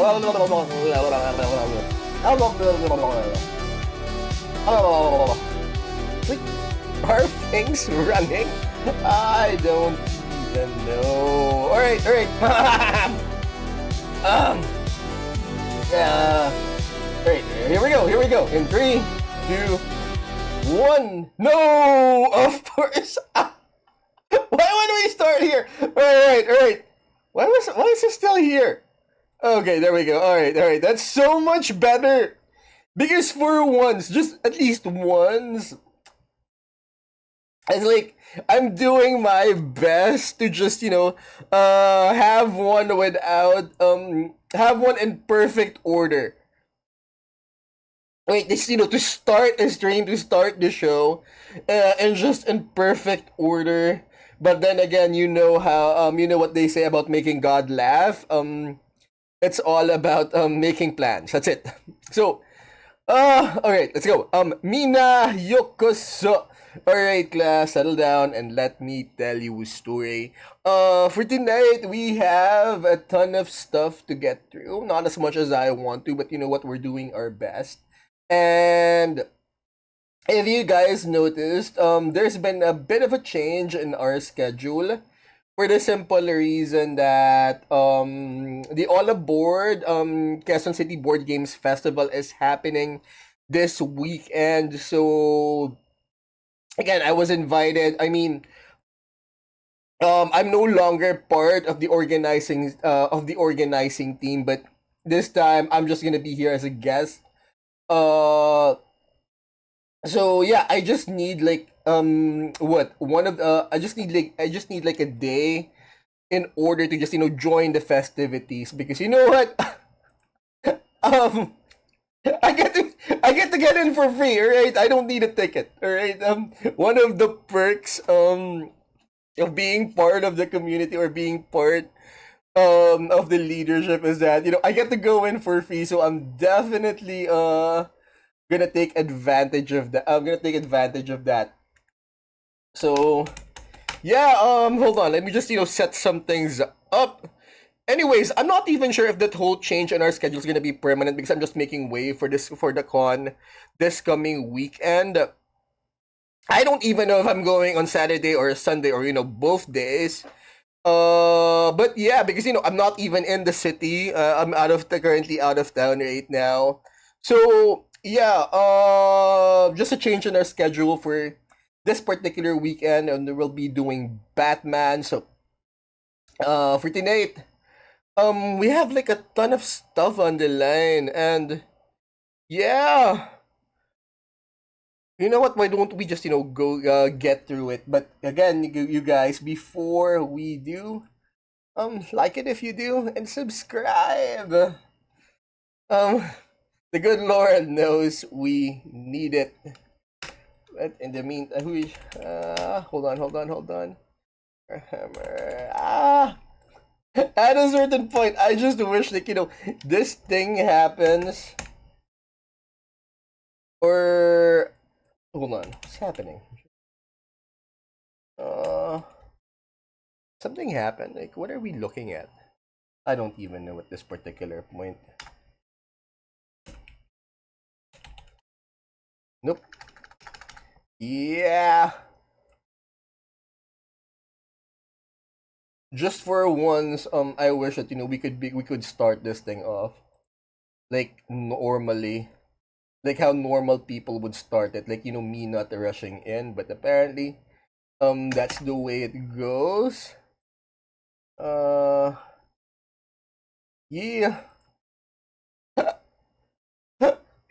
Wait, are things running? I don't even know. Alright, alright. Alright, here we go. In 3, 2, 1. No! Of course! Why would we start here? Alright. Why is it still here? Okay, there we go. Alright. That's so much better. Because for once, just at least once, it's like I'm doing my best to just, have one have one in perfect order. Wait, this, to start a stream, to start the show, and just in perfect order. But then again, you know how, you know what they say about making God laugh. It's all about making plans. That's it. So, alright, let's go. Mina Yokoso. Alright, class, settle down and let me tell you a story. For tonight, we have a ton of stuff to get through. Not as much as I want to, but you know what? We're doing our best. And if you guys noticed, there's been a bit of a change in our schedule for the simple reason that the All Aboard Quezon City Board Games Festival is happening this weekend. So again, I was invited. I mean, I'm no longer part of the organizing team, but this time I'm just gonna be here as a guest. So yeah, I just need like I just need like a day in order to just join the festivities, because you know what? um I get to get in for free, alright? I don't need a ticket, alright? One of the perks of being part of the community, or being part of the leadership, is that I get to go in for free. So I'm definitely gonna take advantage of that. I'm gonna take advantage of that. So yeah, hold on, let me just set some things up. Anyways, I'm not even sure if that whole change in our schedule is gonna be permanent, because I'm just making way for the con this coming weekend. I don't even know if I'm going on Saturday or Sunday, or both days. But yeah, because I'm not even in the city. I'm currently out of town right now. So yeah, just a change in our schedule for this particular weekend, and we'll be doing Batman. So for tonight, we have like a ton of stuff on the line, and yeah. You know what? Why don't we just go get through it? But again, you guys, before we do, like it if you do, and subscribe. The good Lord knows we need it. But in the meantime, hold on. Warhammer. At a certain point, I just wish that this thing happens, or hold on, what's happening? Something happened. Like, what are we looking at? I don't even know at this particular point. Nope. Yeah. Just for once, I wish that we could start this thing off like normally, like how normal people would start it, like me not rushing in, but apparently, that's the way it goes. Yeah.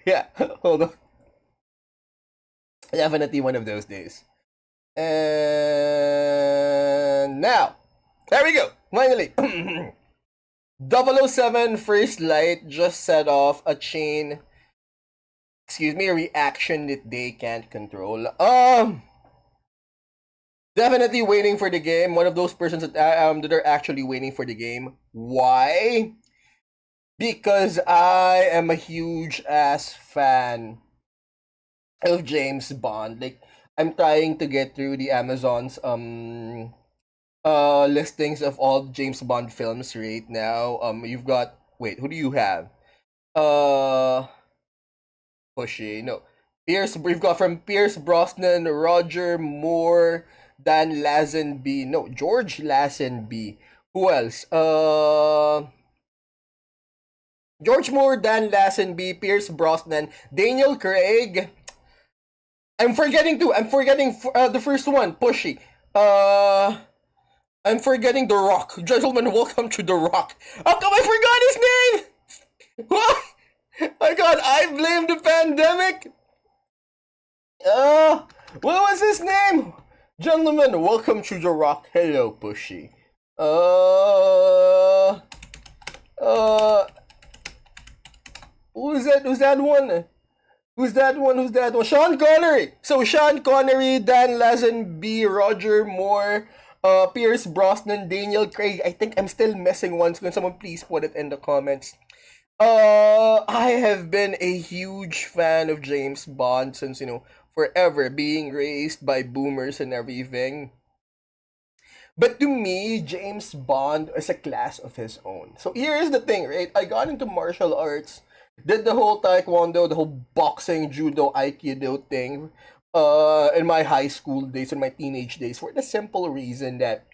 Yeah. Hold on. Definitely one of those days. And now, there we go. Finally. 007 First Light just set off a reaction that they can't control. Definitely waiting for the game. One of those persons that are actually waiting for the game. Why? Because I am a huge ass fan of James Bond. Like, I'm trying to get through the Amazon's listings of all James Bond films right now. You've got wait, who do you have? Uh, Pushy. No. Pierce, we've got from Pierce Brosnan, Roger Moore, Dan Lazenby. No, George Lazenby. Who else? George Moore, Dan Lazenby, Pierce Brosnan, Daniel Craig. I'm forgetting the first one, Pushy. Uh, I'm forgetting The Rock. Gentlemen, welcome to The Rock. How come I forgot his name? What? My God, I blame the pandemic. Uh, what was his name? Gentlemen, welcome to The Rock. Hello, Pushy. Uh, uh, who's that? Who's that one? Who's that one? Who's that one? Sean Connery. So Sean Connery, Dan Lazenby, Roger Moore, Pierce Brosnan, Daniel Craig. I think I'm still missing one. So can someone please put it in the comments? I have been a huge fan of James Bond since forever, being raised by boomers and everything. But to me, James Bond is a class of his own. So here's the thing, right? I got into martial arts, did the whole taekwondo, the whole boxing, judo, aikido thing, in my high school days and my teenage days for the simple reason that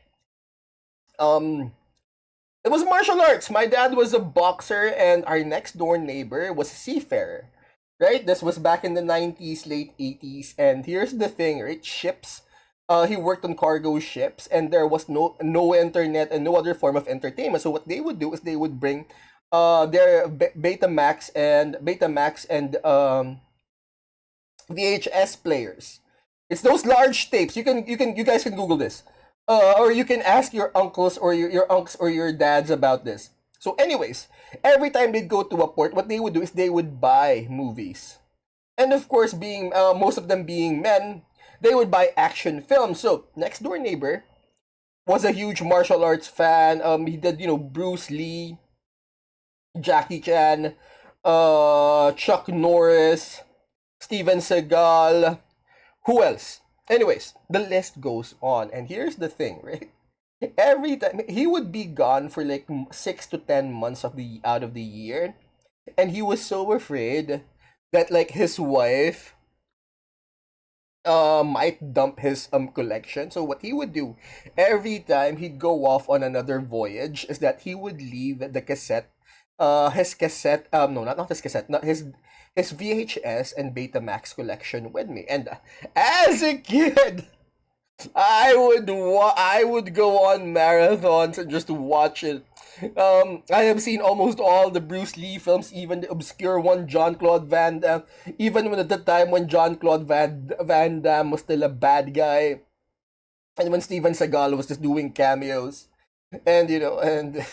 um it was martial arts. My dad was a boxer, and our next door neighbor was a seafarer. Right? This was back in the 90s, late 80s. And here's the thing, right? Ships. He worked on cargo ships, and there was no internet and no other form of entertainment. So what they would do is they would bring their Betamax and VHS players. It's those large tapes. You guys can Google this. Or you can ask your uncles or your unks or your dads about this. So anyways, every time they'd go to a port, what they would do is they would buy movies. And of course, being most of them being men, they would buy action films. So next door neighbor was a huge martial arts fan. He did Bruce Lee, Jackie Chan, Chuck Norris, Steven Seagal. Who else? Anyways, the list goes on, and here's the thing, right? Every time he would be gone for like 6 to 10 months of the out of the year, and he was so afraid that like his wife might dump his collection. So what he would do every time he'd go off on another voyage is that he would leave the cassette his cassette no, not his cassette, not his VHS and Betamax collection with me. And as a kid, I would go on marathons and just watch it. I have seen almost all the Bruce Lee films, even the obscure one, John Claude Van Damme. Even when at the time when John Claude Van Damme was still a bad guy, and when Steven Seagal was just doing cameos, and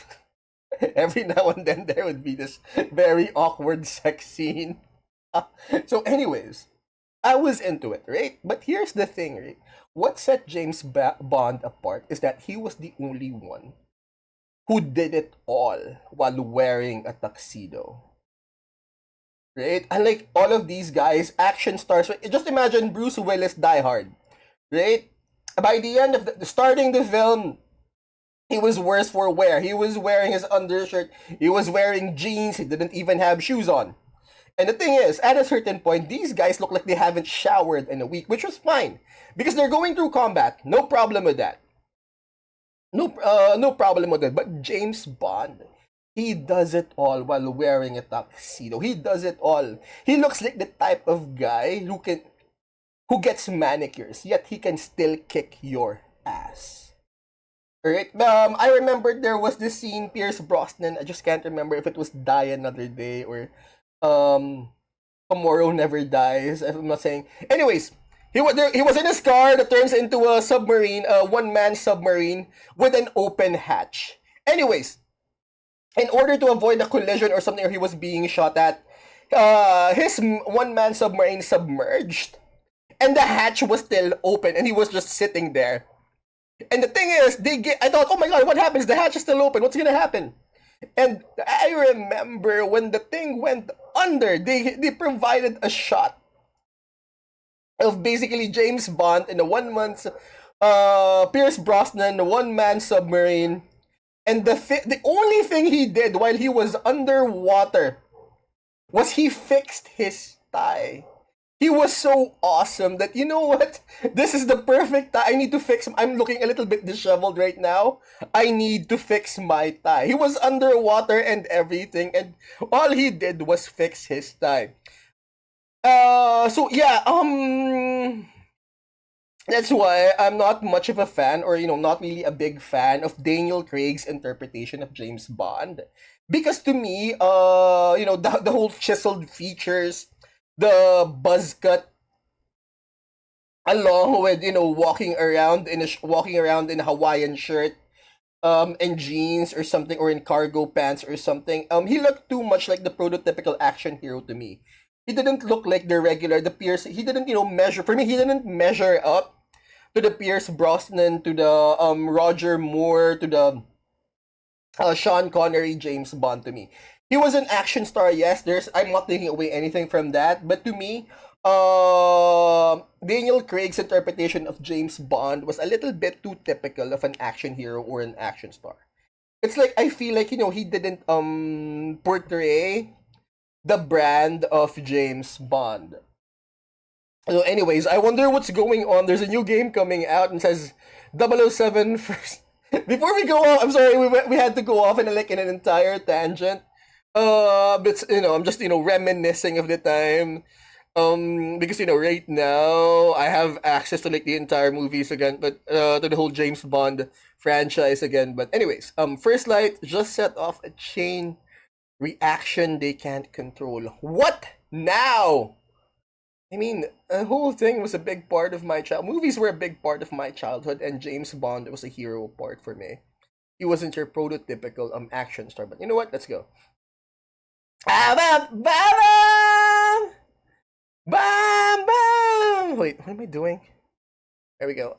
every now and then there would be this very awkward sex scene. So, anyways, I was into it, right? But here's the thing, right? What set James Bond apart is that he was the only one who did it all while wearing a tuxedo. Right? Unlike all of these guys, action stars. Just imagine Bruce Willis Die Hard. Right? By the end of starting the film, he was worse for wear. He was wearing his undershirt. He was wearing jeans. He didn't even have shoes on. And the thing is, at a certain point, these guys look like they haven't showered in a week, which was fine. Because they're going through combat. No problem with that. No problem with it. But James Bond, he does it all while wearing a tuxedo. He does it all. He looks like the type of guy who gets manicures, yet he can still kick your ass. Alright? I remember there was this scene, Pierce Brosnan. I just can't remember if it was Die Another Day or Tomorrow Never Dies. I'm not saying. Anyways, he was in a car that turns into a submarine, a one-man submarine with an open hatch. Anyways, in order to avoid a collision or something, or he was being shot at, his one-man submarine submerged, and the hatch was still open, and he was just sitting there. And the thing is, I thought, oh my god, what happens? The hatch is still open. What's gonna happen? And I remember when the thing went under, they provided a shot of basically James Bond in a 1 month, Pierce Brosnan, a one-man submarine, And the only thing he did while he was underwater was he fixed his tie. He was so awesome that, you know what? This is the perfect tie. I need to fix. I'm looking a little bit disheveled right now. I need to fix my tie. He was underwater and everything, and all he did was fix his tie. So yeah, that's why I'm not much of a fan, or not really a big fan of Daniel Craig's interpretation of James Bond, because to me, the whole chiseled features, the buzz cut, along with walking around in a Hawaiian shirt, and jeans or something, or in cargo pants or something. He looked too much like the prototypical action hero to me. He didn't look like the Pierce. He didn't, measure for me. He didn't measure up to the Pierce Brosnan, to the Roger Moore, to the Sean Connery James Bond to me. He was an action star, yes. I'm not taking away anything from that, but to me, Daniel Craig's interpretation of James Bond was a little bit too typical of an action hero or an action star. It's like, I feel like, he didn't portray the brand of James Bond. So anyways, I wonder what's going on. There's a new game coming out and says 007 first. Before we go off, I'm sorry, we had to go off in an entire tangent. But I'm just reminiscing of the time. Because right now I have access to the entire movies again, but to the whole James Bond franchise again. But anyways, First Light just set off a chain reaction they can't control. What now? I mean, the whole thing was a big part of my child. Movies were a big part of my childhood, and James Bond was a hero part for me. He wasn't your prototypical action star, but you know what? Let's go. Bam, bam. Wait, what am I doing? There we go.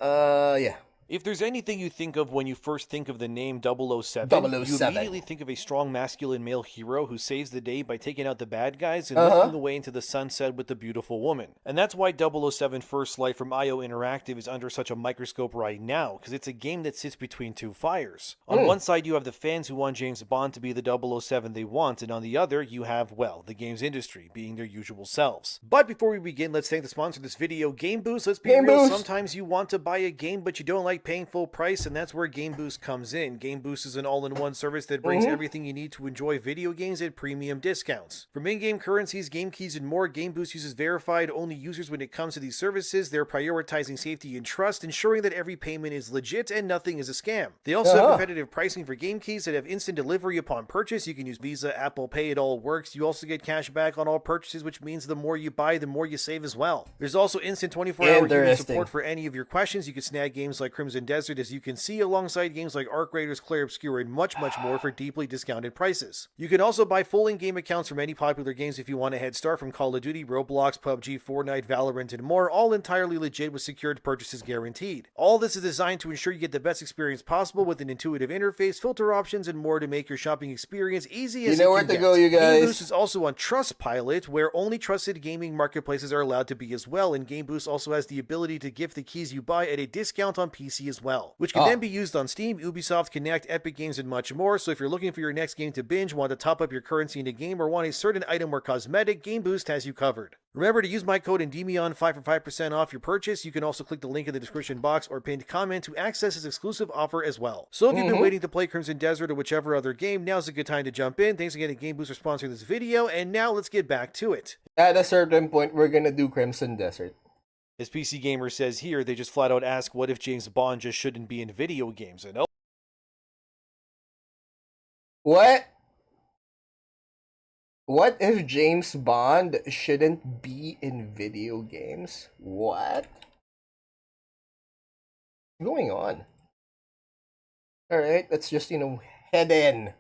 Yeah. If there's anything you think of when you first think of the name 007, 007. you immediately think of a strong masculine male hero who saves the day by taking out the bad guys and lifting the way into the sunset with the beautiful woman. And that's why 007 First Light from IO Interactive is under such a microscope right now, because it's a game that sits between two fires. On one side you have the fans who want James Bond to be the 007 they want, and on the other you have, well, the games industry, being their usual selves. But before we begin, let's thank the sponsor of this video, Game Boost. Let's be real, sometimes you want to buy a game but you don't like paying full price, and that's where Game Boost comes in. Game Boost is an all-in-one service that brings everything you need to enjoy video games at premium discounts. From in-game currencies, game keys, and more, Game Boost uses verified only users when it comes to these services. They're prioritizing safety and trust, ensuring that every payment is legit and nothing is a scam. They also have competitive pricing for game keys that have instant delivery upon purchase. You can use Visa, Apple Pay, it all works. You also get cash back on all purchases, which means the more you buy, the more you save as well. There's also instant 24-hour human support for any of your questions. You can snag games like Crimson Desert, as you can see, alongside games like Arc Raiders, Clair Obscur, and much more for deeply discounted prices. You can also buy full in-game accounts from any popular games if you want a head start, from Call of Duty, Roblox, PUBG, Fortnite, Valorant, and more, all entirely legit with secured purchases guaranteed. All this is designed to ensure you get the best experience possible with an intuitive interface, filter options, and more to make your shopping experience easy as you know where to go, you guys. Game Boost is also on Trustpilot, where only trusted gaming marketplaces are allowed to be as well, and Game Boost also has the ability to gift the keys you buy at a discount on PC as well, which can then be used on Steam, Ubisoft, Connect, Epic Games, and much more. So if you're looking for your next game to binge, want to top up your currency in a game, or want a certain item or cosmetic, Game Boost has you covered. Remember to use my code ENDEMION5 for 5% off your purchase. You can also click the link in the description box or pinned comment to access this exclusive offer as well. So if you've been waiting to play Crimson Desert or whichever other game, now's a good time to jump in. Thanks again to Game Boost for sponsoring this video, and now let's get back to it. At a certain point, we're gonna do Crimson Desert. As PC Gamer says here, they just flat out ask, what if James Bond just shouldn't be in video games? And What? What if James Bond shouldn't be in video games? What? What's going on? Alright, let's just, head in.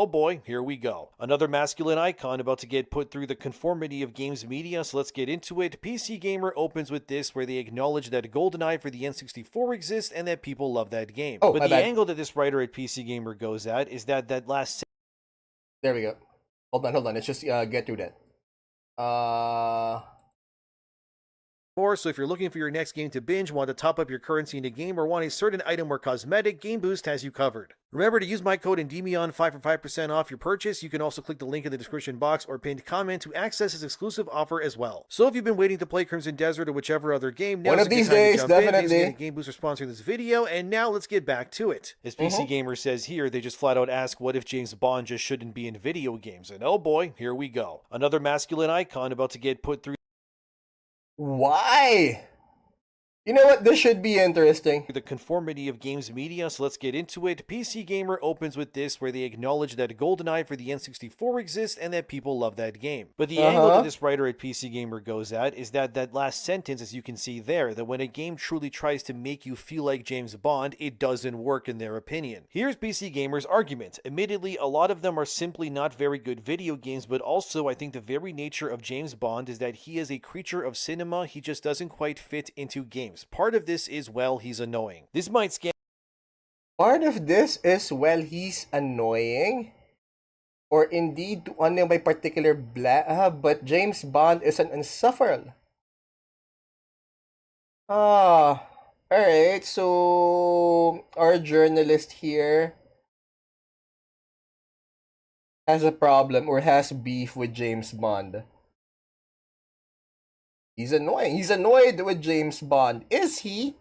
oh boy, here we go. Another masculine icon about to get put through the conformity of games media, so let's get into it. PC Gamer opens with this, where they acknowledge that GoldenEye for the N64 exists and that people love that game. Oh, but the angle that this writer at PC Gamer goes at is that last... There we go. Hold on. Let's just get through that. So if you're looking for your next game to binge, want to top up your currency in a game, or want a certain item or cosmetic, Game Boost has you covered. Remember to use my code ENDEMION5 for 5% off your purchase. You can also click the link in the description box or pinned comment to access this exclusive offer as well. So if you've been waiting to play Crimson Desert or whichever other game, now's a good time to jump in. Thanks again to Game Boost for sponsoring this video, and now let's get back to it. As PC Gamer says here, they just flat out ask, what if James Bond just shouldn't be in video games? And oh boy, here we go. Another masculine icon about to get put through. Why? You know what? This should be interesting. The conformity of games media, so let's get into it. PC Gamer opens with this, where they acknowledge that GoldenEye for the N64 exists and that people love that game. But the angle that this writer at PC Gamer goes at is that last sentence, as you can see there, that when a game truly tries to make you feel like James Bond, it doesn't work in their opinion. Here's PC Gamer's argument. Admittedly, a lot of them are simply not very good video games, but also I think the very nature of James Bond is that he is a creature of cinema. He just doesn't quite fit into games. Part of this is, well, he's annoying. This might scare. Part of this is, well, he's annoying. Or indeed, to ano may particular but James Bond is an insufferable. Alright, so our journalist here has a problem or has beef with James Bond. He's annoying. He's annoyed with James Bond. Is he?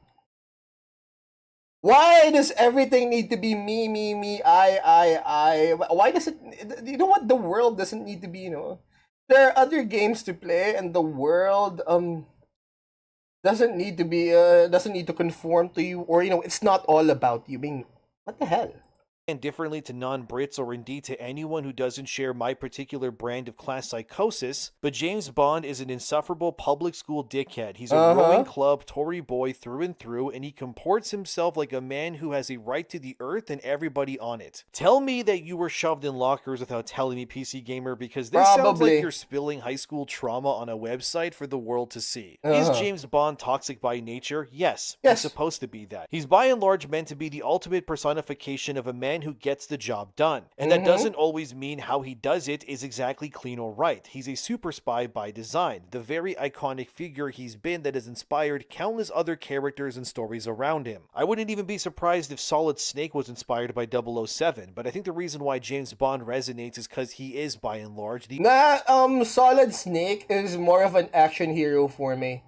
Why does everything need to be me, I? Why does it... You know what? The world doesn't need to be, you know... There are other games to play, and the world, doesn't need to be, doesn't need to conform to you, or, you know, it's not all about you. I mean, what the hell? Differently to non-Brits or indeed to anyone who doesn't share my particular brand of class psychosis, but James Bond is an insufferable public school dickhead. He's a rowing club Tory boy through and through, and he comports himself like a man who has a right to the earth and everybody on it. Tell me that you were shoved in lockers without telling me, PC Gamer, because this sounds like you're spilling high school trauma on a website for the world to see. Is James Bond toxic by nature? Yes. He's supposed to be that. He's by and large meant to be the ultimate personification of a man who gets the job done. And that doesn't always mean how he does it is exactly clean or right. He's a super spy by design, the very iconic figure he's been that has inspired countless other characters and stories around him. I wouldn't even be surprised if Solid Snake was inspired by 007, but I think the reason why James Bond resonates is because he is, by and large, the Solid Snake is more of an action hero for me.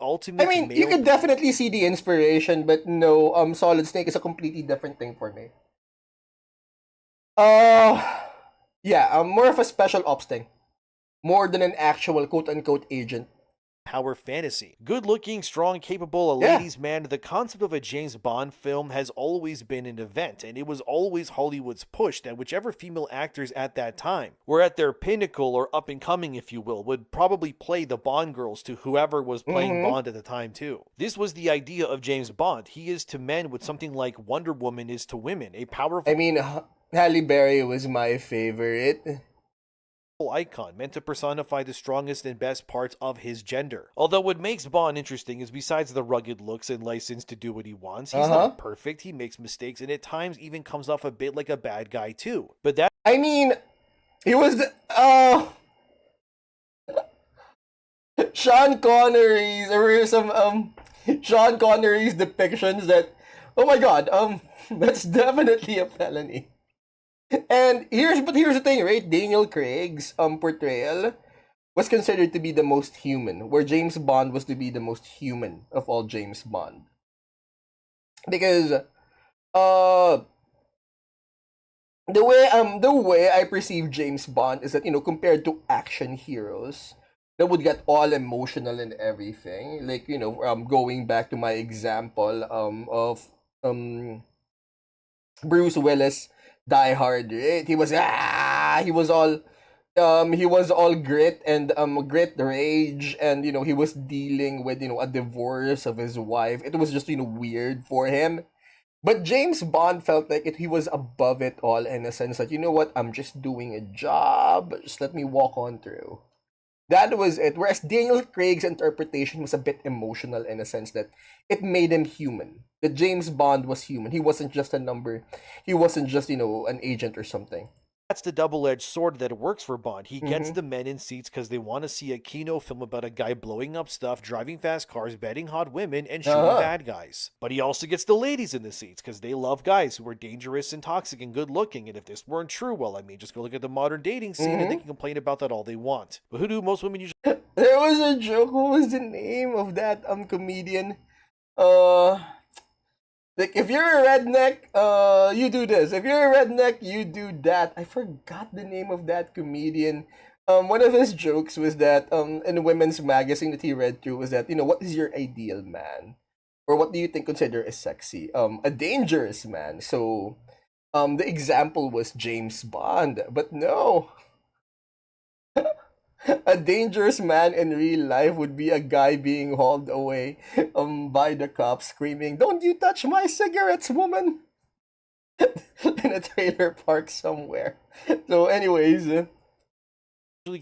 Ultimate. I mean, you could definitely see the inspiration, but no, Solid Snake is a completely different thing for me. Yeah, more of a special ops thing. More than an actual quote-unquote agent. Power fantasy. Good looking, strong, capable, a ladies' man, the concept of a James Bond film has always been an event, and it was always Hollywood's push that whichever female actors at that time were at their pinnacle or up and coming, if you will, would probably play the Bond girls to whoever was playing Bond at the time too. This was the idea of James Bond. He is to men what something like Wonder Woman is to women, a powerful... I mean, Halle Berry was my favorite. Icon meant to personify the strongest and best parts of his gender. Although what makes Bond interesting is besides the rugged looks and license to do what he wants, he's not perfect, he makes mistakes, and at times even comes off a bit like a bad guy too. But that... I mean, he was the... Sean Connery's... There were some, Sean Connery's depictions that... Oh my god, that's definitely a felony. And here's the thing, right? Daniel Craig's portrayal was considered to be the most human, where James Bond was to be the most human of all James Bond. Because the way I perceive James Bond is that, you know, compared to action heroes that would get all emotional and everything, like, you know, going back to my example of Bruce Willis Die Hard, right? He was all grit and grit rage, and you know, he was dealing with, you know, a divorce of his wife. It was just, you know, weird for him. But James Bond felt like he was above it all, in a sense that, you know what, I'm just doing a job, just let me walk on through. That was it. Whereas Daniel Craig's interpretation was a bit emotional, in a sense that it made him human. That James Bond was human. He wasn't just a number. He wasn't just, you know, an agent or something. That's the double-edged sword that works for Bond. He gets Mm-hmm. the men in seats because they want to see a Kino film about a guy blowing up stuff, driving fast cars, betting hot women, and shooting Uh-huh. bad guys. But he also gets the ladies in the seats because they love guys who are dangerous and toxic and good-looking. And if this weren't true, well, I mean, just go look at the modern dating scene and they Mm-hmm. can complain about that all they want. But who do most women usually There was a joke. What was the name of that comedian? Uh, like if you're a redneck, you do this. If you're a redneck, you do that. I forgot the name of that comedian. One of his jokes was that in a women's magazine that he read through was that, what is your ideal man, or what do you think consider is sexy? A dangerous man. So the example was James Bond, but no. A dangerous man in real life would be a guy being hauled away by the cops screaming, "Don't you touch my cigarettes, woman!" in a trailer park somewhere. So anyways,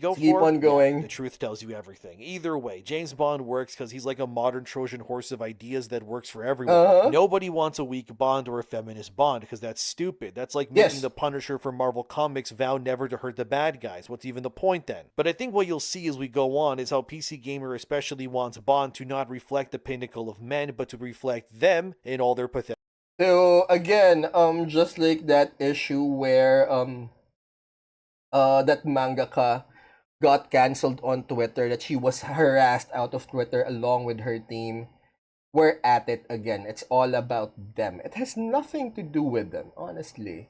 go keep for? on Yeah, going. the truth tells you everything. Either way, James Bond works because he's like a modern Trojan horse of ideas that works for everyone. Uh-huh. Nobody wants a weak Bond or a feminist Bond because that's stupid. That's like making Yes. the Punisher from Marvel Comics vow never to hurt the bad guys. What's even the point then? But I think what you'll see as we go on is how PC Gamer especially wants Bond to not reflect the pinnacle of men, but to reflect them in all their pathetic. So again, just like that issue where that mangaka got cancelled on Twitter, that she was harassed out of Twitter along with her team. We're at it again. It's all about them. It has nothing to do with them, honestly.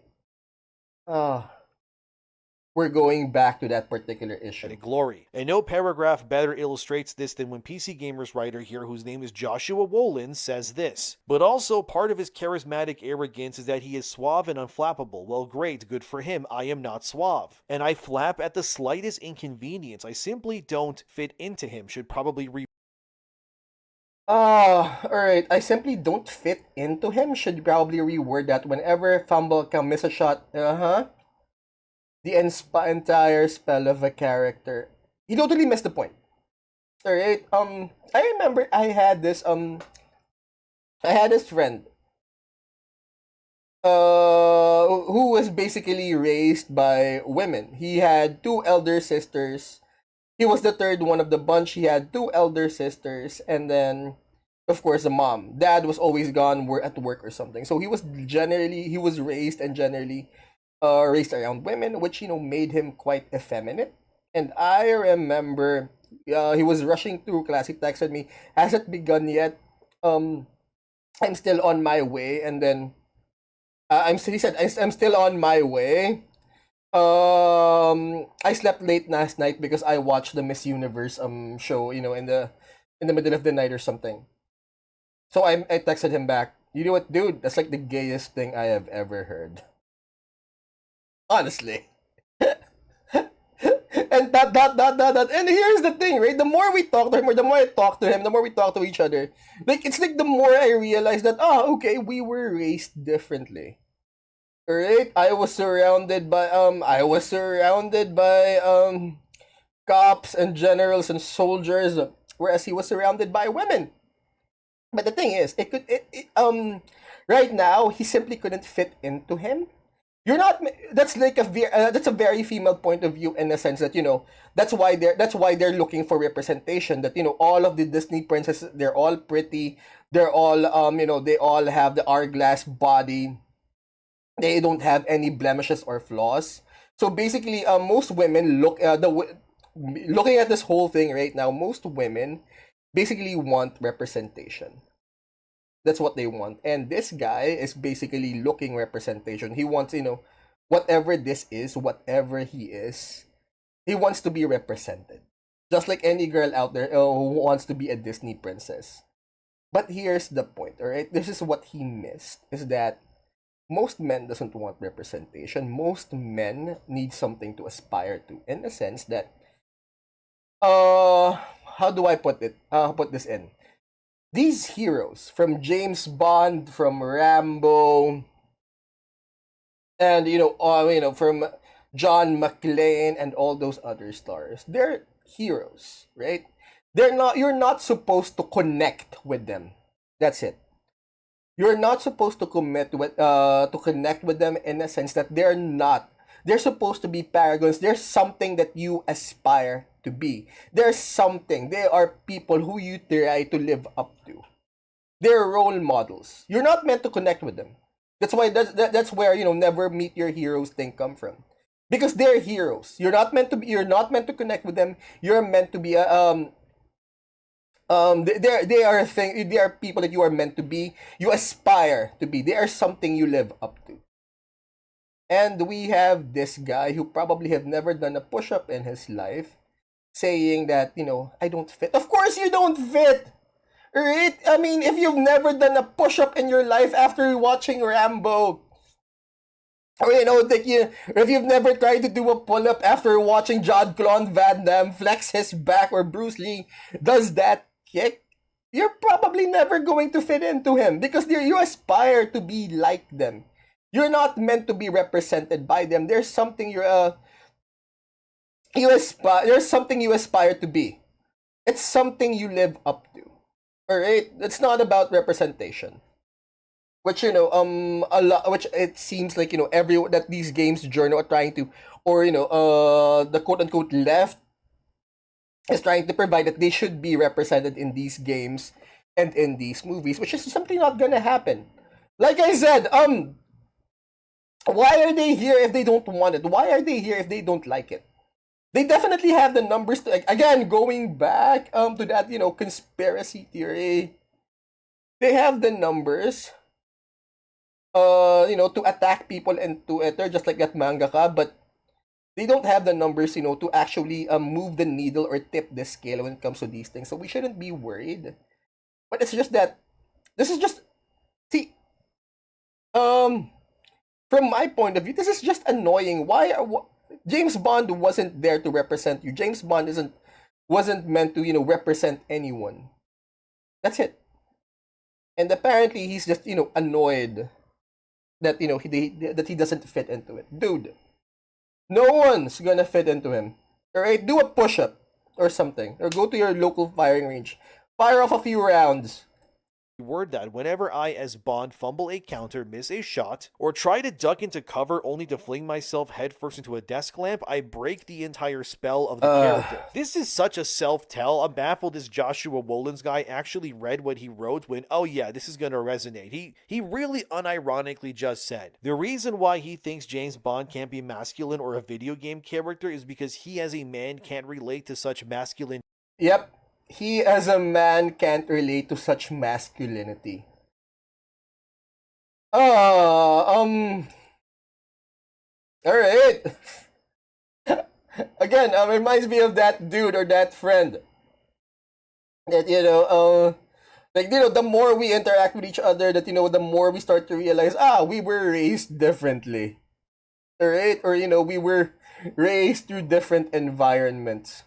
We're going back to that particular issue. Glory. And no paragraph better illustrates this than when PC Gamer's writer here, whose name is Joshua Wolin, says this. But also, part of his charismatic arrogance is that he is suave and unflappable. Well, great, good for him. I am not suave. And I flap at the slightest inconvenience. I simply don't fit into him. Should probably alright. I simply don't fit into him. Should probably reword that. Whenever fumble can miss a shot. The entire spell of a character. He totally missed the point. Alright. I remember I had this friend. Who was basically raised by women. He had two elder sisters. He was the third one of the bunch. He had two elder sisters, and then, of course, the mom. Dad was always gone, at work or something. So he was raised and generally raised around women, which made him quite effeminate. And I remember he was rushing through class. He texted me, "Has it begun yet? I'm still on my way." And then he said, I'm still on my way. I slept late last night because I watched the Miss Universe show, in the middle of the night or something. So I texted him back. You know what, dude? That's like the gayest thing I have ever heard. Honestly. And that. And here's the thing, right? The more we talk to him, or the more I talk to him, the more we talk to each other, like, it's like the more I realize that, okay, we were raised differently. Right? I was surrounded by cops and generals and soldiers, whereas he was surrounded by women. But the thing is, right now he simply couldn't fit into him. You're not. That's a very female point of view, in the sense that, that's why they're looking for representation. That, all of the Disney princesses, they're all pretty. They're all they all have the hourglass body. They don't have any blemishes or flaws. So basically, most women looking at this whole thing right now. Most women basically want representation. That's what they want. And this guy is basically looking representation. He wants, whatever this is, whatever he is, he wants to be represented. Just like any girl out there who wants to be a Disney princess. But here's the point, alright? This is what he missed, is that most men doesn't want representation. Most men need something to aspire to, in the sense that, how do I put this in? These heroes, from James Bond, from Rambo, and from John McClane and all those other stars, they're heroes, right? You're not supposed to connect with them. That's it. You're not supposed to connect with them, in a sense that They're supposed to be paragons. There's something that you aspire to be. There's something. They are people who you try to live up to. They're role models. You're not meant to connect with them. That's where never meet your heroes thing come from, because they're heroes. You're not meant to connect with them. You're meant to be they are people that you are meant to be. You aspire to be. They are something you live up to. And we have this guy who probably have never done a push-up in his life, saying that, I don't fit. Of course you don't fit! Right? I mean, if you've never done a push-up in your life after watching Rambo, or if you've never tried to do a pull-up after watching Jean-Claude Van Damme flex his back, or Bruce Lee does that kick, you're probably never going to fit into him, because you aspire to be like them. You're not meant to be represented by them. There's something there's something you aspire to be. It's something you live up to. Alright? It's not about representation. Which which it seems like everyone that these games journal are trying to, or the quote unquote left is trying to provide, that they should be represented in these games and in these movies, which is simply not gonna happen. Like I said, why are they here if they don't want it? Why are they here if they don't like it? They definitely have the numbers to, again, going back to that conspiracy theory. They have the numbers to attack people and to Twitter, just like that mangaka, but they don't have the numbers, to actually move the needle or tip the scale when it comes to these things. So we shouldn't be worried. But it's just that this is just, see, from my point of view, this is just annoying. James Bond wasn't there to represent you. James Bond wasn't meant to represent anyone. That's it. And apparently he's just annoyed that that he doesn't fit into it. Dude, no one's gonna fit into him. Alright, do a push-up or something, or go to your local firing range, fire off a few rounds. Word that whenever I, as Bond, fumble a counter, miss a shot, or try to duck into cover only to fling myself headfirst into a desk lamp, I break the entire spell of the character. This is such a self-tell. I'm baffled this Joshua Wolins guy actually read what he wrote when, oh yeah, this is gonna resonate. He really unironically just said, the reason why he thinks James Bond can't be masculine or a video game character is because he as a man can't relate to such masculine. Yep. He as a man can't relate to such masculinity. Alright. Again, reminds me of that dude or that friend. That, the more we interact with each other, that, the more we start to realize, we were raised differently. Alright? Or, we were raised through different environments.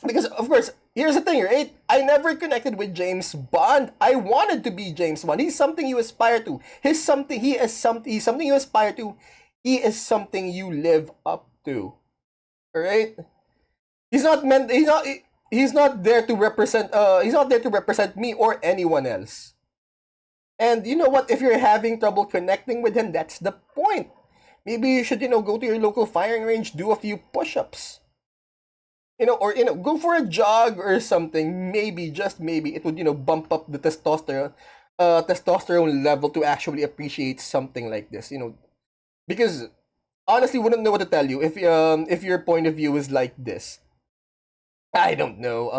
Because, of course, here's the thing, right? I never connected with James Bond. I wanted to be James Bond. He's something you aspire to. He's something you aspire to. He is something you live up to. Alright? He's not there to represent me or anyone else. And you know what? If you're having trouble connecting with him, that's the point. Maybe you should, go to your local firing range, do a few push-ups. Or go for a jog or something. Maybe, just maybe, it would bump up the testosterone level to actually appreciate something like this. Because honestly, wouldn't know what to tell you if your point of view is like this. I don't know.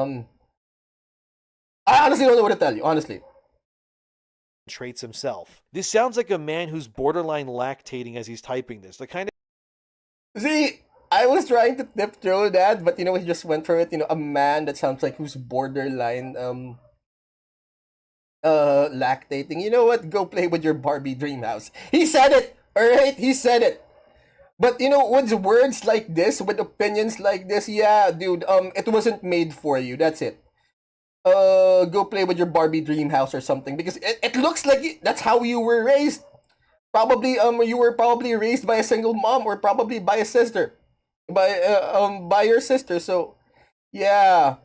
I honestly don't know what to tell you. Honestly. Traits himself. This sounds like a man who's borderline lactating as he's typing this. The kind of. See. I was trying to tiptoe that, but he just went for it. A man that sounds like who's borderline lactating. You know what? Go play with your Barbie dream house. He said it. All right, he said it. But with words like this, with opinions like this, yeah, dude, it wasn't made for you. That's it. Go play with your Barbie dream house or something, because it looks like that's how you were raised. Probably you were probably raised by a single mom, or probably by a sister. By your sister. So yeah,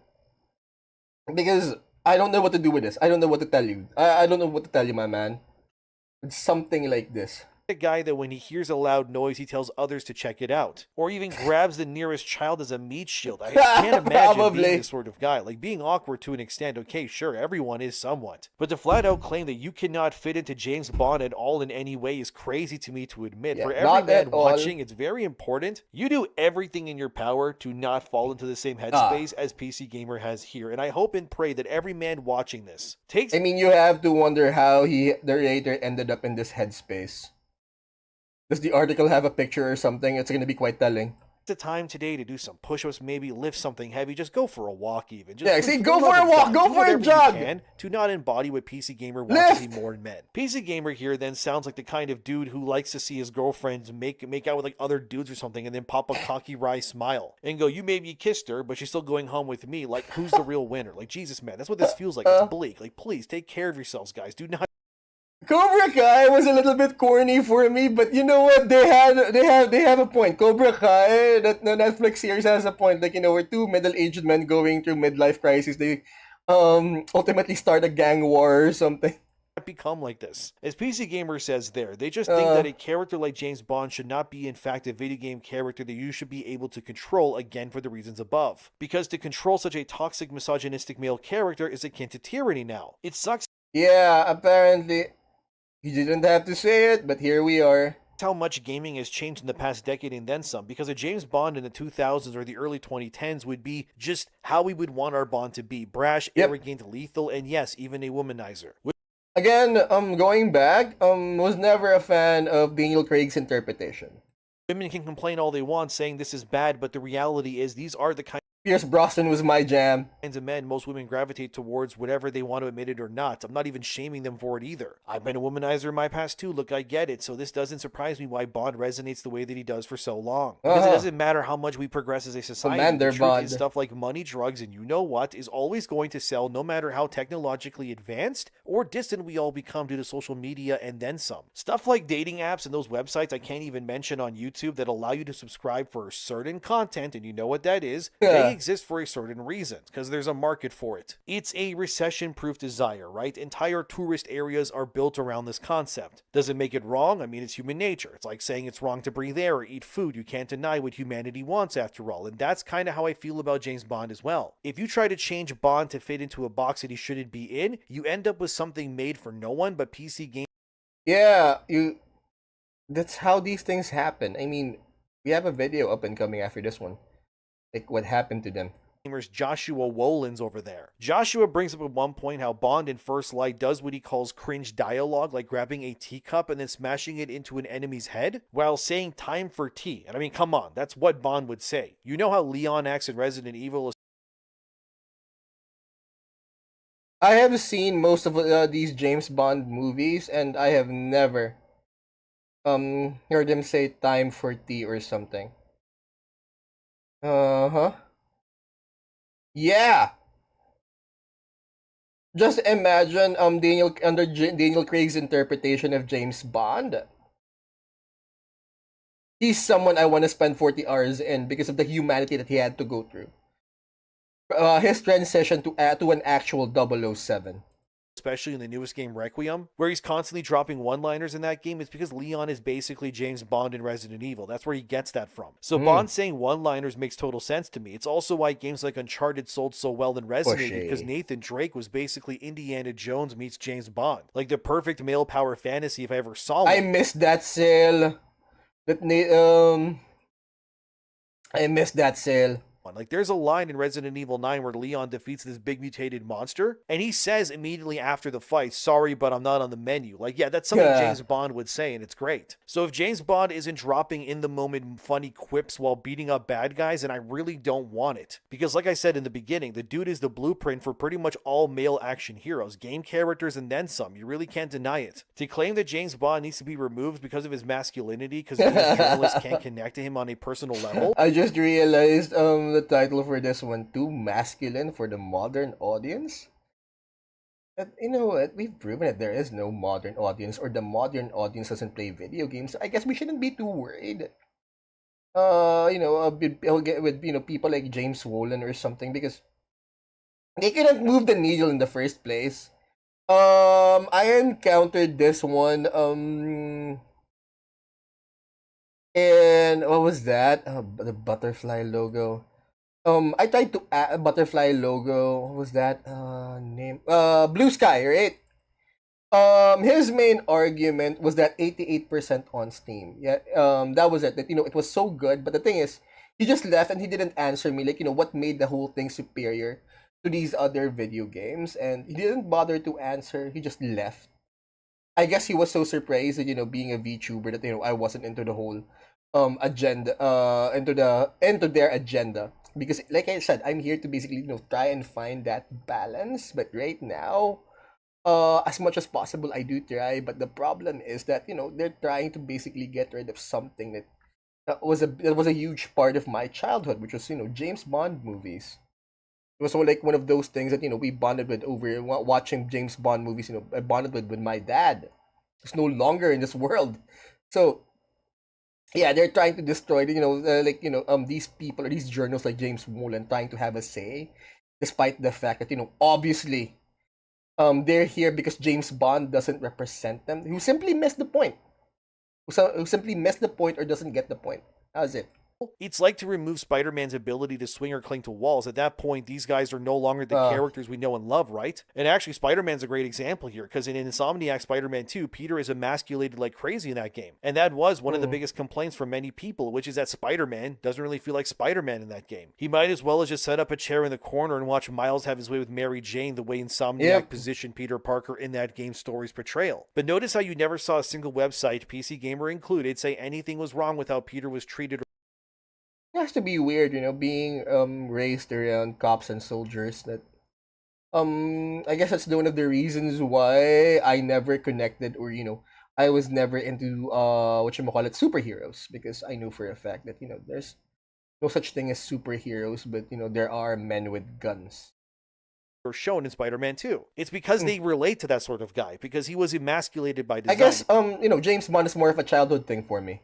because I don't know what to do with this. I don't know what to tell you. I don't know what to tell you, my man. It's something like this. A guy that when he hears a loud noise, he tells others to check it out, or even grabs the nearest child as a meat shield. I can't imagine being this sort of guy. Like, being awkward to an extent, okay, sure, everyone is somewhat. But to flat out claim that you cannot fit into James Bond at all in any way is crazy to me to admit. Yeah, for every man all. watching, it's very important you do everything in your power to not fall into the same headspace as PC Gamer has here. And I hope and pray that every man watching this takes... I mean, you have to wonder how the narrator ended up in this headspace. Does the article have a picture or something? It's going to be quite telling. The time today to do some push-ups, maybe lift something heavy, just go for a walk even. Just yeah, see, go for a walk, go for a jog. To not embody what PC Gamer wants to be more in men. PC Gamer here then sounds like the kind of dude who likes to see his girlfriends make out with like other dudes or something and then pop a cocky wry smile and go, you maybe kissed her, but she's still going home with me. Like, who's the real winner? Like, Jesus, man, that's what this feels like. It's bleak. Like, please take care of yourselves, guys. Do not... Cobra Kai was a little bit corny for me, but you know what? They have a point. Cobra Kai, that the Netflix series has a point. Like, you know, we're two middle-aged men going through midlife crisis. They ultimately start a gang war or something. Become like this. As PC Gamer says there, they just think that a character like James Bond should not be in fact a video game character that you should be able to control, again for the reasons above. Because to control such a toxic misogynistic male character is akin to tyranny now. It sucks. Yeah, apparently. You didn't have to say it, but here we are. How much gaming has changed in the past decade and then some, because a James Bond in the 2000s or the early 2010s would be just how we would want our Bond to be. Brash, arrogant, lethal, and yes, even a womanizer. Again, going back, was never a fan of Daniel Craig's interpretation. Women can complain all they want saying this is bad, but the reality is these are the kind Pierce Brosnan was my jam. Kinds of men most women gravitate towards, whatever they want to admit it or not. I'm not even shaming them for it either. I've been a womanizer in my past too. Look, I get it. So this doesn't surprise me why Bond resonates the way that he does for so long. Because it doesn't matter how much we progress as a society. The truth is stuff like money, drugs, and you know what is always going to sell, no matter how technologically advanced or distant we all become due to social media and then some. Stuff like dating apps and those websites I can't even mention on YouTube that allow you to subscribe for certain content, and you know what that is. They exist for a certain reason, because there's a market for it. It's a recession-proof desire, right? Entire tourist areas are built around this concept. Does it make it wrong? I mean, it's human nature. It's like saying it's wrong to breathe air or eat food. You can't deny what humanity wants after all, and that's kind of how I feel about James Bond as well. If you try to change Bond to fit into a box that he shouldn't be in, you end up with something made for no one but PC games. Yeah, that's how these things happen. I mean, we have a video up and coming after this one. Like, what happened to them. Joshua Wolins over there. Joshua brings up at one point how Bond in First Light does what he calls cringe dialogue, like grabbing a teacup and then smashing it into an enemy's head while saying time for tea. And I mean, come on, that's what Bond would say. You know how Leon acts in Resident Evil is... I have seen most of these James Bond movies, and I have never heard them say time for tea or something. Yeah. Just imagine Daniel Craig's interpretation of James Bond. He's someone I want to spend 40 hours in because of the humanity that he had to go through. His transition to an actual 007. Especially in the newest game Requiem, where he's constantly dropping one-liners in that game. It's because Leon is basically James Bond in Resident Evil. That's where he gets that from. So Bond saying one-liners makes total sense to me. It's also why games like Uncharted sold so well and resonated, because Nathan Drake was basically Indiana Jones meets James Bond. Like the perfect male power fantasy if I ever saw one. I missed that sale. I missed that sale. Like, there's a line in Resident Evil 9 where Leon defeats this big mutated monster, and he says immediately after the fight, sorry, but I'm not on the menu. Like, yeah, that's something James Bond would say, and it's great. So if James Bond isn't dropping in-the-moment funny quips while beating up bad guys, then I really don't want it. Because like I said in the beginning, the dude is the blueprint for pretty much all male action heroes, game characters, and then some. You really can't deny it. To claim that James Bond needs to be removed because of his masculinity, because journalists can't connect to him on a personal level. I just realized, the title for this one, too masculine for the modern audience. But you know what? We've proven that there is no modern audience, or the modern audience doesn't play video games. So I guess we shouldn't be too worried. With people like James Wolin or something, because they couldn't move the needle in the first place. I encountered this one And what was that? The butterfly logo. I tried to add a butterfly logo. What was that? Name. Blue Sky, right? His main argument was that 88% on Steam. Yeah. That was it. That it was so good, but the thing is, he just left and he didn't answer me. Like what made the whole thing superior to these other video games, and he didn't bother to answer. He just left. I guess he was so surprised that being a VTuber that I wasn't into the whole agenda into their agenda, because like I said, I'm here to basically try and find that balance. But right now, as much as possible I do try, but the problem is that they're trying to basically get rid of something that was a huge part of my childhood, which was James Bond movies. It was so like one of those things that we bonded with over watching James Bond movies. I bonded with my dad, who's no longer in this world. So yeah, they're trying to destroy these people or these journals like James Mullen trying to have a say, despite the fact that obviously they're here because James Bond doesn't represent them. Who simply missed the point. Who simply missed the point or doesn't get the point. How's it? It's like to remove Spider-Man's ability to swing or cling to walls. At that point, these guys are no longer the characters we know and love, right? And actually, Spider-Man's a great example here, because in Insomniac Spider-Man 2, Peter is emasculated like crazy in that game. And that was one of the biggest complaints from many people, which is that Spider-Man doesn't really feel like Spider-Man in that game. He might as well have just set up a chair in the corner and watch Miles have his way with Mary Jane, the way Insomniac positioned Peter Parker in that game's story's portrayal. But notice how you never saw a single website, PC Gamer included, say anything was wrong with how Peter was treated. It has to be weird, being raised around cops and soldiers. That I guess that's one of the reasons why I never connected, or I was never into superheroes, because I knew for a fact that there's no such thing as superheroes, but there are men with guns. Or shown in Spider-Man 2. It's because they relate to that sort of guy, because he was emasculated by I design. guess James Bond is more of a childhood thing for me.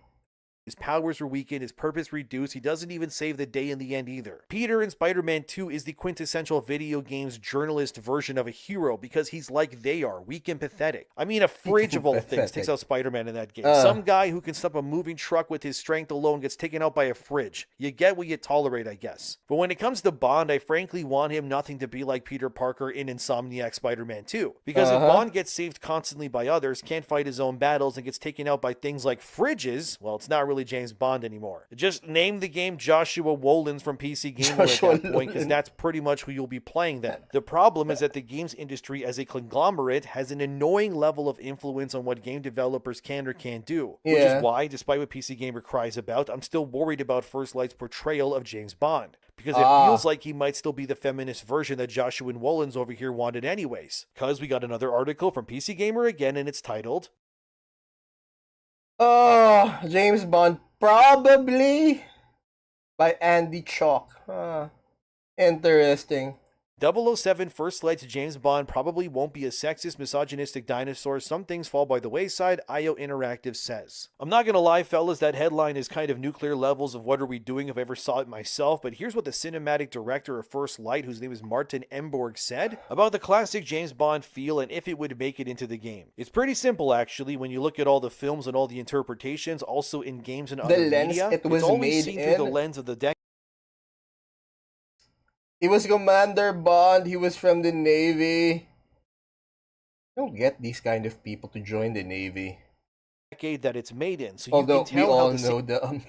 His powers were weakened, his purpose reduced, he doesn't even save the day in the end either. Peter in Spider-Man 2 is the quintessential video games journalist version of a hero, because he's like they are, weak and pathetic. I mean, a fridge of all things takes out Spider-Man in that game. Some guy who can stop a moving truck with his strength alone gets taken out by a fridge. You get what you tolerate, I guess. But when it comes to Bond, I frankly want him nothing to be like Peter Parker in Insomniac Spider-Man 2. Because if Bond gets saved constantly by others, can't fight his own battles, and gets taken out by things like fridges, well, it's not really James Bond anymore. Just name the game Joshua Wolins from PC Gamer at that point, because that's pretty much who you'll be playing then. The problem is that the games industry as a conglomerate has an annoying level of influence on what game developers can or can't do. Which is why, despite what PC Gamer cries about, I'm still worried about First Light's portrayal of James Bond. Because it feels like he might still be the feminist version that Joshua Wolins over here wanted anyways. Because we got another article from PC Gamer again, and it's titled, James Bond, probably by Andy Chalk. Interesting. 007 First Light's James Bond probably won't be a sexist, misogynistic dinosaur. Some things fall by the wayside, IO Interactive says. I'm not gonna lie, fellas, that headline is kind of nuclear levels of what are we doing if I ever saw it myself, but here's what the cinematic director of First Light, whose name is Martin Emborg, said about the classic James Bond feel and if it would make it into the game. It's pretty simple, actually, when you look at all the films and all the interpretations, also in games and other media. It was it's always made seen in through the lens of the decade. He was Commander Bond. He was from the Navy. I don't get these kind of people to join the Navy. That it's made in, so although you can tell we all how know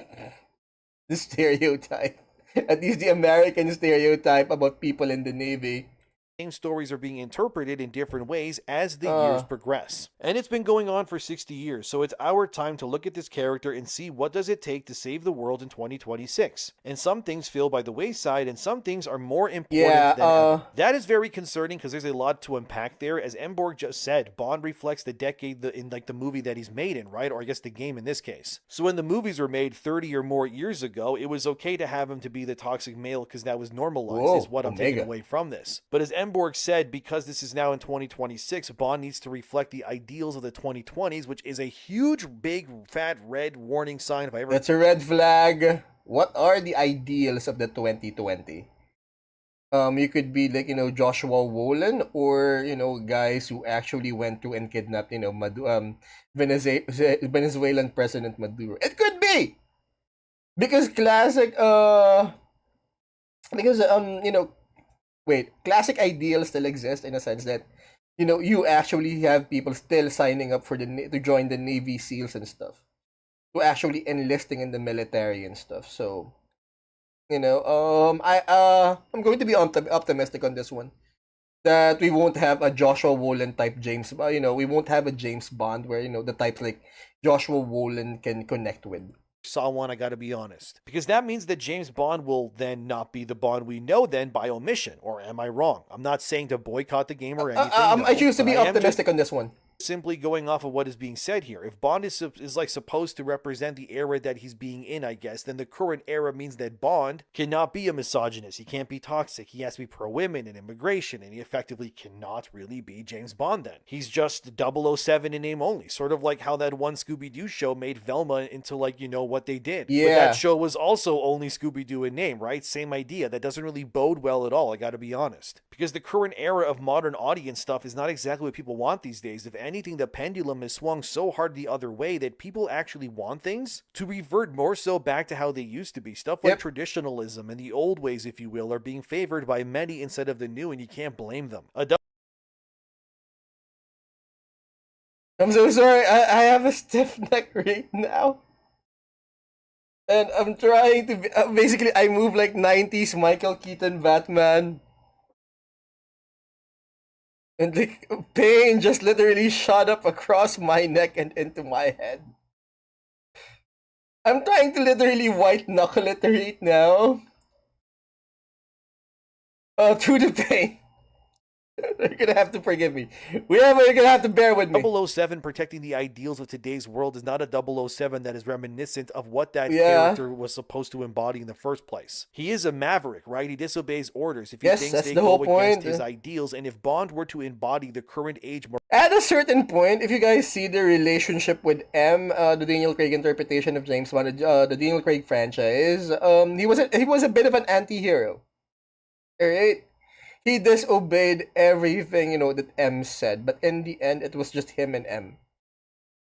the stereotype, at least the American stereotype about people in the Navy. Same stories are being interpreted in different ways as the years progress. And it's been going on for 60 years, so it's our time to look at this character and see what does it take to save the world in 2026. And some things fall by the wayside, and some things are more important than ever. That is very concerning because there's a lot to unpack there. As Emborg just said, Bond reflects the decade in like the movie that he's made in, right? Or I guess the game in this case. So when the movies were made 30 or more years ago, it was okay to have him to be the toxic male because that was normalized, is what I'm taking away from this. But as Emborg said, because this is now in 2026, Bond needs to reflect the ideals of the 2020s, which is a huge, big, fat, red warning sign if I ever... That's a red flag. What are the ideals of the 2020? You could be like, Joshua Wolin, or, guys who actually went through and kidnapped, Venezuelan President Maduro. It could be! because classic because classic ideals still exist in a sense that you actually have people still signing up for to join the Navy SEALs and stuff, to actually enlisting in the military and stuff. So I'm going to be optimistic on this one, that we won't have a Joshua Wolin type James. We won't have a James Bond where the types like Joshua Wolin can connect with. Saw one, I gotta be honest. Because that means that James Bond will then not be the Bond we know then by omission. Or am I wrong? I'm not saying to boycott the game or anything. I choose to be but I am optimistic on this one. simply going off of what is being said here. If Bond is like supposed to represent the era that he's being in, I guess, then the current era means that Bond cannot be a misogynist. He can't be toxic. He has to be pro-women and immigration, and he effectively cannot really be James Bond then. He's just 007 in name only, sort of like how that one Scooby-Doo show made Velma into what they did. Yeah. But that show was also only Scooby-Doo in name, right? Same idea. That doesn't really bode well at all, I gotta be honest. Because the current era of modern audience stuff is not exactly what people want these days. If anything, the pendulum has swung so hard the other way that people actually want things to revert more so back to how they used to be. Stuff like traditionalism and the old ways, if you will, are being favored by many instead of the new, and you can't blame them. I'm so sorry. I have a stiff neck right now. And I'm trying to... basically, I move like 90s Michael Keaton Batman. And the pain just literally shot up across my neck and into my head. I'm trying to literally white knuckle it right now. Through the pain. You're gonna have to forgive me. You're gonna have to bear with me. 007 protecting the ideals of today's world is not a 007 that is reminiscent of what that character was supposed to embody in the first place. He is a maverick, right? He disobeys orders if he thinks they go against his ideals, and if Bond were to embody the current age more... At a certain point, if you guys see the relationship with M, the Daniel Craig interpretation of James Bond, the Daniel Craig franchise, he was a bit of an anti-hero. Alright? He disobeyed everything, that M said, but in the end, it was just him and M.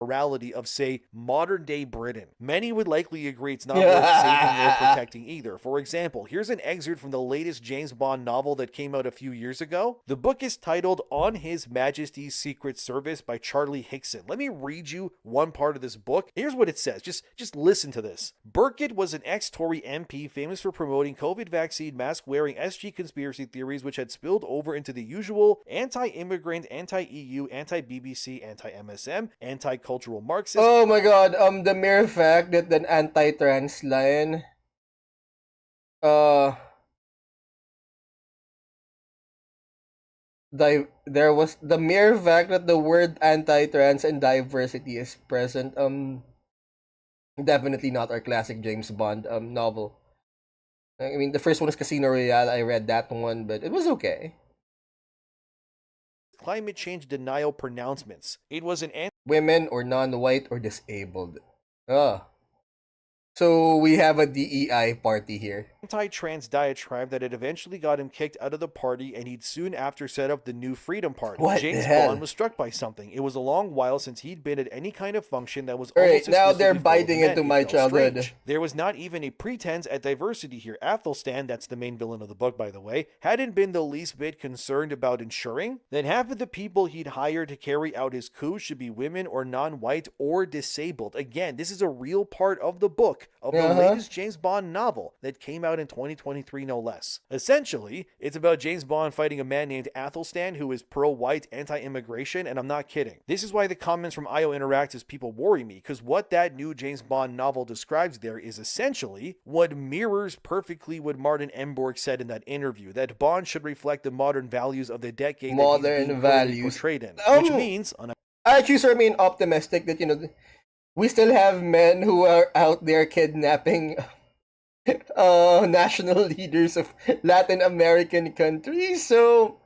Morality of, say, modern-day Britain. Many would likely agree it's not worth saving or protecting either. For example, here's an excerpt from the latest James Bond novel that came out a few years ago. The book is titled On His Majesty's Secret Service by Charlie Hickson. Let me read you one part of this book. Here's what it says. Just listen to this. Burkitt was an ex-Tory MP famous for promoting COVID vaccine, mask-wearing SG conspiracy theories which had spilled over into the usual anti-immigrant, anti-EU, anti-BBC, anti-MSM, anti-cultural Marxist. Oh my god, the mere fact that an anti-trans line there was the mere fact that the word anti-trans and diversity is present, definitely not our classic James Bond novel. I mean, the first one is Casino Royale. I read that one, but it was okay. Climate change denial pronouncements. It was an women or non-white or disabled. So we have a DEI party here. Anti-trans diatribe that had eventually got him kicked out of the party, and he'd soon after set up the New Freedom Party. What James the hell? Bond was struck by something. It was a long while since he'd been at any kind of function that was almost now they're biting into my childhood. Strange. There was not even a pretense at diversity here. Athelstan, that's the main villain of the book by the way, hadn't been the least bit concerned about ensuring that half of the people he'd hired to carry out his coup should be women or non-white or disabled. Again, this is a real part of the book of the latest James Bond novel that came out in 2023, no less. Essentially, it's about James Bond fighting a man named Athelstan who is pro-white, anti-immigration, and I'm not kidding. This is why the comments from IO Interactive's people worry me, because what that new James Bond novel describes there is essentially what mirrors perfectly what Martin Emborg said in that interview, that Bond should reflect the modern values of the decade modern that he's values portrayed in, which means... I actually remain optimistic that, we still have men who are out there kidnapping national leaders of Latin American countries. So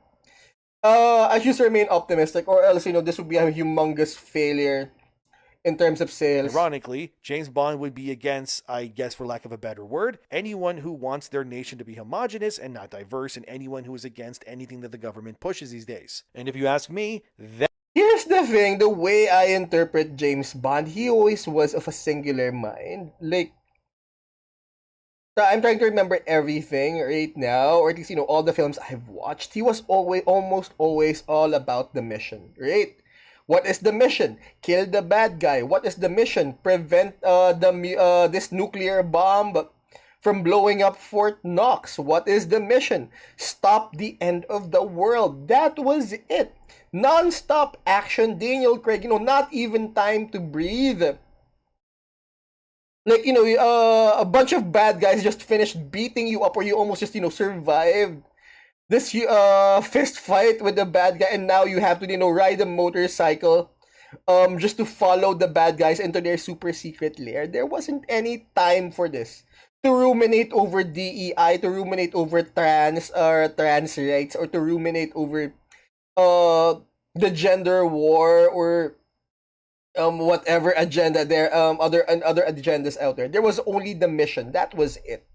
I just remain optimistic, or else this would be a humongous failure in terms of sales. Ironically, James Bond would be against, I guess for lack of a better word, anyone who wants their nation to be homogenous and not diverse, and anyone who is against anything that the government pushes these days. And if you ask me, here's the thing, the way I interpret James Bond, he always was of a singular mind. Like, I'm trying to remember everything right now, or at least all the films I've watched. He was almost always all about the mission, right? What is the mission? Kill the bad guy. What is the mission? Prevent this nuclear bomb from blowing up Fort Knox. What is the mission? Stop the end of the world. That was it. Non-stop action. Daniel Craig, not even time to breathe. Like, a bunch of bad guys just finished beating you up, or you almost just, survived this fist fight with the bad guy, and now you have to, ride a motorcycle just to follow the bad guys into their super secret lair. There wasn't any time for this. To ruminate over DEI, to ruminate over trans rights, or to ruminate over the gender war, or whatever agenda there, other agendas out there. There was only the mission. That was it.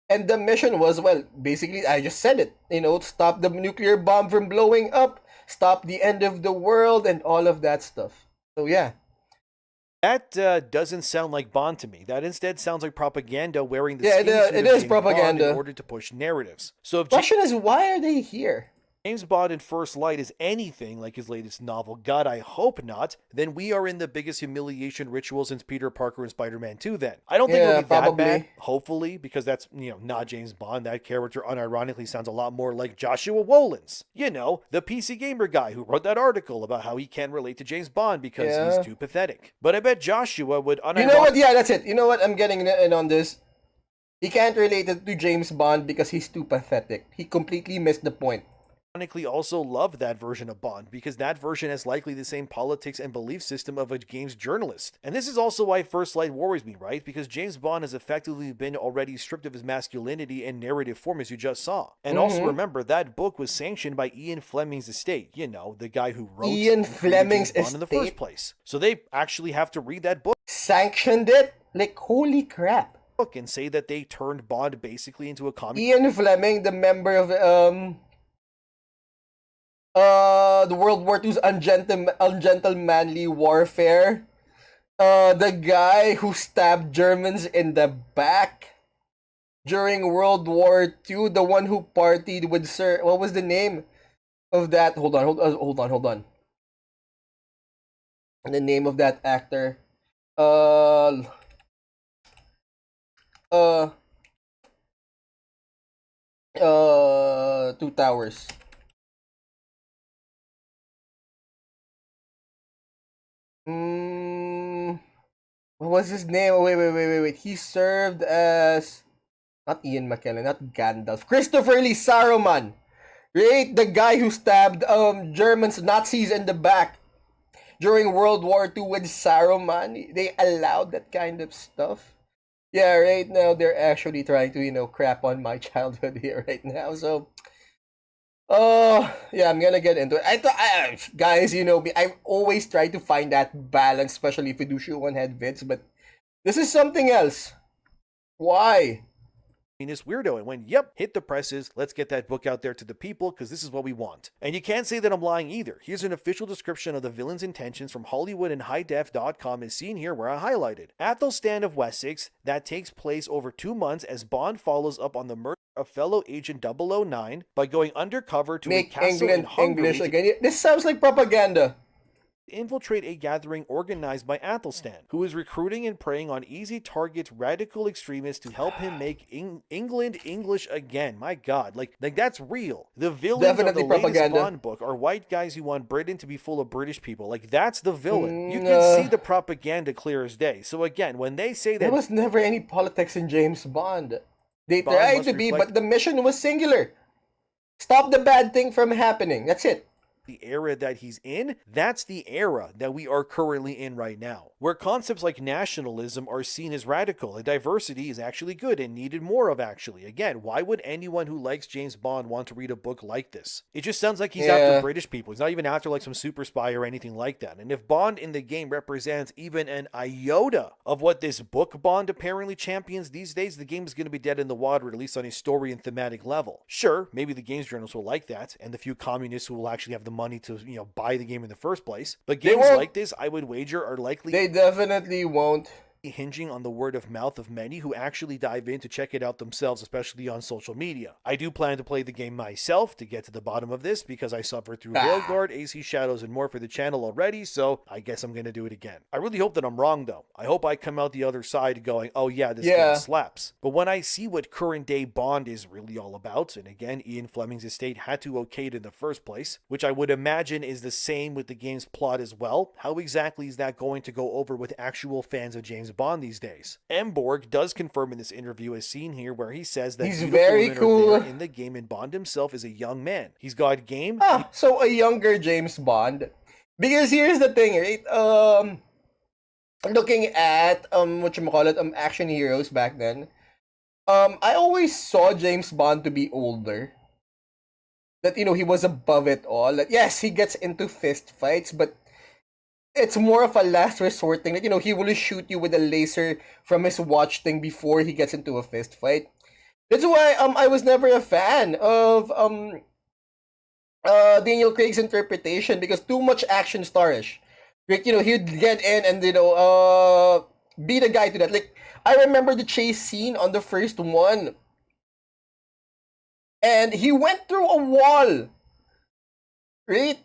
And the mission was, well, basically, I just said it. Stop the nuclear bomb from blowing up, stop the end of the world, and all of that stuff. So yeah. That doesn't sound like Bond to me. That instead sounds like propaganda wearing the skin suit of James propaganda Bond in order to push narratives. So if question is, why are they here? James Bond in First Light is anything like his latest novel, God, I hope not, then we are in the biggest humiliation ritual since Peter Parker in Spider-Man 2 then. I don't think it'll be that bad, hopefully, because that's, not James Bond. That character unironically sounds a lot more like Joshua Wolins. The PC Gamer guy who wrote that article about how he can't relate to James Bond because he's too pathetic. But I bet Joshua would unironically... You know what? Yeah, that's it. You know what? I'm getting in on this. He can't relate it to James Bond because he's too pathetic. He completely missed the point. Ironically also love that version of Bond because that version has likely the same politics and belief system of a games journalist. And this is also why First Light worries me, right? Because James Bond has effectively been already stripped of his masculinity and narrative form, as you just saw. And also remember, that book was sanctioned by Ian Fleming's estate, the guy who wrote Ian Fleming's estate in the first place. So they actually have to read that book. Sanctioned it? Like, holy crap. And say that they turned Bond basically into a communist. Ian Fleming, the member of the World War II's ungentlemanly warfare. The guy who stabbed Germans in the back during World War II. The one who partied with Sir... What was the name of that? Hold on. The name of that actor. Two Towers. What was his name? Wait. He served as... Not Ian McKellen, not Gandalf. Christopher Lee Saruman. Right? The guy who stabbed Germans, Nazis in the back during World War II with Saruman. They allowed that kind of stuff. Yeah, right now they're actually trying to, crap on my childhood here right now. So... yeah, I'm gonna get into it. Guys, I always try to find that balance, especially if we do shoe on head vids, but this is something else. Why? This weirdo and went, yep, hit the presses, let's get that book out there to the people because this is what we want. And you can't say that I'm lying either. Here's an official description of the villain's intentions from Hollywood and HighDef.com as seen here where I highlighted. Athelstan of Wessex, that takes place over 2 months as Bond follows up on the murder of fellow agent 009 by going undercover to a castle in Hungary. English again. This sounds like propaganda. Infiltrate a gathering organized by Athelstan, who is recruiting and preying on easy target radical extremists to help him make England English again. My God, like that's real. The villains Definitely of the propaganda. latest Bond book are white guys who want Britain to be full of British people. Like that's the villain. You can see the propaganda clear as day. So again, when they say that there was never any politics in James Bond. They tried to be, but the mission was singular. Stop the bad thing from happening. That's it. The era that he's in, that's the era that we are currently in right now, where concepts like nationalism are seen as radical and diversity is actually good and needed more of actually. Again, why would anyone who likes James Bond want to read a book like this? It just sounds like he's after British people. He's not even after like some super spy or anything like that. And if Bond in the game represents even an iota of what this book Bond apparently champions these days, the game is going to be dead in the water, at least on a story and thematic level. Sure, maybe the games journalists will like that, and the few communists who will actually have the money to buy the game in the first place, but games like this I would wager are likely they definitely won't. hinging on the word of mouth of many who actually dive in to check it out themselves, especially on social media. I do plan to play the game myself to get to the bottom of this because I suffered through Veilguard, AC Shadows, and more for the channel already, so I guess I'm going to do it again. I really hope that I'm wrong, though. I hope I come out the other side going, oh yeah, this game slaps. But when I see what current day Bond is really all about, and again, Ian Fleming's estate had to okay it in the first place, which I would imagine is the same with the game's plot as well, how exactly is that going to go over with actual fans of James Bond these days? Emborg does confirm in this interview as seen here where he says that he's very cool in the game and Bond himself is a young man. He's got game. So a younger James Bond. Because here's the thing, right? Looking at action heroes back then, I always saw James Bond to be older. That he was above it all. That yes, he gets into fist fights, but it's more of a last resort thing. That he will shoot you with a laser from his watch thing before he gets into a fist fight. That's why I was never a fan of Daniel Craig's interpretation, because too much action starish. Like he'd get in and be the guy to that. Like I remember the chase scene on the first one, and he went through a wall. Right?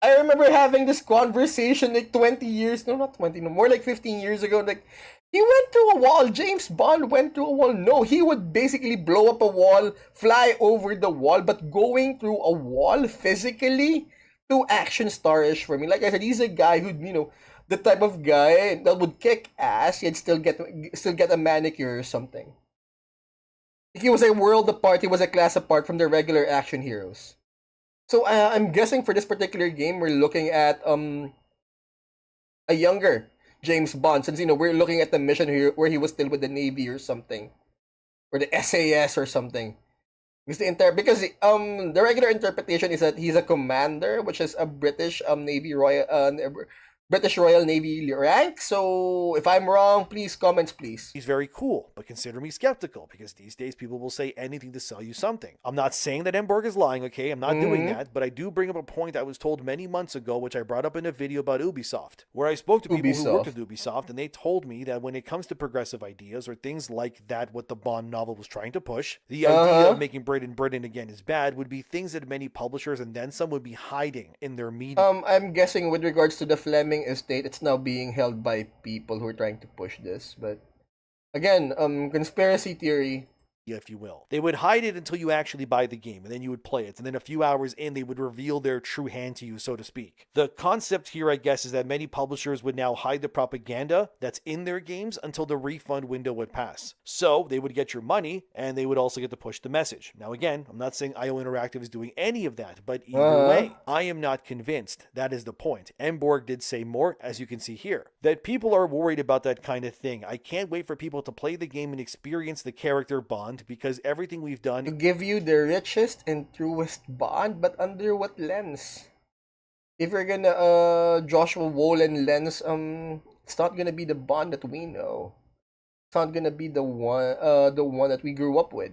I remember having this conversation like 20 years, no, not 20, no, more like 15 years ago. Like, he went through a wall. James Bond went through a wall. No, he would basically blow up a wall, fly over the wall, but going through a wall physically, too action starish for me. Like I said, he's a guy who, the type of guy that would kick ass yet still get a manicure or something. He was a world apart. He was a class apart from the regular action heroes. So I'm guessing for this particular game, we're looking at a younger James Bond, since we're looking at the mission here where he was still with the Navy or something, or the SAS or something. Because the regular interpretation is that he's a commander, which is a British British Royal Navy rank. So if I'm wrong, please comments, please. He's very cool, but consider me skeptical, because these days people will say anything to sell you something. I'm not saying that Emborg is lying, okay? I'm not doing that, but I do bring up a point I was told many months ago, which I brought up in a video about Ubisoft, where I spoke to people who worked with Ubisoft, and they told me that when it comes to progressive ideas or things like that, what the Bond novel was trying to push, the idea of making Britain again is bad would be things that many publishers and then some would be hiding in their media. I'm guessing with regards to the Fleming estate, it's now being held by people who are trying to push this, but again, conspiracy theory, if you will. They would hide it until you actually buy the game, and then you would play it, and then a few hours in, they would reveal their true hand to you, so to speak. The concept here, I guess, is that many publishers would now hide the propaganda that's in their games until the refund window would pass. So, they would get your money, and they would also get to push the message. Now again, I'm not saying IO Interactive is doing any of that, but either way, I am not convinced. That is the point. Emborg did say more, as you can see here, that people are worried about that kind of thing. I can't wait for people to play the game and experience the character Bond, because everything we've done to give you the richest and truest Bond, but under what lens? If you're gonna Joshua Wolin lens, it's not gonna be the Bond that we know. It's not gonna be the one that we grew up with.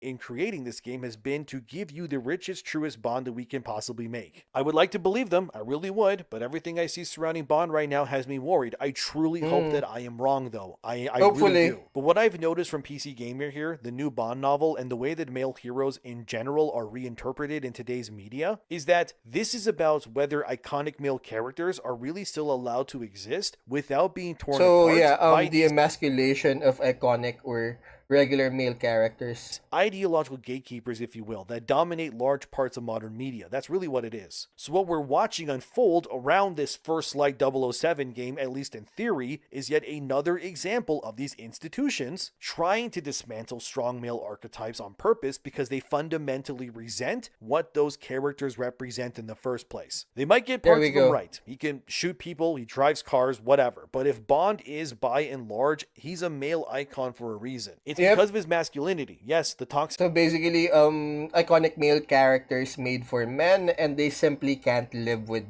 In creating this game has been to give you the richest, truest Bond that we can possibly make. I would like to believe them, I really would, but everything I see surrounding Bond right now has me worried. I truly hope that I am wrong, though. I really do. But what I've noticed from PC Gamer here, the new Bond novel, and the way that male heroes in general are reinterpreted in today's media, is that this is about whether iconic male characters are really still allowed to exist without being torn apart by the emasculation of iconic or regular male characters. Ideological gatekeepers, if you will, that dominate large parts of modern media. That's really what it is. So what we're watching unfold around this First Light 007 game, at least in theory, is yet another example of these institutions trying to dismantle strong male archetypes on purpose because they fundamentally resent what those characters represent in the first place. They might get parts of them right. He can shoot people, he drives cars, whatever. But if Bond is, by and large, he's a male icon for a reason. It's because of his masculinity. Yes, the toxic... So basically, iconic male characters made for men, and they simply can't live with,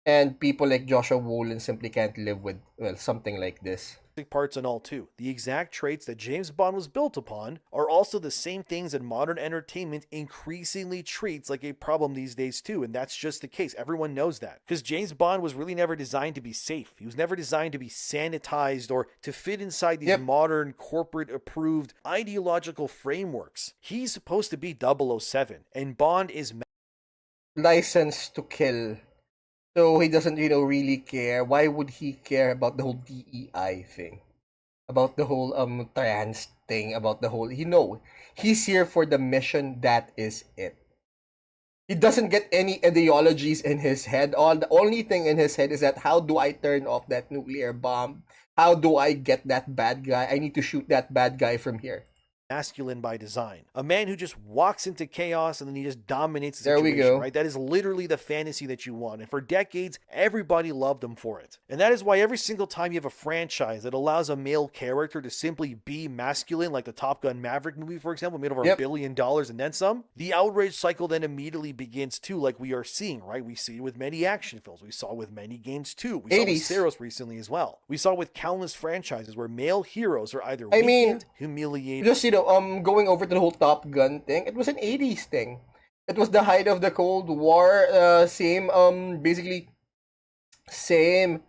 and people like Joshua Wolin simply can't live with, well, something like this. parts and all too. The exact traits that James Bond was built upon are also the same things that modern entertainment increasingly treats like a problem these days too, and that's just the case. Everyone knows that. Because James Bond was really never designed to be safe. He was never designed to be sanitized or to fit inside these modern corporate approved ideological frameworks. He's supposed to be 007, and Bond is licensed to kill. So he doesn't, really care. Why would he care about the whole DEI thing? About the whole trans thing, about the whole, he's here for the mission. That is it. He doesn't get any ideologies in his head. The only thing in his head is that, how do I turn off that nuclear bomb? How do I get that bad guy? I need to shoot that bad guy from here. Masculine by design. A man who just walks into chaos and then he just dominates the situation. There we go. Right? That is literally the fantasy that you want. And for decades, everybody loved him for it. And that is why every single time you have a franchise that allows a male character to simply be masculine, like the Top Gun Maverick movie, for example, made over $1 billion and then some, the outrage cycle then immediately begins too, like we are seeing, right? We see it with many action films. We saw with many games too. We saw with Saros recently as well. We saw with countless franchises where male heroes are either weakened, humiliated. Just, going over to the whole Top Gun thing, it was an 80s thing. It was the height of the Cold War, basically same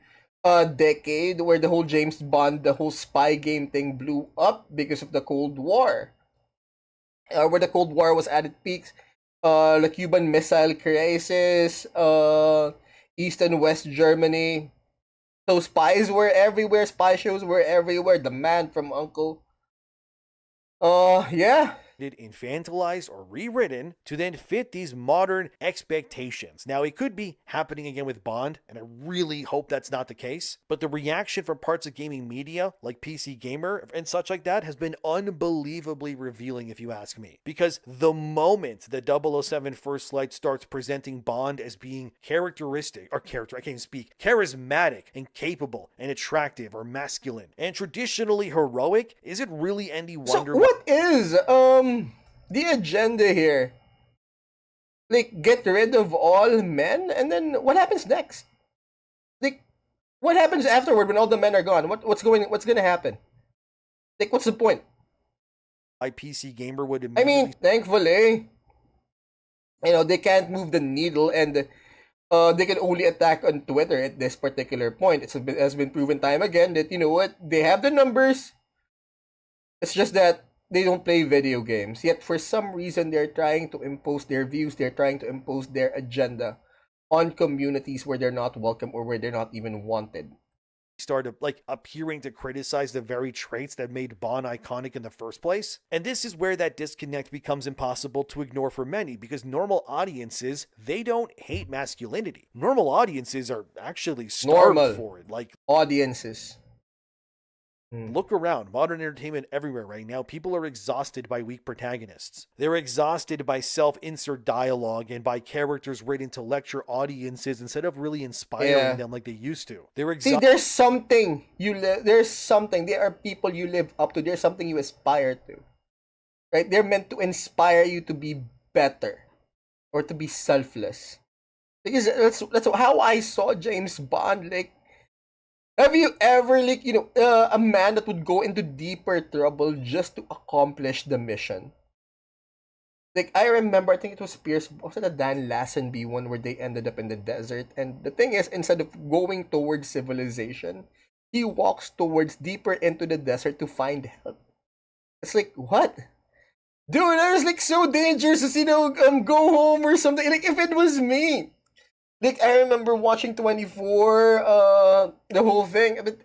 decade where the whole James Bond, the whole spy game thing blew up because of the Cold War. Where the Cold War was at its peaks, the Cuban Missile Crisis, East and West Germany. So spies were everywhere, spy shows were everywhere. The Man from U.N.C.L.E. Yeah. Infantilized or rewritten to then fit these modern expectations. Now, it could be happening again with Bond, and I really hope that's not the case, but the reaction from parts of gaming media, like PC Gamer and such like that, has been unbelievably revealing, if you ask me. Because the moment that 007 First Light starts presenting Bond as being charismatic and capable and attractive or masculine and traditionally heroic, is it really any wonder? So what is the agenda here? Like, get rid of all men, and then what happens next? Like, what happens afterward when all the men are gone? What's gonna happen? Like, what's the point? PC Gamer would I mean, thankfully, they can't move the needle, and they can only attack on Twitter at this particular point. It has been proven time again that, they have the numbers. It's just that they don't play video games. Yet, for some reason, they're trying to impose their views. They're trying to impose their agenda on communities where they're not welcome or where they're not even wanted. Started appearing to criticize the very traits that made Bond iconic in the first place. And this is where that disconnect becomes impossible to ignore for many, because normal audiences, they don't hate masculinity. Normal audiences are actually starved for it. Audiences. Look around. Modern entertainment everywhere right now. People are exhausted by weak protagonists. They're exhausted by self-insert dialogue and by characters written to lecture audiences instead of really inspiring them like they used to. See, there's something there's something. There are people you live up to. There's something you aspire to. Right? They're meant to inspire you to be better or to be selfless. Because that's how I saw James Bond. Have you ever, a man that would go into deeper trouble just to accomplish the mission? I remember, I think it was was it a Dan Lassenby one where they ended up in the desert? And the thing is, instead of going towards civilization, he walks towards deeper into the desert to find help. It's like, what? Dude, that was so dangerous to, go home or something. If it was me. I remember watching 24, the whole thing. But,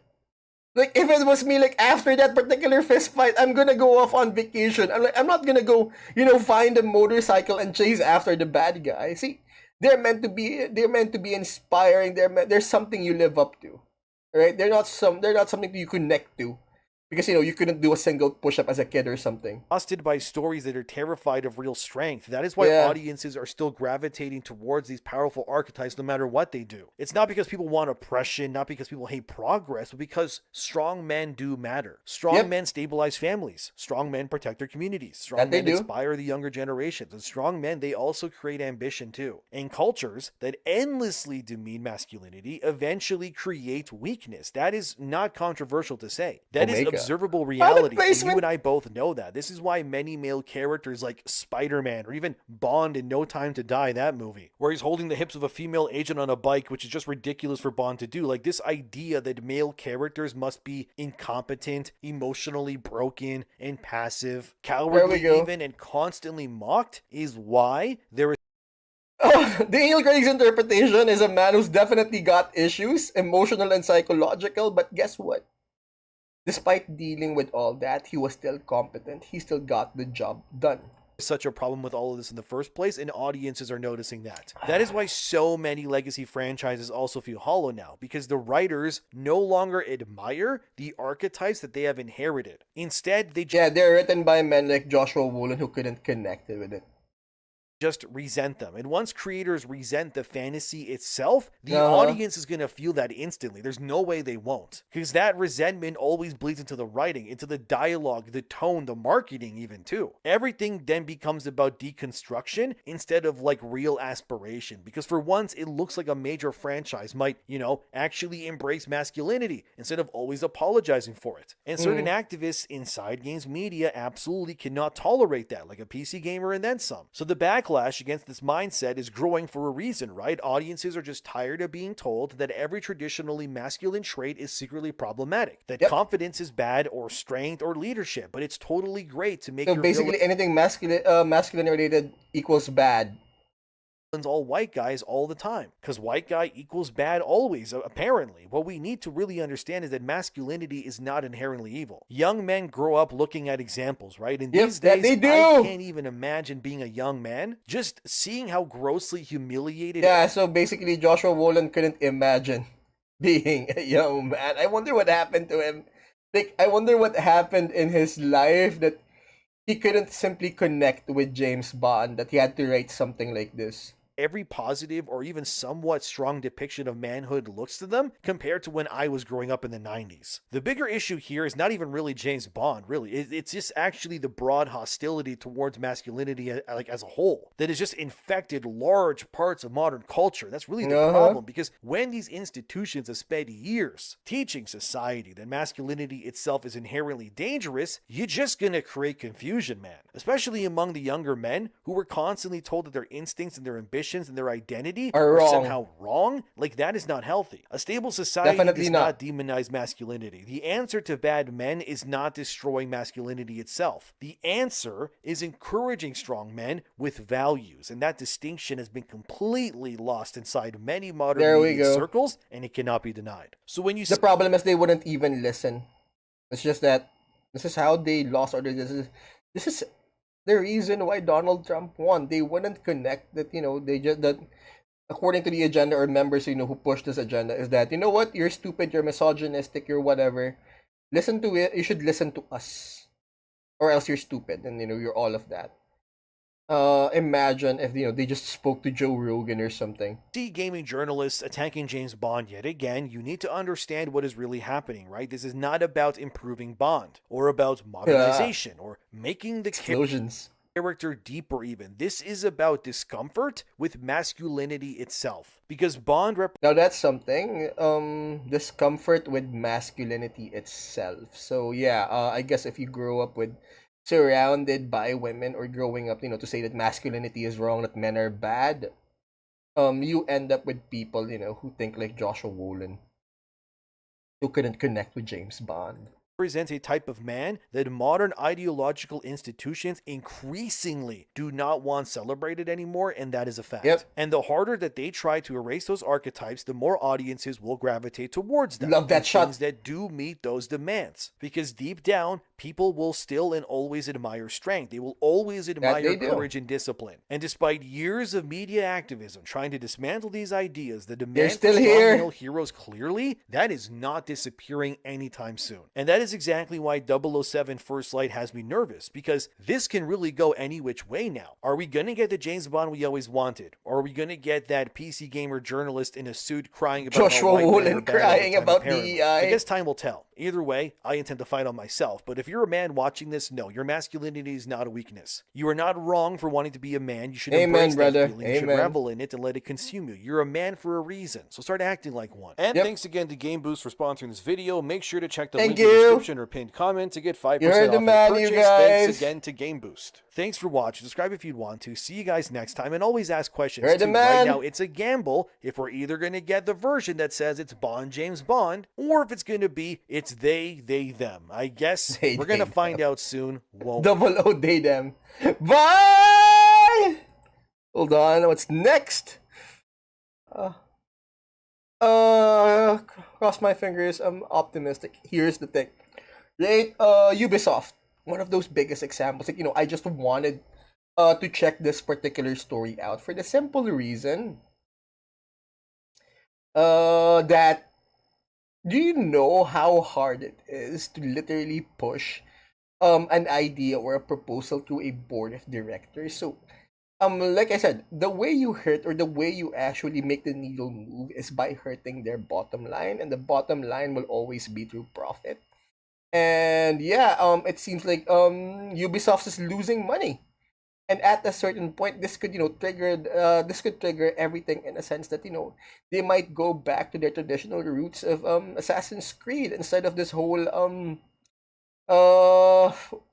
if it was me, after that particular fist fight, I'm gonna go off on vacation. I'm not gonna go, find a motorcycle and chase after the bad guy. See, they're meant to be inspiring. There's something you live up to, right? They're not something you connect to. because you couldn't do a single push-up as a kid or something. Exhausted by stories that are terrified of real strength. That is why audiences are still gravitating towards these powerful archetypes no matter what they do. It's not because people want oppression, not because people hate progress, but because strong men do matter. Strong men stabilize families. Strong men protect their communities. Strong men inspire the younger generations. And strong men, they also create ambition too. And cultures that endlessly demean masculinity eventually create weakness. That is not controversial to say. That is observable reality. And you and I both know that. This is why many male characters like Spider-Man or even Bond in No Time to Die, that movie, where he's holding the hips of a female agent on a bike, which is just ridiculous for Bond to do. Like, this idea that male characters must be incompetent, emotionally broken, and passive, cowardly even, and constantly mocked is why there is Daniel Craig's interpretation is a man who's definitely got issues, emotional and psychological, but guess what? Despite dealing with all that, he was still competent. He still got the job done. Such a problem with all of this in the first place, and audiences are noticing that. That is why so many legacy franchises also feel hollow now, because the writers no longer admire the archetypes that they have inherited. Instead, they're written by men like Joshua Woolen who couldn't connect with it. Just resent them. And once creators resent the fantasy itself, the audience is going to feel that instantly. There's no way they won't. Because that resentment always bleeds into the writing, into the dialogue, the tone, the marketing even too. Everything then becomes about deconstruction instead of like real aspiration. Because for once, it looks like a major franchise might, actually embrace masculinity instead of always apologizing for it. And certain activists inside games media absolutely cannot tolerate that, like a PC gamer and then some. So the backlash against this mindset is growing for a reason, right? Audiences are just tired of being told that every traditionally masculine trait is secretly problematic, that confidence is bad or strength or leadership, but it's totally great to make basically anything masculine related equals bad. All white guys all the time, because white guy equals bad always, apparently. What we need to really understand is that masculinity is not inherently evil. Young men grow up looking at examples, right? And these days, I can't even imagine being a young man, just seeing how grossly humiliated. So basically Joshua Woolen couldn't imagine being a young man. I wonder what happened to him. Like, I wonder what happened in his life that he couldn't simply connect with James Bond, that he had to write something like this. Every positive or even somewhat strong depiction of manhood looks to them compared to when I was growing up in the 90s. The bigger issue here is not even really James Bond, really. It's just actually the broad hostility towards masculinity as a whole that has just infected large parts of modern culture. That's really the problem, because when these institutions have spent years teaching society that masculinity itself is inherently dangerous, you're just gonna create confusion, man. Especially among the younger men who were constantly told that their instincts and their ambitions and their identity are somehow wrong. Like, that is not healthy. A stable society does not demonize masculinity. The answer to bad men is not destroying masculinity itself. The answer is encouraging strong men with values, and that distinction has been completely lost inside many modern media circles, and it cannot be denied. So when you the problem is they wouldn't even listen. It's just that this is how they lost, or this is the reason why Donald Trump won. They wouldn't connect that, that according to the agenda or members, who push this agenda, is that, what, you're stupid, you're misogynistic, you're whatever. Listen to it. You should listen to us, or else you're stupid, and you're all of that. Imagine if they just spoke to Joe Rogan or something. See gaming journalists attacking James Bond yet again, you need to understand what is really happening, right? This is not about improving Bond, or about modernization, or making the character deeper even. This is about discomfort with masculinity itself. Because Bond now that's something, discomfort with masculinity itself. So I guess if you grow up with surrounded by women, or growing up, to say that masculinity is wrong, that men are bad, you end up with people, who think like Joshua Woolen, who couldn't connect with James Bond. Represents a type of man that modern ideological institutions increasingly do not want celebrated anymore, and that is a fact. And the harder that they try to erase those archetypes, the more audiences will gravitate towards them. Love that shot. Things that do meet those demands. Because deep down, people will still and always admire strength. They will always admire courage and discipline. And despite years of media activism trying to dismantle these ideas, the demand for strong male heroes, clearly, that is not disappearing anytime soon. And that is is exactly why 007 First Light has me nervous, because this can really go any which way now. Are we gonna get the James Bond we always wanted? Or are we gonna get that PC gamer journalist in a suit crying about Joshua how white men are Woolen bad all the crying time, about apparently? DEI. I guess time will tell. Either way, I intend to fight on myself, but if you're a man watching this, no, your masculinity is not a weakness. You are not wrong for wanting to be a man. You should embrace that feeling. You should revel in it and let it consume you. You're a man for a reason, so start acting like one. And thanks again to Game Boost for sponsoring this video. Make sure to check the link in the description or pinned comment to get 5% off your purchase. Thanks again to Game Boost. Thanks for watching. Subscribe if you'd want to. See you guys next time, and always ask questions too. Right now, it's a gamble if we're either going to get the version that says it's Bond James Bond, or if it's going to be it's they, them. I guess we're going to find out soon, won't we? 00 they, them. Bye! Hold on, what's next? Cross my fingers, I'm optimistic. Here's the thing. Right, Ubisoft. One of those biggest examples. Like, I just wanted to check this particular story out for the simple reason that do you know how hard it is to literally push an idea or a proposal to a board of directors? So like I said, the way you hurt or the way you actually make the needle move is by hurting their bottom line, and the bottom line will always be through profit. And yeah, it seems like Ubisoft is losing money, and at a certain point, this could trigger everything in a sense that they might go back to their traditional roots of Assassin's Creed instead of this whole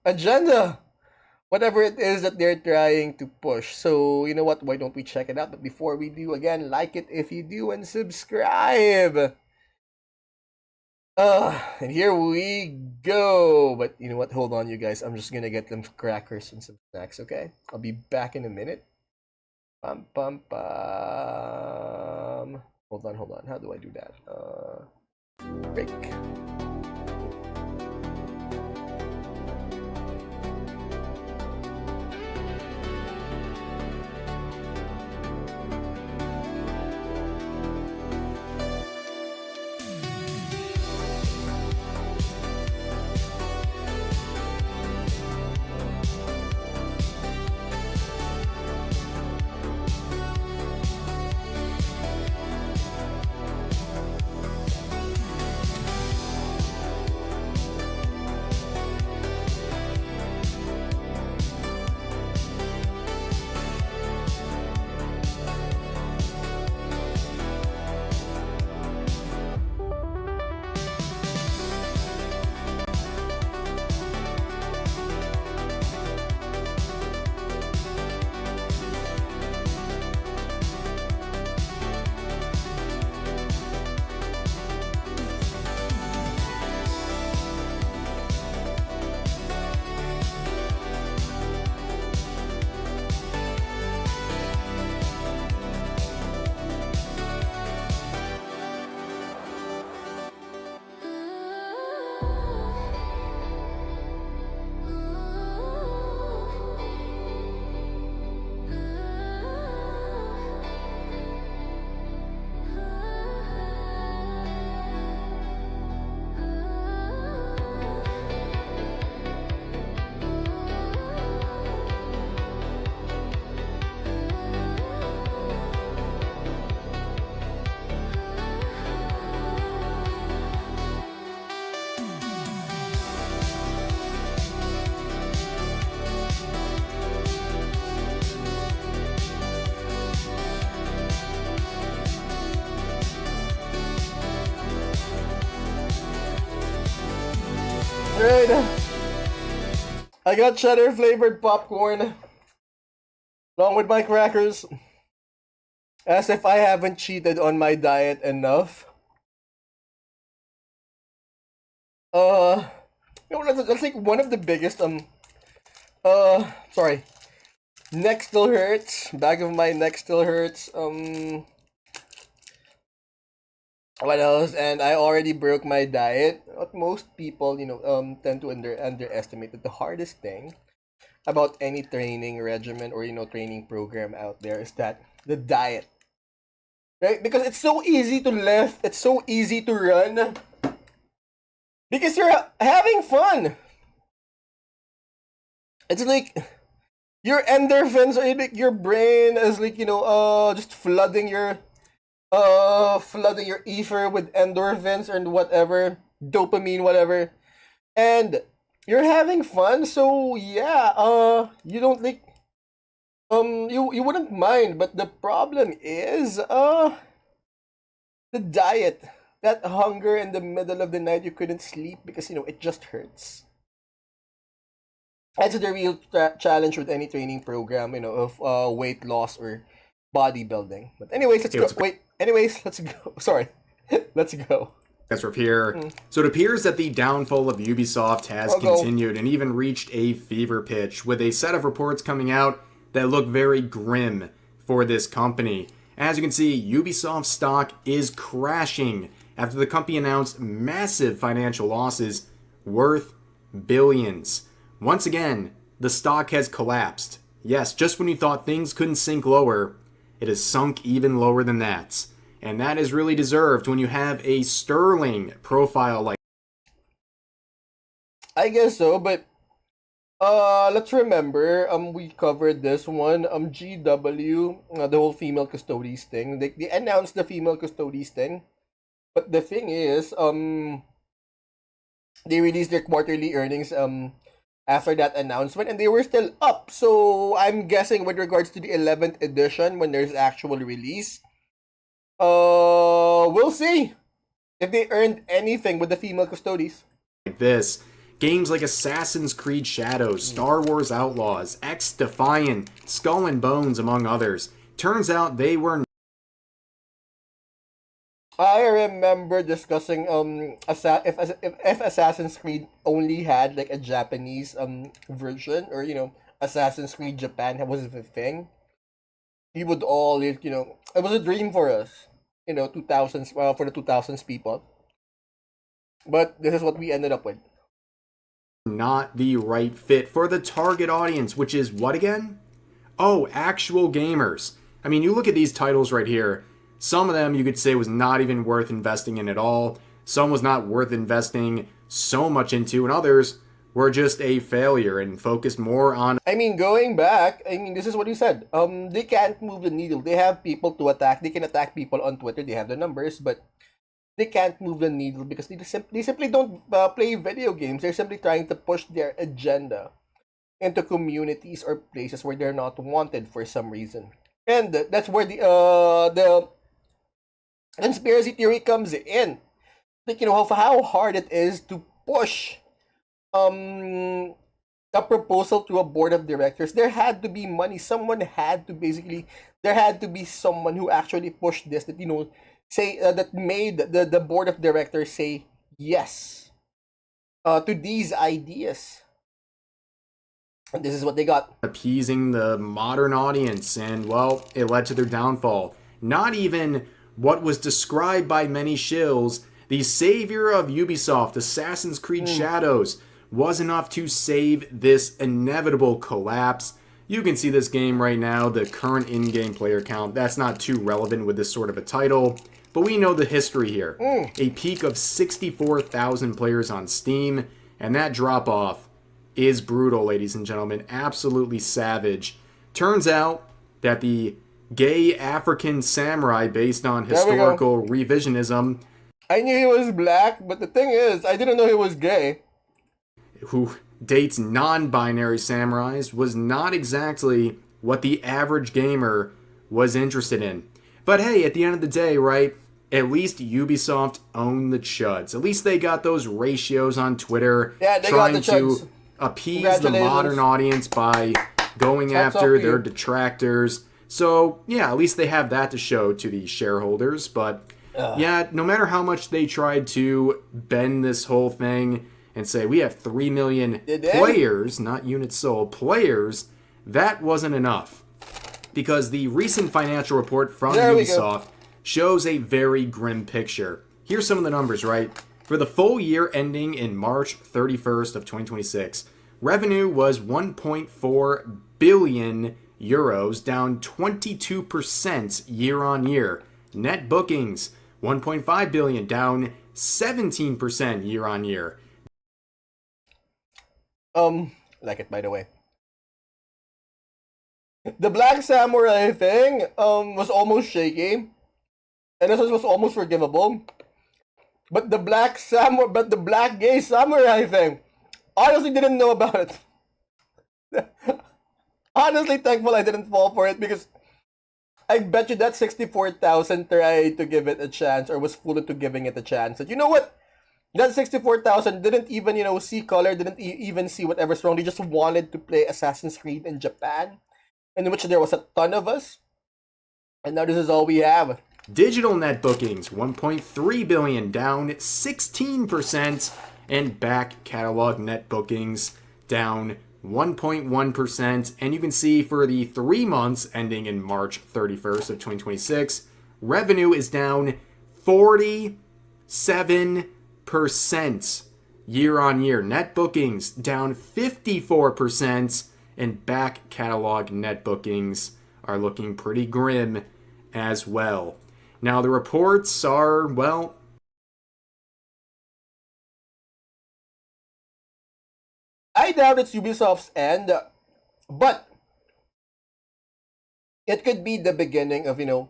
agenda, whatever it is that they're trying to push. So you know what? Why don't we check it out? But before we do, again, like it if you do and subscribe. And here we go. But you know what? Hold on, you guys. I'm just gonna get them crackers and some snacks, okay? I'll be back in a minute. Hold on. How do I do that? Break. Alright. I got cheddar flavored popcorn along with my crackers. As if I haven't cheated on my diet enough. That's like one of the biggest sorry. Neck still hurts. Back of my neck still hurts. What else? And I already broke my diet. What most people, tend to underestimate that the hardest thing about any training regimen or training program out there is that the diet. Right? Because it's so easy to lift, it's so easy to run. Because you're having fun. It's like your endorphins are like your brain is like, just flooding your ether with endorphins and whatever, dopamine, whatever. And you're having fun, so yeah, you don't like you wouldn't mind, but the problem is the diet. That hunger in the middle of the night you couldn't sleep because it just hurts. That's the real challenge with any training program, of weight loss or bodybuilding. But anyways, let's go. Wait, anyways, let's go. Sorry, let's go. That's right here. So it appears that the downfall of Ubisoft has continued and even reached a fever pitch, with a set of reports coming out that look very grim for this company. As you can see, Ubisoft stock is crashing after the company announced massive financial losses worth billions. Once again, the stock has collapsed. Yes, just when you thought things couldn't sink lower, it has sunk even lower than that. And that is really deserved when you have a sterling profile like. I guess so, but let's remember, we covered this one, GW, the whole female custodies thing. They announced the female custodies thing, but the thing is, they released their quarterly earnings, after that announcement, and they were still up. So I'm guessing with regards to the 11th edition, when there's actual release, we'll see if they earned anything with the female custodies. Like this. Games like Assassin's Creed Shadows, Star Wars Outlaws, X Defiant, Skull and Bones, among others. Turns out they were. I remember discussing if Assassin's Creed only had like a Japanese version, or Assassin's Creed Japan was the thing, we would all it was a dream for us, 2000s, for the 2000s people. But this is what we ended up with. Not the right fit for the target audience, which is what again? Oh, actual gamers. I mean, you look at these titles right here. Some of them you could say was not even worth investing in at all. Some was not worth investing so much into, and others were just a failure and focused more on. I mean, going back, this is what you said. They can't move the needle. They have people to attack. They can attack people on Twitter. They have the numbers, but they can't move the needle because they simply don't play video games. They're simply trying to push their agenda into communities or places where they're not wanted for some reason. And that's where the conspiracy theory comes in. Like, how hard it is to push a proposal to a board of directors. There had to be money. There had to be someone who actually pushed this, that say that made the board of directors say yes to these ideas. And this is what they got. Appeasing the modern audience, and well, it led to their downfall. Not even what was described by many shills, the savior of Ubisoft, Assassin's Creed Shadows, was enough to save this inevitable collapse. You can see this game right now, the current in-game player count. That's not too relevant with this sort of a title, but we know the history here. A peak of 64,000 players on Steam, and that drop-off is brutal, ladies and gentlemen. Absolutely savage. Turns out that the gay African samurai, based on historical revisionism. I knew he was black, but the thing is, I didn't know he was gay. Who dates non-binary samurais, was not exactly what the average gamer was interested in. But hey, at the end of the day, right, at least Ubisoft owned the chuds. At least they got those ratios on Twitter, trying to appease the modern audience by going after their detractors. So, yeah, at least they have that to show to the shareholders. But, yeah, no matter how much they tried to bend this whole thing and say, we have 3 million players, not units sold, players, that wasn't enough. Because the recent financial report from Ubisoft shows a very grim picture. Here's some of the numbers, right? For the full year ending in March 31st of 2026, revenue was 1.4 billion euros, down 22% year on year. Net bookings, 1.5 billion, down 17% year on year. Like it, by the way. The Black Samurai thing was almost shaky, and this was almost forgivable. But the Black Gay Samurai thing, honestly didn't know about it. Honestly, thankful I didn't fall for it, because I bet you that 64,000 tried to give it a chance, or was fooled into giving it a chance. And you know what? That 64,000 didn't even, see color, didn't even see whatever's wrong. They just wanted to play Assassin's Creed in Japan, in which there was a ton of us. And now this is all we have. Digital net bookings, 1.3 billion, down 16%, and back catalog net bookings down 1.1%. And you can see for the 3 months ending in March 31st of 2026, revenue is down 47% year on year. Net bookings down 54%, and back catalog net bookings are looking pretty grim as well. Now, the reports are, well, I doubt it's Ubisoft's end, but it could be the beginning of, the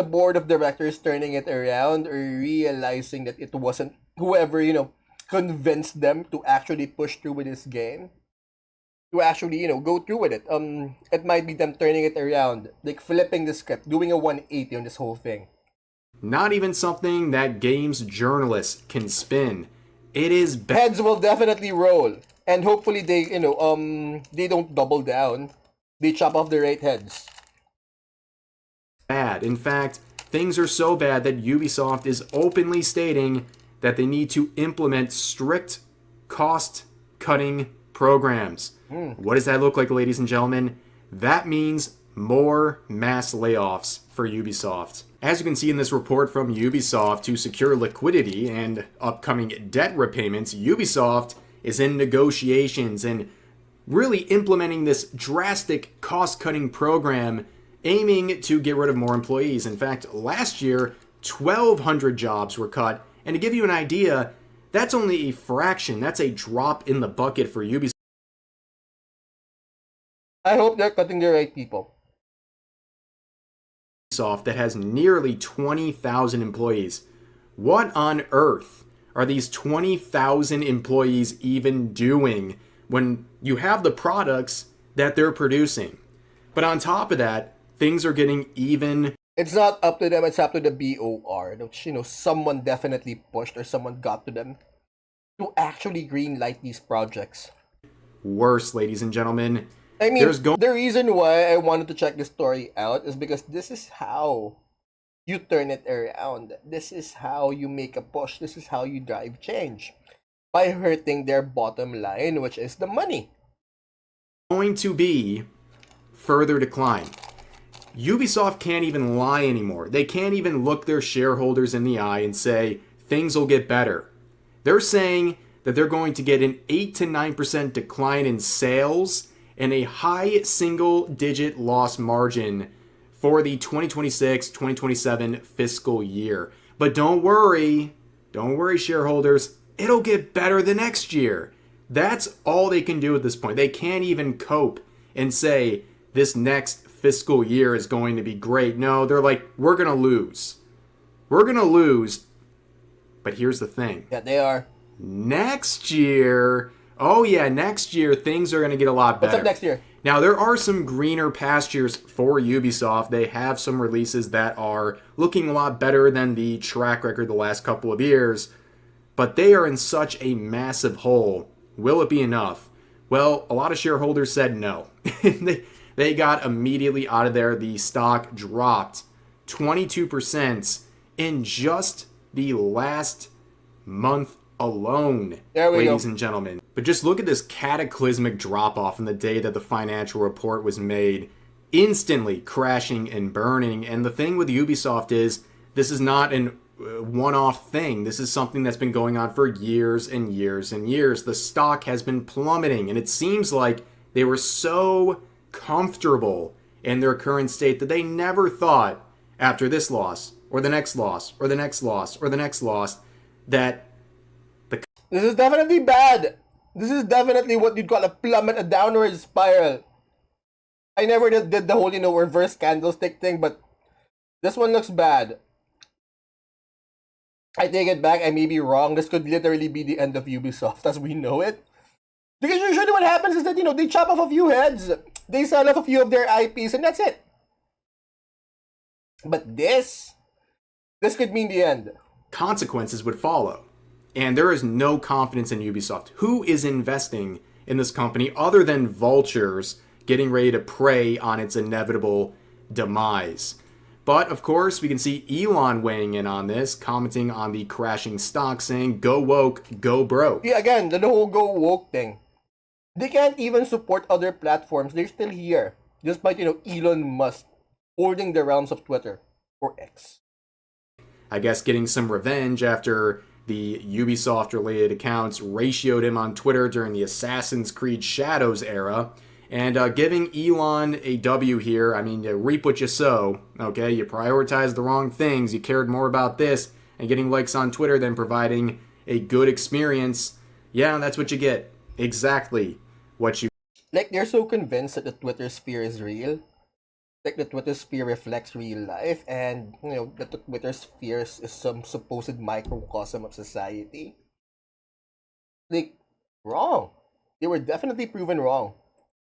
board of directors turning it around, or realizing that it wasn't whoever, convinced them to actually push through with this game. To actually, go through with it. It might be them turning it around, like flipping the script, doing a 180 on this whole thing. not even something that games journalists can spin. It is Heads will definitely roll, and hopefully they, they don't double down. They chop off the right heads. bad. In fact, things are so bad that Ubisoft is openly stating that they need to implement strict cost-cutting programs. What does that look like, ladies and gentlemen? That means more mass layoffs for Ubisoft. As you can see in this report from Ubisoft, to secure liquidity and upcoming debt repayments, Ubisoft is in negotiations and really implementing this drastic cost-cutting program aiming to get rid of more employees. In fact, last year, 1,200 jobs were cut. And to give you an idea, that's only a fraction. That's a drop in the bucket for Ubisoft. I hope they're cutting the right people. That has nearly 20,000 employees. What on earth are these 20,000 employees even doing when you have the products that they're producing? But on top of that, things are getting even. It's not up to them, it's up to the BOR, which, someone definitely pushed, or someone got to them to actually greenlight these projects. Worse, ladies and gentlemen. I mean, the reason why I wanted to check this story out is because this is how you turn it around. This is how you make a push. This is how you drive change. By hurting their bottom line, which is the money. Going to be further decline. Ubisoft can't even lie anymore. They can't even look their shareholders in the eye and say things will get better. They're saying that they're going to get an 8 to 9% decline in sales and a high single-digit loss margin for the 2026-2027 fiscal year. But don't worry, shareholders, it'll get better the next year. That's all they can do at this point. They can't even cope and say this next fiscal year is going to be great. No, they're like, we're going to lose. We're going to lose. But here's the thing. Yeah, they are. Next year, next year things are going to get a lot better. What's up next year? Now, there are some greener pastures for Ubisoft. They have some releases that are looking a lot better than the track record the last couple of years, but they are in such a massive hole. Will it be enough? Well, a lot of shareholders said no. They got immediately out of there. The stock dropped 22% in just the last month alone, ladies and gentlemen. But just look at this cataclysmic drop-off in the day that the financial report was made, instantly crashing and burning. And the thing with Ubisoft is, this is not an one-off thing. This is something that's been going on for years and years and years. The stock has been plummeting, and it seems like they were so comfortable in their current state that they never thought, after this loss, or the next loss, or the next loss, or the next loss, that This is definitely bad. This is definitely what you'd call a plummet, a downward spiral. I never did the whole, reverse candlestick thing, but this one looks bad. I take it back. I may be wrong. This could literally be the end of Ubisoft as we know it. Because usually what happens is that, they chop off a few heads. They sell off a few of their IPs, and that's it. But this could mean the end. consequences would follow. And there is no confidence in Ubisoft. Who is investing in this company other than vultures getting ready to prey on its inevitable demise? But, of course, we can see Elon weighing in on this, commenting on the crashing stock, saying, go woke, go broke. Yeah, again, the whole go woke thing. They can't even support other platforms. They're still here. Despite, Elon Musk holding the realms of Twitter, or X. I guess getting some revenge after the Ubisoft-related accounts ratioed him on Twitter during the Assassin's Creed Shadows era. And giving Elon a W here, I mean, you reap what you sow, okay? You prioritized the wrong things, you cared more about this and getting likes on Twitter than providing a good experience. Yeah, that's what you get. Exactly what you... Like, they're so convinced that the Twitter sphere is real. Like, the Twitter sphere reflects real life, and, that the Twitter sphere is some supposed microcosm of society. Like, wrong. They were definitely proven wrong.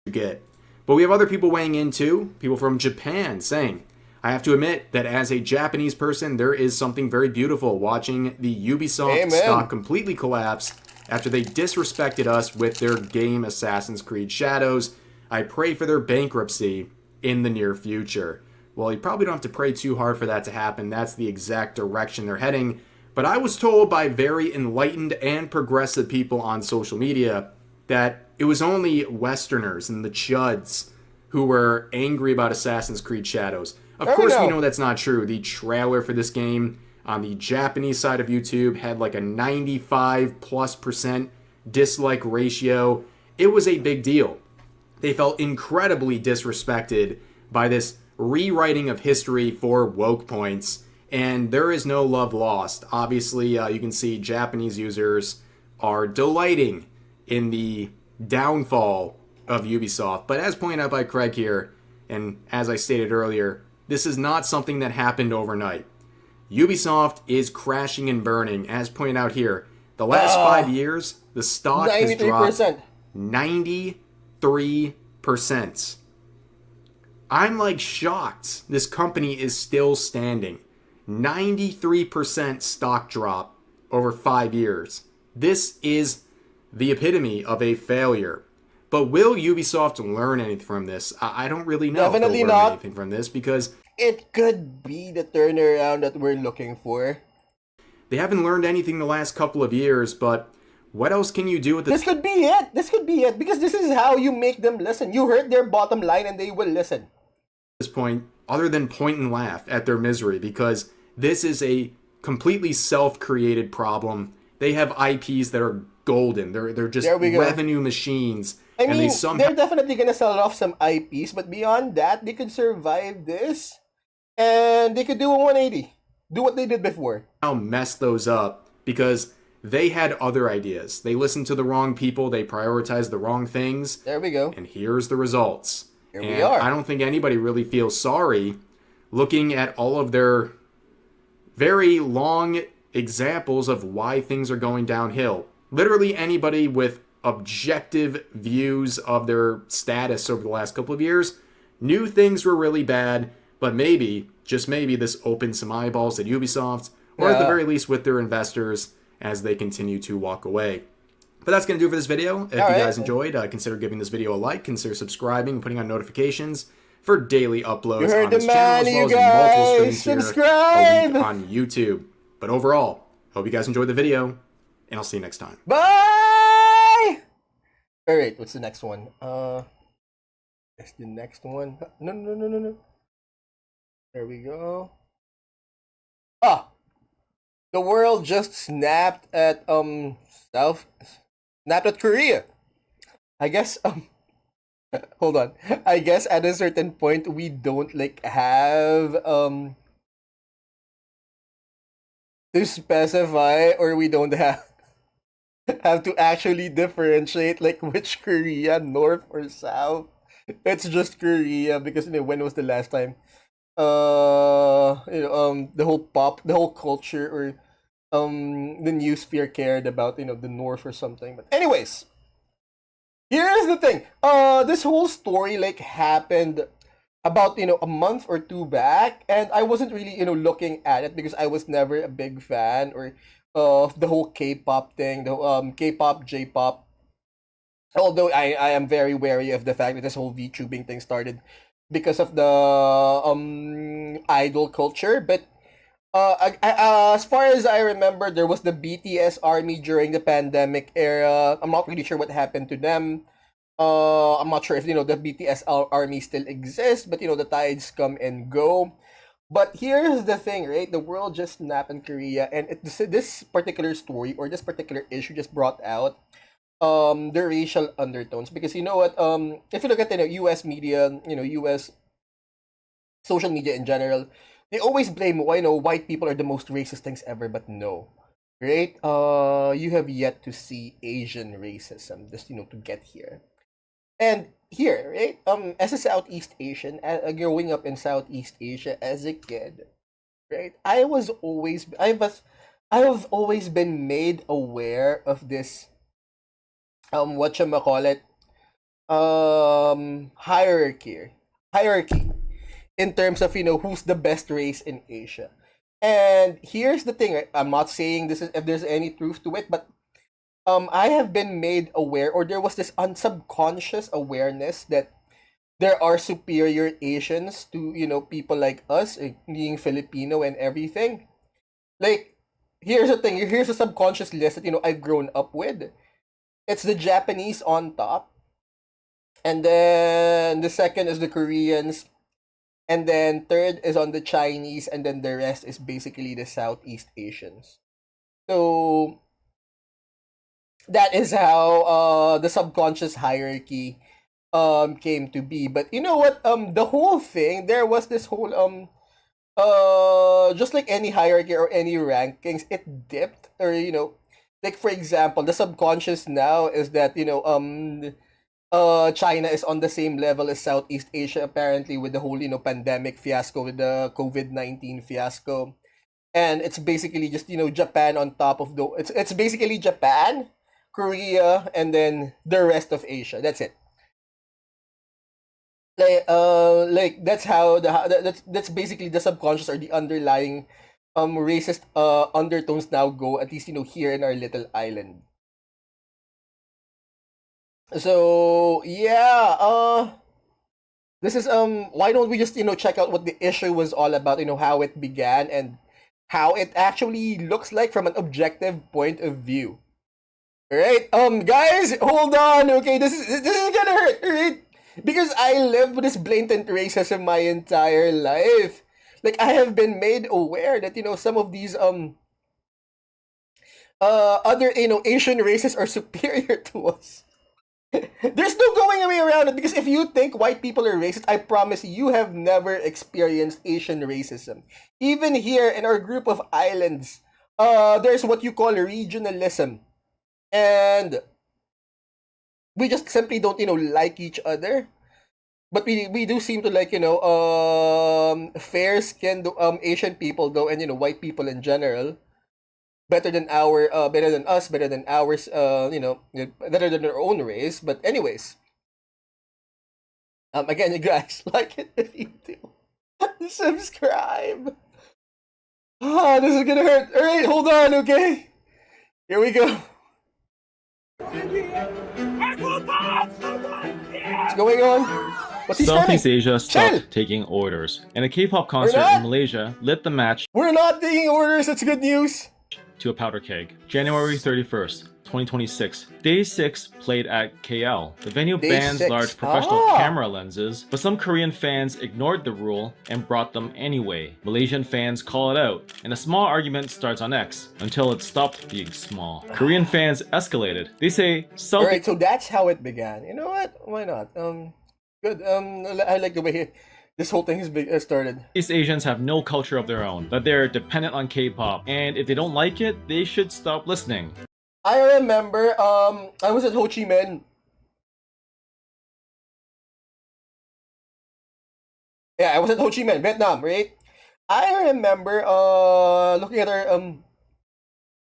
Get. But we have other people weighing in too, people from Japan saying, I have to admit that as a Japanese person, there is something very beautiful watching the Ubisoft stock completely collapse after they disrespected us with their game Assassin's Creed Shadows. I pray for their bankruptcy in the near future. Well, you probably don't have to pray too hard for that to happen. That's the exact direction they're heading. But I was told by very enlightened and progressive people on social media that it was only Westerners and the chuds who were angry about Assassin's Creed Shadows. Of course, we know that's not true. The trailer for this game on the Japanese side of YouTube had like a 95+% dislike ratio. It was a big deal. They felt incredibly disrespected by this rewriting of history for woke points, and there is no love lost. Obviously, you can see Japanese users are delighting in the downfall of Ubisoft. But as pointed out by Craig here, and as I stated earlier, this is not something that happened overnight. Ubisoft is crashing and burning. As pointed out here, the last 5 years, the stock has dropped 93%. I'm like shocked this company is still standing. 93% stock drop over 5 years. This is the epitome of a failure. But will Ubisoft learn anything from this? I don't really know. Definitely if they'll learn not. anything from this because it could be the turnaround that we're looking for. They haven't learned anything the last couple of years, but what else can you do with this? This could be it. This could be it because this is how you make them listen. You hurt their bottom line and they will listen. At this point, other than point and laugh at their misery, because this is a completely self-created problem. They have IPs that are golden. They're just revenue machines. I mean, they're definitely gonna sell off some IPs, but beyond that, they could survive this, and they could do a 180. Do what they did before. Now mess those up because they had other ideas. They listened to the wrong people. They prioritized the wrong things. There we go. And here's the results. Here we are. I don't think anybody really feels sorry looking at all of their very long examples of why things are going downhill. Literally anybody with objective views of their status over the last couple of years knew things were really bad, but maybe, just maybe, this opened some eyeballs at Ubisoft, or at the very least with their investors as they continue to walk away. But that's going to do it for this video. If you guys enjoyed, consider giving this video a like, consider subscribing, and putting on notifications for daily uploads on this channel, as well as multiple streams here a week on YouTube. But overall, hope you guys enjoyed the video, and I'll see you next time. Bye! Alright, what's the next one? That's the next one. No. There we go. Ah! The world just snapped at, snapped at Korea. I guess, hold on. I guess at a certain point, we don't, like, have, to specify, or we don't have to actually differentiate like which Korea, North or South. It's just Korea because when was the last time the whole culture or the news sphere cared about the North or something. But anyways, here's the thing. This whole story like happened about a month or two back, and I wasn't really looking at it because I was never a big fan or of the whole K-pop thing, the K-pop, J-pop. Although I am very wary of the fact that this whole VTubing thing started because of the idol culture, but as far as I remember, there was the BTS army during the pandemic era. I'm not really sure what happened to them. I'm not sure if the BTS army still exists, but the tides come and go. But here's the thing, right? The world just snapped in Korea, and this particular story or this particular issue just brought out the racial undertones because you know what if you look at the U.S. media, U.S. social media in general, they always blame white people are the most racist things ever, but no, right? You have yet to see Asian racism just to get here. And here, right? As a Southeast Asian, growing up in Southeast Asia as a kid, right? I have always been made aware of this whatchamacallit, hierarchy in terms of who's the best race in Asia. And here's the thing, right? I'm not saying this is if there's any truth to it, but I have been made aware, or there was this unsubconscious awareness that there are superior Asians to people like us, being Filipino and everything. Like, here's the thing. Here's a subconscious list that I've grown up with. It's the Japanese on top, and then the second is the Koreans, and then third is on the Chinese, and then the rest is basically the Southeast Asians. So that is how the subconscious hierarchy came to be. But you know what? The whole thing, there was this whole just like any hierarchy or any rankings, it dipped, or like for example, the subconscious now is that China is on the same level as Southeast Asia apparently, with the whole pandemic fiasco, with the COVID-19 fiasco. And it's basically just Japan on top of the it's basically Japan, Korea, and then the rest of Asia. That's it. Like that's how that's basically the subconscious or the underlying racist undertones now go, at least here in our little island. So yeah, this is why don't we just check out what the issue was all about, how it began and how it actually looks like from an objective point of view. Alright, guys, hold on, okay, this is gonna hurt, alright? Because I lived with this blatant racism my entire life. Like, I have been made aware that, some of these, other, Asian races are superior to us. There's no going away around it, because if you think white people are racist, I promise you have never experienced Asian racism. Even here in our group of islands, there's what you call regionalism. And we just simply don't, like each other. But we do seem to like, fair-skinned Asian people though, and white people in general. Better than better than us, better than ours, better than our own race. But anyways, again, you guys, like it if you do. Subscribe. Ah, this is gonna hurt. All right, hold on, okay. Here we go. What's going on? What's he Southeast spamming? Asia stopped Chill. taking orders, and a K-pop concert not. in Malaysia lit the match We're not taking orders. That's good news. to a powder keg. January 31st, 2026. Day 6 played at KL. The venue Day bans 6. large professional Ah. camera lenses, but some Korean fans ignored the rule and brought them anyway. Malaysian fans call it out, and a small argument starts on X until it stopped being small. Korean fans escalated. They say South Alright, so that's how it began. You know what? Why not? Good. I like the way this whole thing has started. These Asians have no culture of their own, that they're dependent on K-pop, and if they don't like it, they should stop listening. I remember, I was at Ho Chi Minh. Yeah, I was at Ho Chi Minh, Vietnam, right? I remember, looking at our,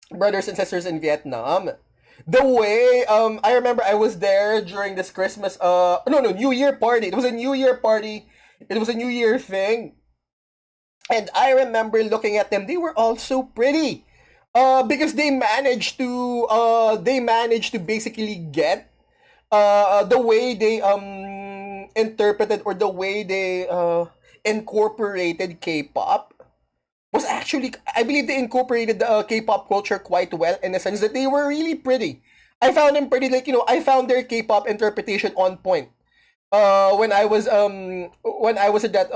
brothers and sisters in Vietnam. The way, I remember I was there during this Christmas, no, New Year party. It was a New Year party. It was a New Year thing. And I remember looking at them. They were all so pretty. Because they managed to basically get the way they interpreted, or the way they incorporated K-pop was actually, I believe they incorporated the K-pop culture quite well, in the sense that they were really pretty. I found them pretty, like, I found their K-pop interpretation on point. When I was at that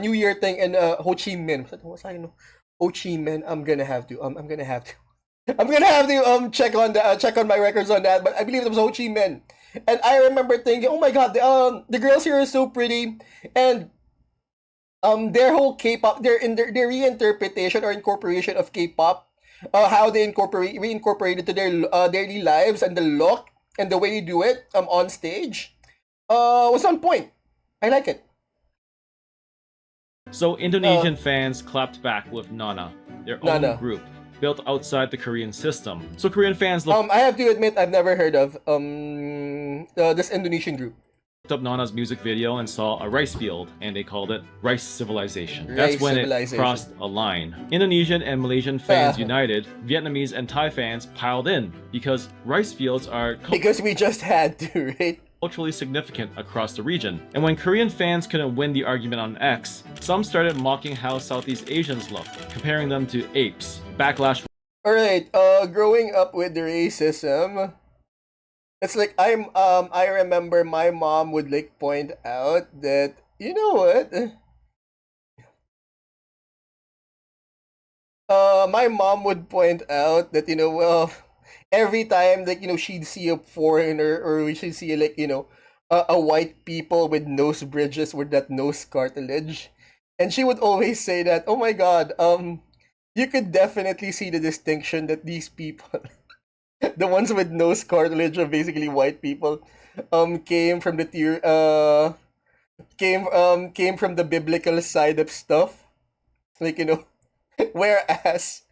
New Year thing in Ho Chi Minh. What's I know? Ho Chi Minh. I'm gonna have to check on my records on that, but I believe it was Ho Chi Minh. And I remember thinking, oh my god, the girls here are so pretty, and their whole K-pop, their reinterpretation or incorporation of K-pop, how they reincorporate it to their daily lives, and the look and the way they do it on stage, was on point. I like it. So Indonesian fans clapped back with Nana, their own Nana. group, built outside the Korean system. So Korean fans looked I have to admit, I've never heard of this Indonesian group. up Nana's music video and saw a rice field, and they called it Rice Civilization. Rice That's when Civilization. it crossed a line. Indonesian and Malaysian fans united, Vietnamese and Thai fans piled in, because rice fields are Because we just had to, right? culturally significant across the region. And when Korean fans couldn't win the argument on X, some started mocking how Southeast Asians look, comparing them to apes. Backlash. Alright, growing up with the racism, it's like I remember my mom would like point out that, you know what? My mom would point out that, well, every time that, she'd see a foreigner, or she'd see, like, a white people with nose bridges, with that nose cartilage, and she would always say that, oh my god, you could definitely see the distinction that these people, the ones with nose cartilage are basically white people, came from came from the biblical side of stuff, like, whereas,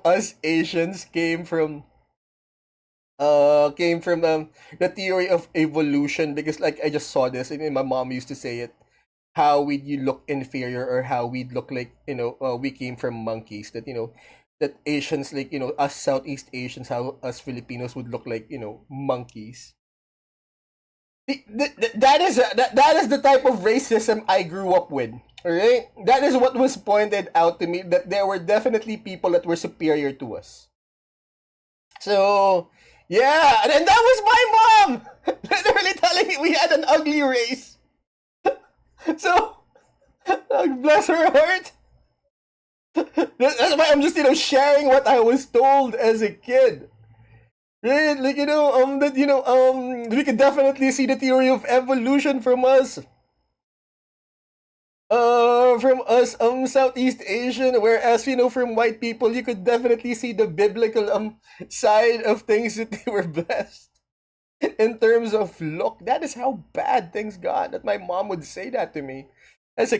us Asians came from the theory of evolution, because, like, I just saw this, and my mom used to say it, how we'd you look inferior, or how we'd look like, we came from monkeys, that, that Asians, like, us Southeast Asians, how us Filipinos would look like, monkeys. That is the type of racism I grew up with. Alright? That is what was pointed out to me, that there were definitely people that were superior to us. So, yeah, and that was my mom! Literally telling me we had an ugly race. So, bless her heart. That's why I'm just, sharing what I was told as a kid. Right? Like, that, we could definitely see the theory of evolution from us. From us, Southeast Asian, whereas, from white people, you could definitely see the biblical, side of things, that they were blessed. In terms of look, that is how bad things got, that my mom would say that to me. As a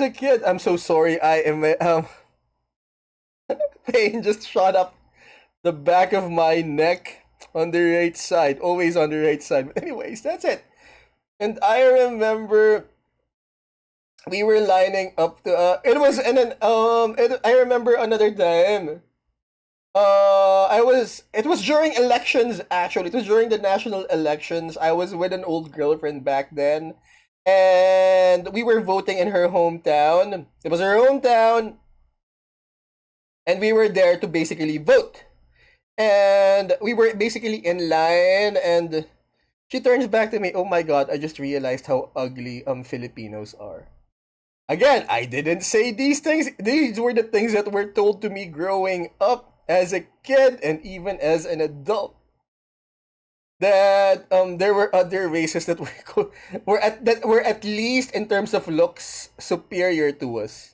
kid, I'm so sorry, I am, pain just shot up the back of my neck on the right side, always on the right side. But anyways, that's it. And I remember we were lining up to I remember another time. It was during elections, actually. It was during the national elections. I was with an old girlfriend back then, and we were voting in her hometown. It was her hometown, and we were there to basically vote. And we were basically in line, and she turns back to me, oh my god, I just realized how ugly Filipinos are. Again, I didn't say these things. These were the things that were told to me growing up as a kid and even as an adult. that there were other races that were at least in terms of looks superior to us.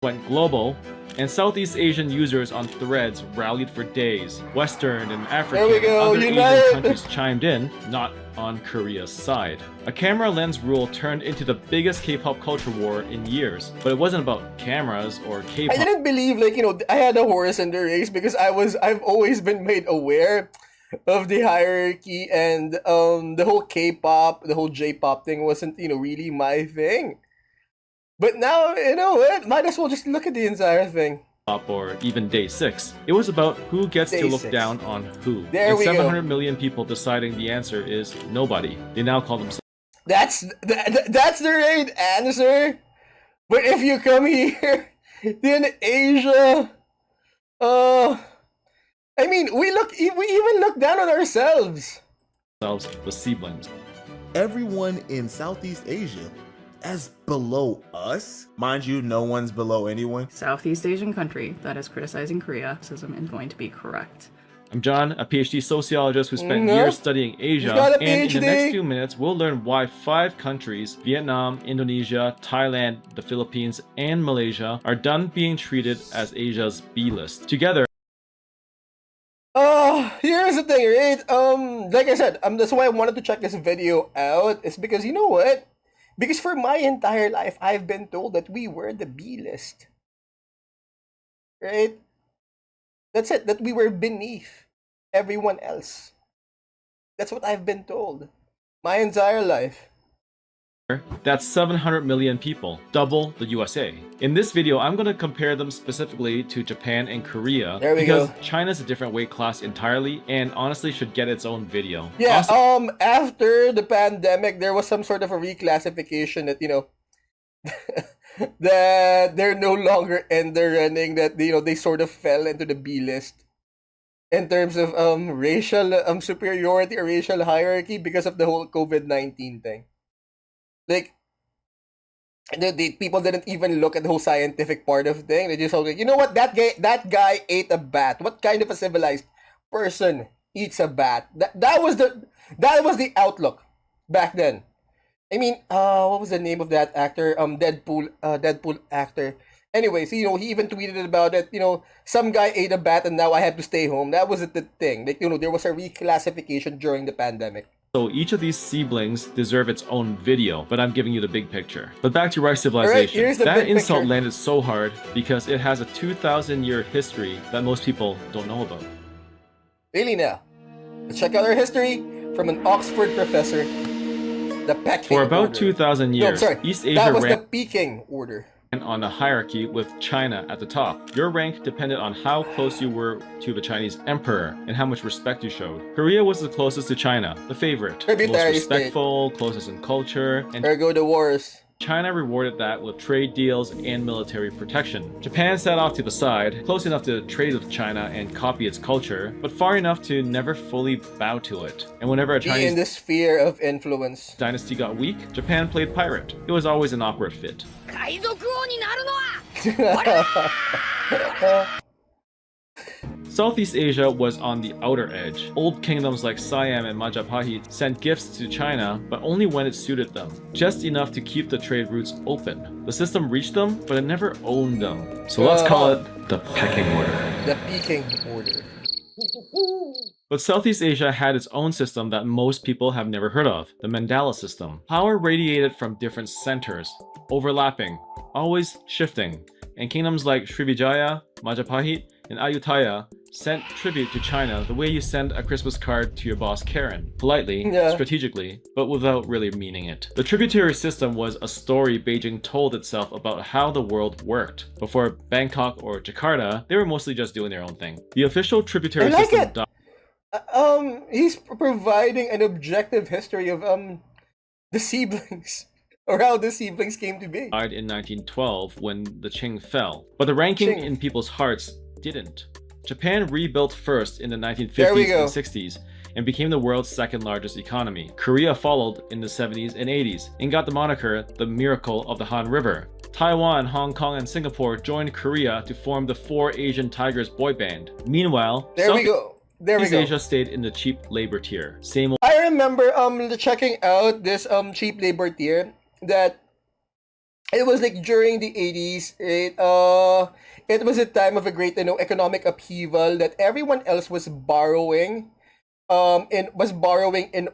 Went global, and Southeast Asian users on threads rallied for days. Western and African There we and go, other unite! Asian countries chimed in, not on Korea's side. A camera lens rule turned into the biggest K-pop culture war in years, but it wasn't about cameras or I K-pop. didn't believe I had a horse in the race because I've always been made aware of the hierarchy, and the whole K-pop, the whole J-pop thing wasn't really my thing. But now, you know what? Might as well just look at the entire thing. Or even Day 6. It was about who gets Day to look 6. down on who. There and we go. 700 million people deciding the answer is nobody. They now call themselves That's the right answer. But if you come here, then Asia, I mean, we even look down on ourselves. the siblings. Everyone in Southeast Asia as below us. Mind you, no one's below anyone. Southeast Asian country that is criticizing Korea racism is going to be correct. I'm John, a PhD sociologist who spent No. years studying Asia, got a and in the PhD. next few minutes we'll learn why 5 countries, Vietnam, Indonesia, Thailand, the Philippines, and Malaysia, are done being treated as Asia's B-list. Together, Here's the thing, right? Like I said, that's why I wanted to check this video out. Is because you know what? Because for my entire life, I've been told that we were the B list. Right? That's it. That we were beneath everyone else. That's what I've been told. My entire life. that's 700 million people, double the USA. In this video, I'm going to compare them specifically to Japan and Korea There we because go. China's a different weight class entirely and honestly should get its own video. Yeah, Also, after the pandemic, there was some sort of a reclassification that, that they're no longer in the running, that, they sort of fell into the B list in terms of racial superiority or racial hierarchy because of the whole COVID-19 thing. Like, the people didn't even look at the whole scientific part of the thing. They just like, you know what, that guy ate a bat. What kind of a civilized person eats a bat? That was the outlook back then. I mean, what was the name of that actor? Deadpool actor. Anyways, he even tweeted about it. Some guy ate a bat and now I have to stay home. That was the thing. Like, there was a reclassification during the pandemic. So each of these siblings deserve its own video, but I'm giving you the big picture. But back to Rice Civilization. here's the That big insult picture. landed so hard because it has a 2,000-year history that most people don't know about. Really now. Let's check out our history from an Oxford professor. The Peking For about Order. 2,000 No, years, sorry. East That Asia was the ran Peking Order. on a hierarchy with China at the top. Your rank depended on how close you were to the Chinese emperor and how much respect you showed. Korea was the closest to China, the favorite, most Tributary state. respectful, closest in culture, and Ergo the wars. China rewarded that with trade deals and military protection. Japan sat off to the side, close enough to trade with China and copy its culture, but far enough to never fully bow to it. And whenever a Be in Chinese the sphere of influence. dynasty got weak, Japan played pirate. It was always an awkward fit. 海賊王になるのは Southeast Asia was on the outer edge. Old kingdoms like Siam and Majapahit sent gifts to China, but only when it suited them, just enough to keep the trade routes open. The system reached them, but it never owned them. So let's call it the pecking order. The Peking Order. But Southeast Asia had its own system that most people have never heard of, the Mandala system. Power radiated from different centers, overlapping, always shifting, and kingdoms like Srivijaya, Majapahit, and Ayutthaya sent tribute to China the way you send a Christmas card to your boss Karen. Politely, Yeah. strategically, but without really meaning it. The tributary system was a story Beijing told itself about how the world worked. Before Bangkok or Jakarta, they were mostly just doing their own thing. The official tributary I like system it. He's providing an objective history of the siblings, or how the siblings came to be. died in 1912 when the Qing fell, but the ranking Qing. in people's hearts didn't. Japan rebuilt first in the There we 1950s go. and 60s and became the world's second largest economy. Korea followed in the 70s and 80s and got the moniker the Miracle of the Han River. Taiwan, Hong Kong, and Singapore joined Korea to form the Four Asian Tigers boy band. Meanwhile, There we go. There we East go. Asia stayed in the cheap labor tier. Same old I remember checking out this cheap labor tier that it was like during the 80s. It was a time of a great economic upheaval that everyone else was borrowing. In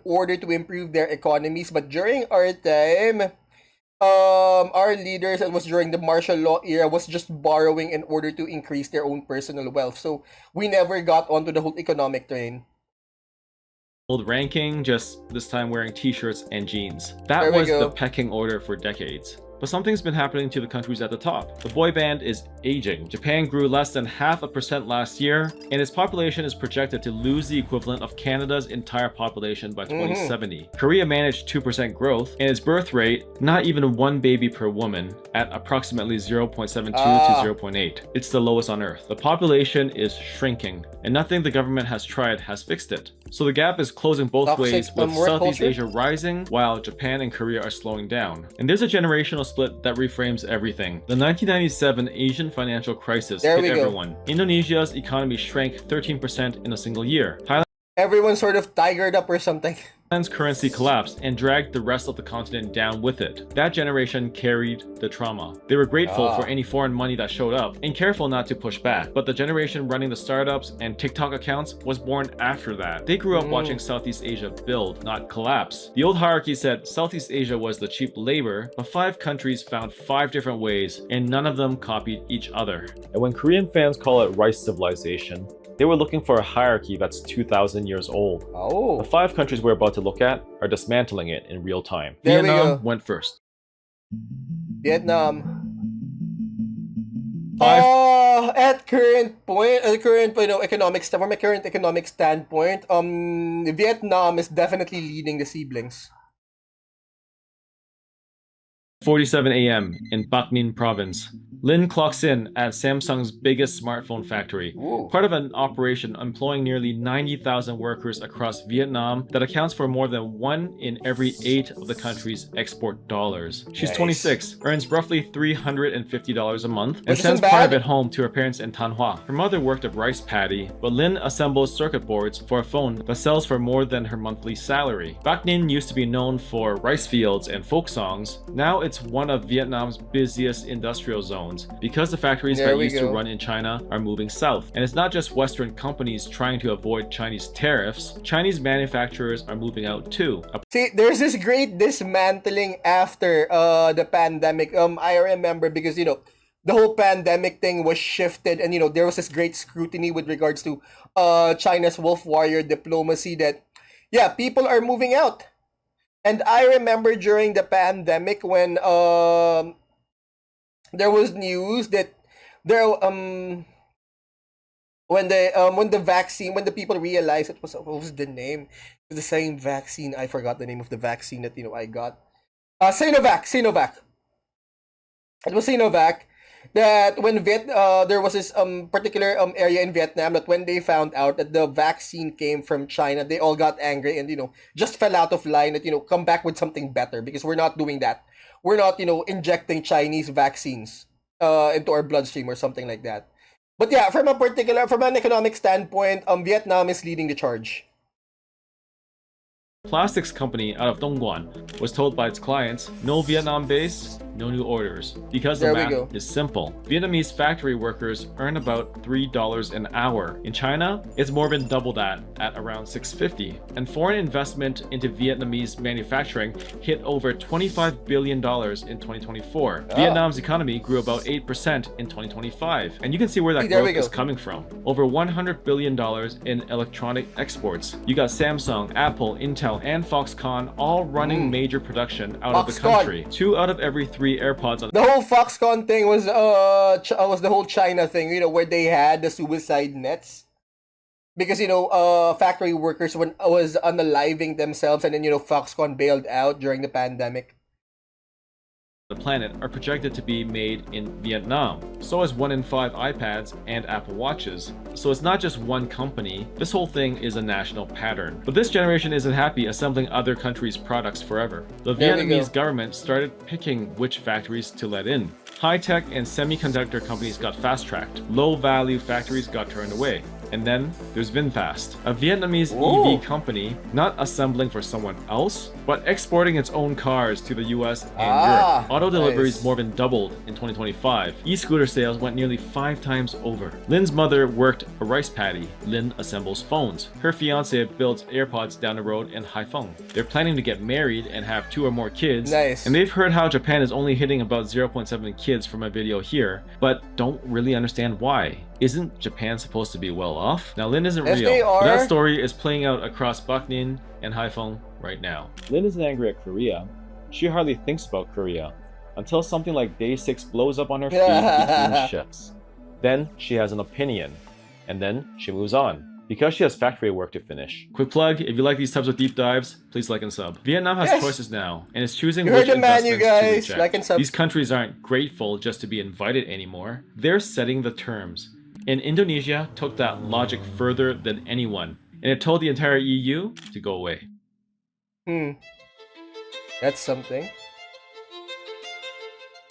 order to improve their economies, but during our time, our leaders, it was during the martial law era, was just borrowing in order to increase their own personal wealth. So we never got onto the whole economic train. ranking, just this time wearing t-shirts and jeans. There That we was go. the pecking order for decades. But something's been happening to the countries at the top. The boy band is aging. Japan grew less than 0.5% last year, and its population is projected to lose the equivalent of Canada's entire population by 2070. Korea managed 2% growth, and its birth rate, not even one baby per woman, at approximately 0.72 to 0.8. It's the lowest on Earth. The population is shrinking, and nothing the government has tried has fixed it. So the gap is closing both Toxic, ways, with work Southeast culture? Asia rising, while Japan and Korea are slowing down. And there's a generational split that reframes everything. The 1997 Asian financial crisis There hit we go. everyone. Indonesia's economy shrank 13% in a single year. Everyone sort of tigered up or something. Thailand's currency collapsed and dragged the rest of the continent down with it. That generation carried the trauma. They were grateful for any foreign money that showed up and careful not to push back. But the generation running the startups and TikTok accounts was born after that. They grew up watching Southeast Asia build, not collapse. The old hierarchy said Southeast Asia was the cheap labor, but 5 countries found 5 different ways, and none of them copied each other. And when Korean fans call it rice civilization, they were looking for a hierarchy that's 2,000 years old. Oh. The 5 countries we're about to look at are dismantling it in real time. There we Vietnam go. went first. Vietnam. Five- At current point, from a current economic standpoint, Vietnam is definitely leading the siblings. 47 a.m. in Bac Ninh province. Lin clocks in at Samsung's biggest smartphone factory, Ooh. part of an operation employing nearly 90,000 workers across Vietnam that accounts for more than 1 in every 8 of the country's export dollars. She's Nice. 26, earns roughly $350 a month, and Which sends isn't part of bad. it home to her parents in Thanh Hoa. Her mother worked a rice paddy, but Lin assembles circuit boards for a phone that sells for more than her monthly salary. Bac Ninh used to be known for rice fields and folk songs. Now it's one of Vietnam's busiest industrial zones because the factories There that we used to go. run in China are moving south. And it's not just Western companies trying to avoid Chinese tariffs, Chinese manufacturers are moving out too. See, there's this great dismantling after the pandemic. I remember because the whole pandemic thing was shifted, and there was this great scrutiny with regards to China's wolf warrior diplomacy. That people are moving out. And I remember during the pandemic when there was news that there when the people realized it was, what was the name? It was the same vaccine. I forgot the name of the vaccine that I got. Sinovac. It was Sinovac. That when there was this particular area in Vietnam that when they found out that the vaccine came from China, they all got angry and just fell out of line. That come back with something better, because we're not doing that. We're not injecting Chinese vaccines into our bloodstream or something like that. But yeah, from an economic standpoint, Vietnam is leading the charge. Plastics company out of Dong Nguyen was told by its clients, no Vietnam base, no new orders. Because the There we math go. is simple. Vietnamese factory workers earn about $3 an hour. In China, it's more than double that at around $6.50. And foreign investment into Vietnamese manufacturing hit over $25 billion in 2024. Vietnam's economy grew about 8% in 2025. And you can see where that See, there we growth is go. coming from. Over $100 billion in electronic exports. You got Samsung, Apple, Intel, and Foxconn all running major production out of the Foxconn. country. 2 out of every 3 AirPods on The whole Foxconn thing was the whole China thing, where they had the suicide nets. Because factory workers was unaliving themselves, and then Foxconn bailed out during the pandemic. the planet are projected to be made in Vietnam. So is 1 in 5 iPads and Apple Watches. So it's not just one company, this whole thing is a national pattern. But this generation isn't happy assembling other countries' products forever. The There we Vietnamese go. government started picking which factories to let in. High-tech and semiconductor companies got fast-tracked. Low-value factories got turned away. And then there's VinFast, a Vietnamese Ooh. EV company not assembling for someone else, but exporting its own cars to the US and Europe. Auto deliveries nice. more than doubled in 2025. E-scooter sales went nearly 5 times over. Lynn's mother worked a rice paddy. Lynn assembles phones. Her fiance builds AirPods down the road in Haiphong. They're planning to get married and have 2 or more kids. Nice. And they've heard how Japan is only hitting about 0.7 kids from a video here, but don't really understand why. Isn't Japan supposed to be well off? Now Lynn isn't Yes, real. they But are. that story is playing out across Baeknin and Haiphong right now. Lynn isn't angry at Korea. She hardly thinks about Korea until something like Day 6 blows up on her feed between shifts. Then she has an opinion, and then she moves on, because she has factory work to finish. Quick plug, if you like these types of deep dives, please like and sub. Vietnam has Yes. choices now, and is choosing You which heard the man, you investments to guys. reject. Like and sub. These countries aren't grateful just to be invited anymore. They're setting the terms. And Indonesia took that logic further than anyone, and it told the entire EU to go away. That's something.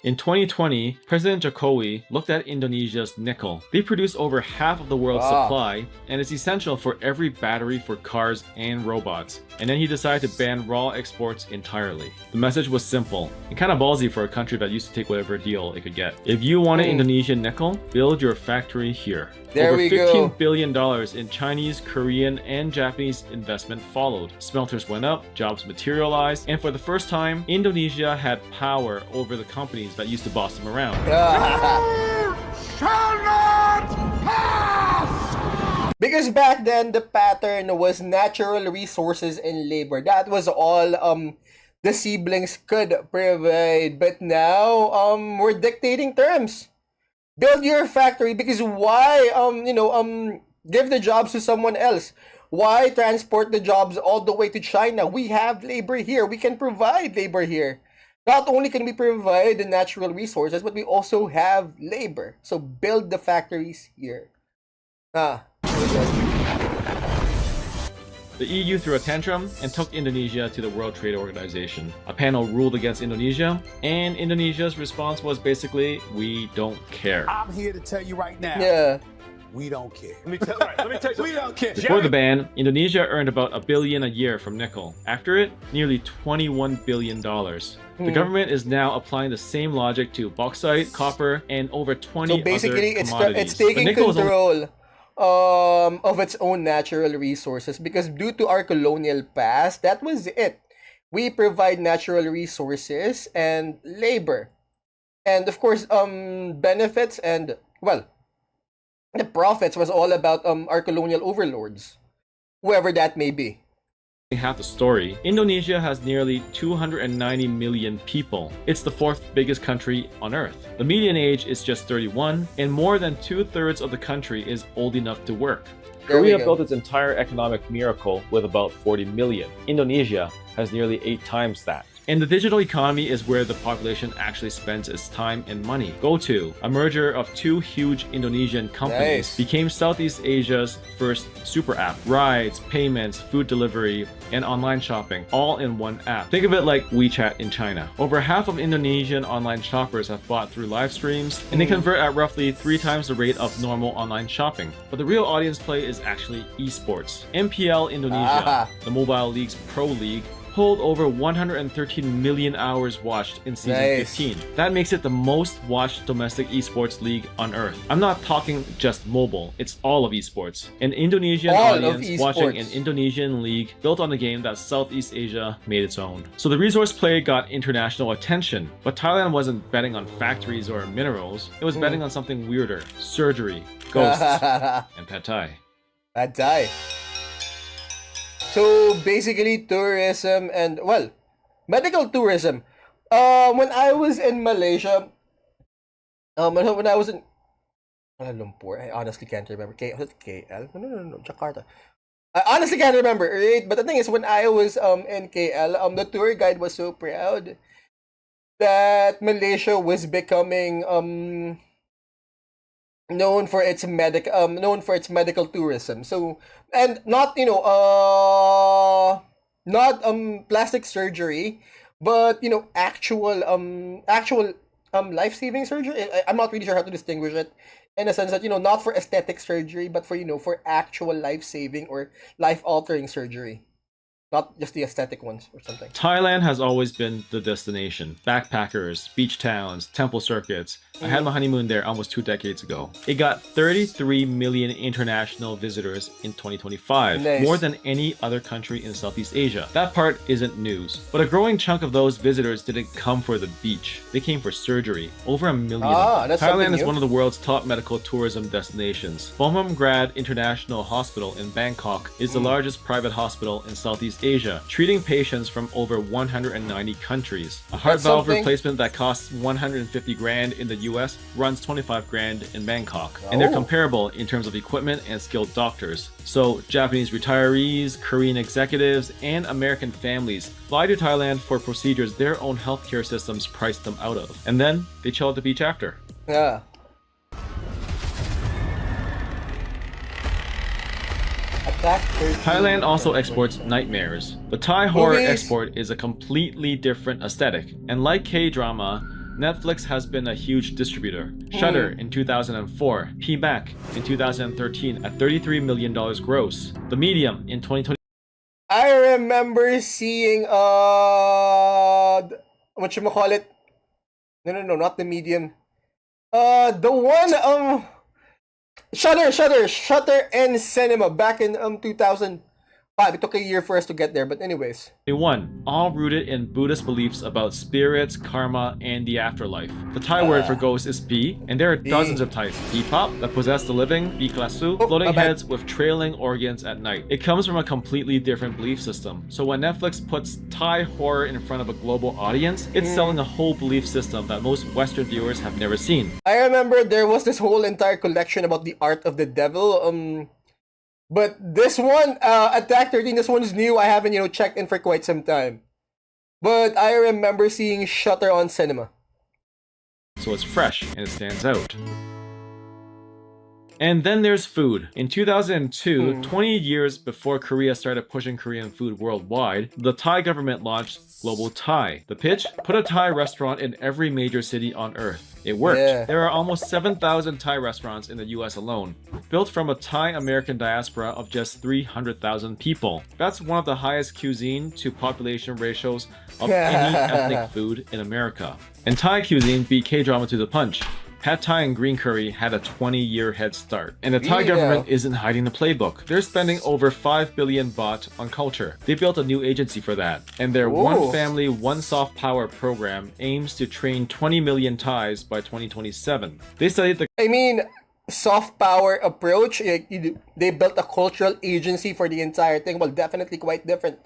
In 2020, President Jokowi looked at Indonesia's nickel. They produce over half of the world's supply, and it's essential for every battery for cars and robots. And then he decided to ban raw exports entirely. The message was simple, and kind of ballsy for a country that used to take whatever deal it could get. If you wanted Indonesian nickel, build your factory here. There Over we $15 go. billion in Chinese, Korean, and Japanese investment followed. Smelters went up, jobs materialized, and for the first time, Indonesia had power over the companies that used to boss them around. Because back then the pattern was natural resources and labor. That was all the siblings could provide. But now we're dictating terms. Build your factory, because why give the jobs to someone else? Why transport the jobs all the way to China? We have labor here. We can provide labor here. Not only can we provide the natural resources, but we also have labor. So build the factories here. The EU threw a tantrum and took Indonesia to the World Trade Organization. A panel ruled against Indonesia, and Indonesia's response was basically, we don't care. I'm here to tell you right now. Yeah. We don't care. Let me tell you We don't care. Before the ban, Indonesia earned about $1 billion a year from nickel. After it, nearly $21 billion. The government is now applying the same logic to bauxite, copper, and over 20 So basically, other commodities. it's taking But nickel is only- control of its own natural resources, because due to our colonial past, that was it. We provide natural resources and labor, and of course, benefits and, well, the profits was all about our colonial overlords, whoever that may be. half the story, Indonesia has nearly 290 million people. It's the 4th biggest country on Earth. The median age is just 31, and more than 2/3 of the country is old enough to work. There we Korea go. built its entire economic miracle with about 40 million. Indonesia has nearly 8 times that. And the digital economy is where the population actually spends its time and money. GoTo, a merger of 2 huge Indonesian companies, Nice. became Southeast Asia's first super app. Rides, payments, food delivery, and online shopping, all in one app. Think of it like WeChat in China. Over half of Indonesian online shoppers have bought through live streams, and they convert at roughly 3 times the rate of normal online shopping. But the real audience play is actually esports. MPL Indonesia, the Mobile League's Pro League, hold over 113 million hours watched in season Nice. 15. That makes it the most watched domestic esports league on Earth. I'm not talking just mobile, it's all of esports. An Indonesian All of audience watching an esports. Indonesian league built on the game that Southeast Asia made its own. So the resource play got international attention, but Thailand wasn't betting on factories or minerals, it was betting on something weirder: surgery, ghosts, and pad thai. Pad Thai. So basically, tourism and, well, medical tourism. When I was in Malaysia, when I was in Kuala Lumpur, I honestly can't remember. Was it KL? No, Jakarta. I honestly can't remember, right? But the thing is, when I was in KL, the tour guide was so proud that Malaysia was becoming known for its medical tourism. So, and not not plastic surgery, but actual life-saving surgery. I'm not really sure how to distinguish it in a sense that, not for aesthetic surgery, but for, for actual life-saving or life-altering surgery. Not just the aesthetic ones or something. Thailand has always been the destination. Backpackers, beach towns, temple circuits. I had my honeymoon there almost 2 decades ago. It got 33 million international visitors in 2025, Nice. more than any other country in Southeast Asia. That part isn't news. But a growing chunk of those visitors didn't come for the beach. They came for surgery. Over 1 million. That's something Thailand is new. one of the world's top medical tourism destinations. Bumrungrad International Hospital in Bangkok is the largest private hospital in Southeast Asia, treating patients from over 190 countries. A heart That's valve something. replacement that costs 150 grand in the US runs 25 grand in Bangkok. And they're Oh. comparable in terms of equipment and skilled doctors. So Japanese retirees, Korean executives, and American families fly to Thailand for procedures their own healthcare systems price them out of. And then they chill at the beach after. Yeah. Attack 13. Thailand also exports nightmares. The Thai horror Movies. export is a completely different aesthetic, and like K-drama, Netflix has been a huge distributor. Shudder in 2004, P-Back in 2013 at $33 million gross. The Medium in 2020 I remember seeing whatchamacallit? No, not the Medium. The one Shutter and Cinema back in 2005. It took a year for us to get there, but anyways. 21, all rooted in Buddhist beliefs about spirits, karma, and the afterlife. The Thai word for ghost is Pi, and there are dozens of types. Pi-pop, that possess the living, Pi-klasu, Oh, floating my bad. heads with trailing organs at night. It comes from a completely different belief system. So when Netflix puts Thai horror in front of a global audience, it's selling a whole belief system that most Western viewers have never seen. I remember there was this whole entire collection about the art of the devil. But this one, Attack 13, this one's new. I haven't, checked in for quite some time. But I remember seeing Shutter on Cinema. So it's fresh and it stands out. And then there's food. In 2002, 20 years before Korea started pushing Korean food worldwide, the Thai government launched Global Thai. The pitch? Put a Thai restaurant in every major city on earth. It worked. Yeah. There are almost 7,000 Thai restaurants in the US alone, built from a Thai-American diaspora of just 300,000 people. That's one of the highest cuisine to population ratios of any ethnic food in America. And Thai cuisine beat K-drama to the punch. Pad Thai and green curry had a 20-year head start. And the Thai Yeah. government isn't hiding the playbook. They're spending over 5 billion baht on culture. They built a new agency for that. And their One Family, One Soft Power program aims to train 20 million Thais by 2027. They studied the I mean, soft power approach. They built a cultural agency for the entire thing. Well, definitely quite different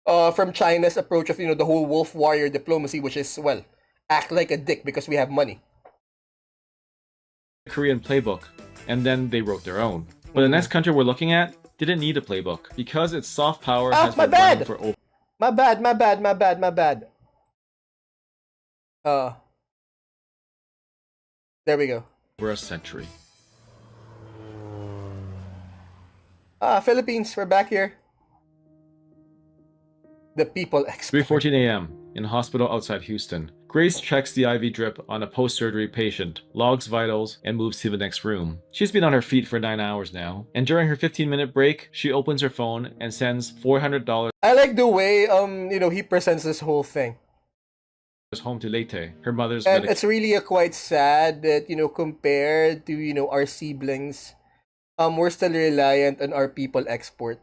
from China's approach of, the whole wolf warrior diplomacy, which is, well, act like a dick because we have money. Korean playbook, and then they wrote their own. But the next country we're looking at didn't need a playbook because its soft power has my been running bad. for over My bad. There we go. a century. Philippines, we're back here. The people expert. 3:14 a.m. in a hospital outside Houston. Grace checks the IV drip on a post-surgery patient, logs vitals, and moves to the next room. She's been on her feet for 9 hours now, and during her 15-minute break, she opens her phone and sends $400 I like the way he presents this whole thing. home to Leyte, her mother's And it's really quite sad that, compared to, our siblings, we're still reliant on our people export.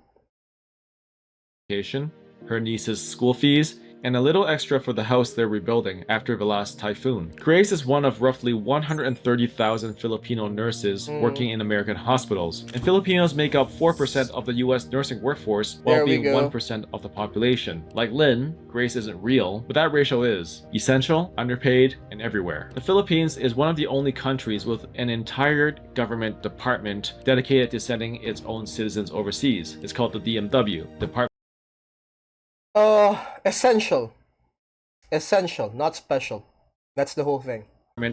medication, her niece's school fees, and a little extra for the house they're rebuilding after the last typhoon. Grace is one of roughly 130,000 Filipino nurses working in American hospitals, and Filipinos make up 4% of the US nursing workforce while There we being go. 1% of the population. Like Lynn, Grace isn't real, but that ratio is essential, underpaid, and everywhere. The Philippines is one of the only countries with an entire government department dedicated to sending its own citizens overseas. It's called the DMW, Department Essential. Essential, not special. That's the whole thing.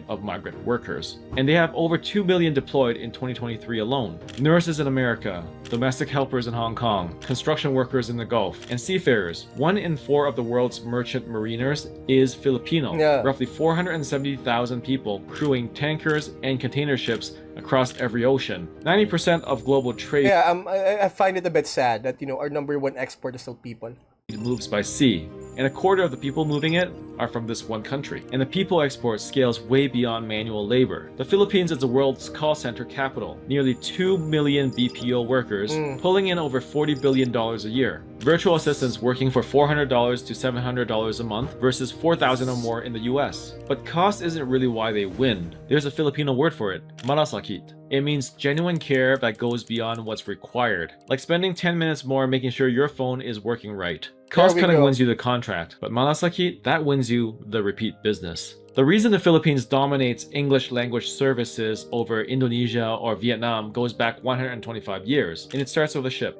of migrant workers. And they have over 2 million deployed in 2023 alone. Nurses in America, domestic helpers in Hong Kong, construction workers in the Gulf, and seafarers. 1 in 4 of the world's merchant mariners is Filipino. Yeah. Roughly 470,000 people crewing tankers and container ships across every ocean. 90% of global trade I find it a bit sad that, our number one export is still people. moves by sea, and a quarter of the people moving it are from this one country. And the people export scales way beyond manual labor. The Philippines is the world's call center capital. Nearly 2 million BPO workers, pulling in over $40 billion a year. Virtual assistants working for $400 to $700 a month versus $4,000 or more in the US. But cost isn't really why they win. There's a Filipino word for it, malasakit. It means genuine care that goes beyond what's required. Like spending 10 minutes more making sure your phone is working right. Cost cutting wins you the contract, but malasakit, that wins you the repeat business. The reason the Philippines dominates English language services over Indonesia or Vietnam goes back 125 years, and it starts with a ship.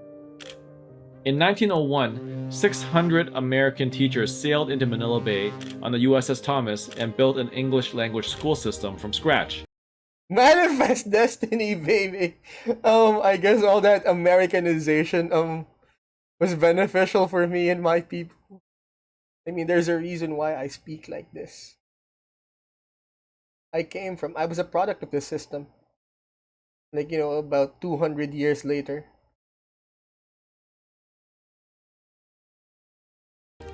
In 1901, 600 American teachers sailed into Manila Bay on the USS Thomas and built an English language school system from scratch. Manifest destiny, baby. I guess all that Americanization was beneficial for me and my people. I mean, there's a reason why I speak like this. I was a product of this system. Like, about 200 years later.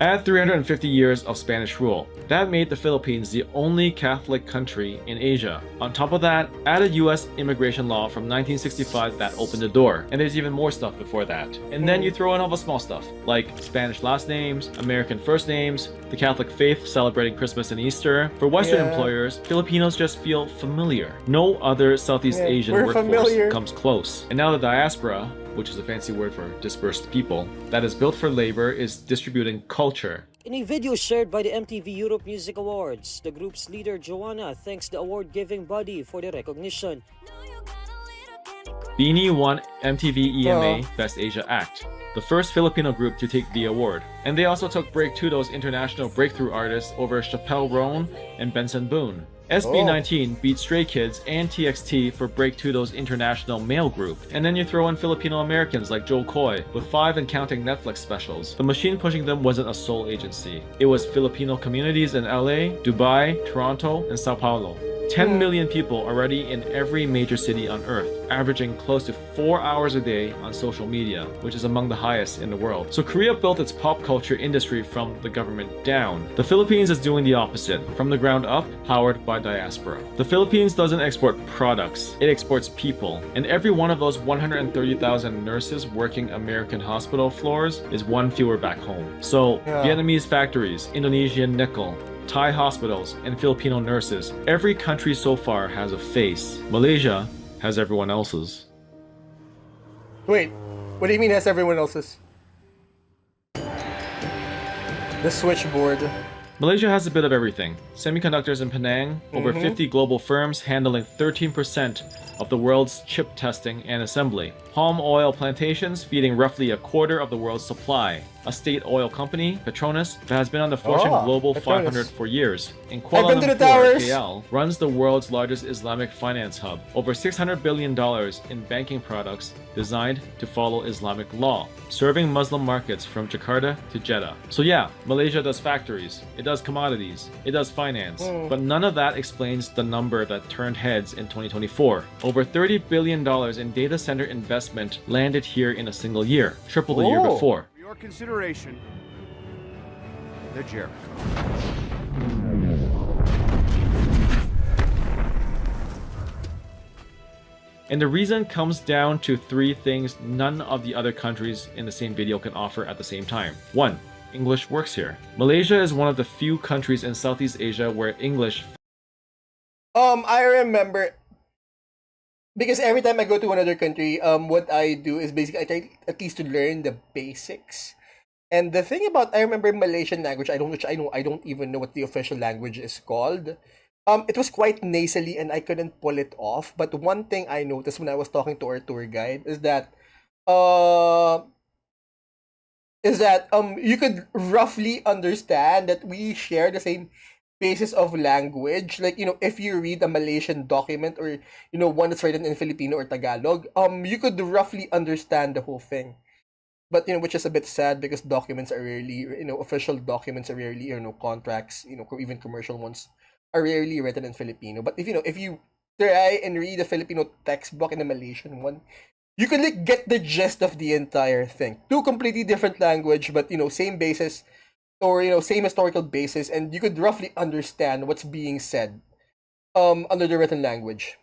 Add 350 years of Spanish rule. That made the Philippines the only Catholic country in Asia. On top of that, add a US immigration law from 1965 that opened the door. And there's even more stuff before that. And then you throw in all the small stuff, like Spanish last names, American first names, the Catholic faith celebrating Christmas and Easter. For Western employers, Filipinos just feel familiar. No other Southeast Asian workforce comes close. And now the diaspora, which is a fancy word for dispersed people, that is built for labor is distributing culture. In a video shared by the MTV Europe Music Awards, the group's leader Joanna thanks the award-giving body for the recognition. Beanie won MTV EMA Best Asia Act, the first Filipino group to take the award. And they also took Break2Do's International Breakthrough Artist over Chappelle Roan and Benson Boone. SB19 beat Stray Kids and TXT for Break2Do's international male group. And then you throw in Filipino Americans like Joe Coy with 5 and counting Netflix specials. The machine pushing them wasn't a sole agency. It was Filipino communities in LA, Dubai, Toronto, and Sao Paulo. 10 million people already in every major city on Earth, averaging close to 4 hours a day on social media, which is among the highest in the world. So Korea built its pop culture industry from the government down. The Philippines is doing the opposite, from the ground up, powered by diaspora. The Philippines doesn't export products, it exports people. And every one of those 130,000 nurses working American hospital floors is one fewer back home. So Vietnamese factories, Indonesian nickel, Thai hospitals, and Filipino nurses. Every country so far has a face. Malaysia has everyone else's. Wait, what do you mean has everyone else's? The switchboard. Malaysia has a bit of everything. Semiconductors in Penang, over 50 global firms handling 13% of the world's chip testing and assembly. Palm oil plantations feeding roughly a quarter of the world's supply. A state oil company, Petronas, that has been on the Fortune Global 500 for years. And Kuala Lumpur, KL, runs the world's largest Islamic finance hub. Over $600 billion in banking products designed to follow Islamic law, serving Muslim markets from Jakarta to Jeddah. So yeah, Malaysia does factories, it does commodities, it does finance, but none of that explains the number that turned heads in 2024. Over $30 billion in data center investment landed here in a single year, triple the year before. For your consideration, the Jericho. And the reason comes down to 3 things none of the other countries in the same video can offer at the same time. 1. English works here. Malaysia is one of the few countries in Southeast Asia where English... I remember... Because every time I go to another country, what I do is basically I try at least to learn the basics. And the thing about I remember Malaysian language, I don't even know what the official language is called. It was quite nasally and I couldn't pull it off. But one thing I noticed when I was talking to our tour guide is that you could roughly understand that we share the same basis of language. Like, if you read a Malaysian document or, one that's written in Filipino or Tagalog, you could roughly understand the whole thing. But, which is a bit sad because documents are rarely, official documents are rarely, contracts, even commercial ones are rarely written in Filipino. But if you try and read a Filipino textbook in a Malaysian one, you can like get the gist of the entire thing. Two completely different language, but same basis or same historical basis, and you could roughly understand what's being said under the written language.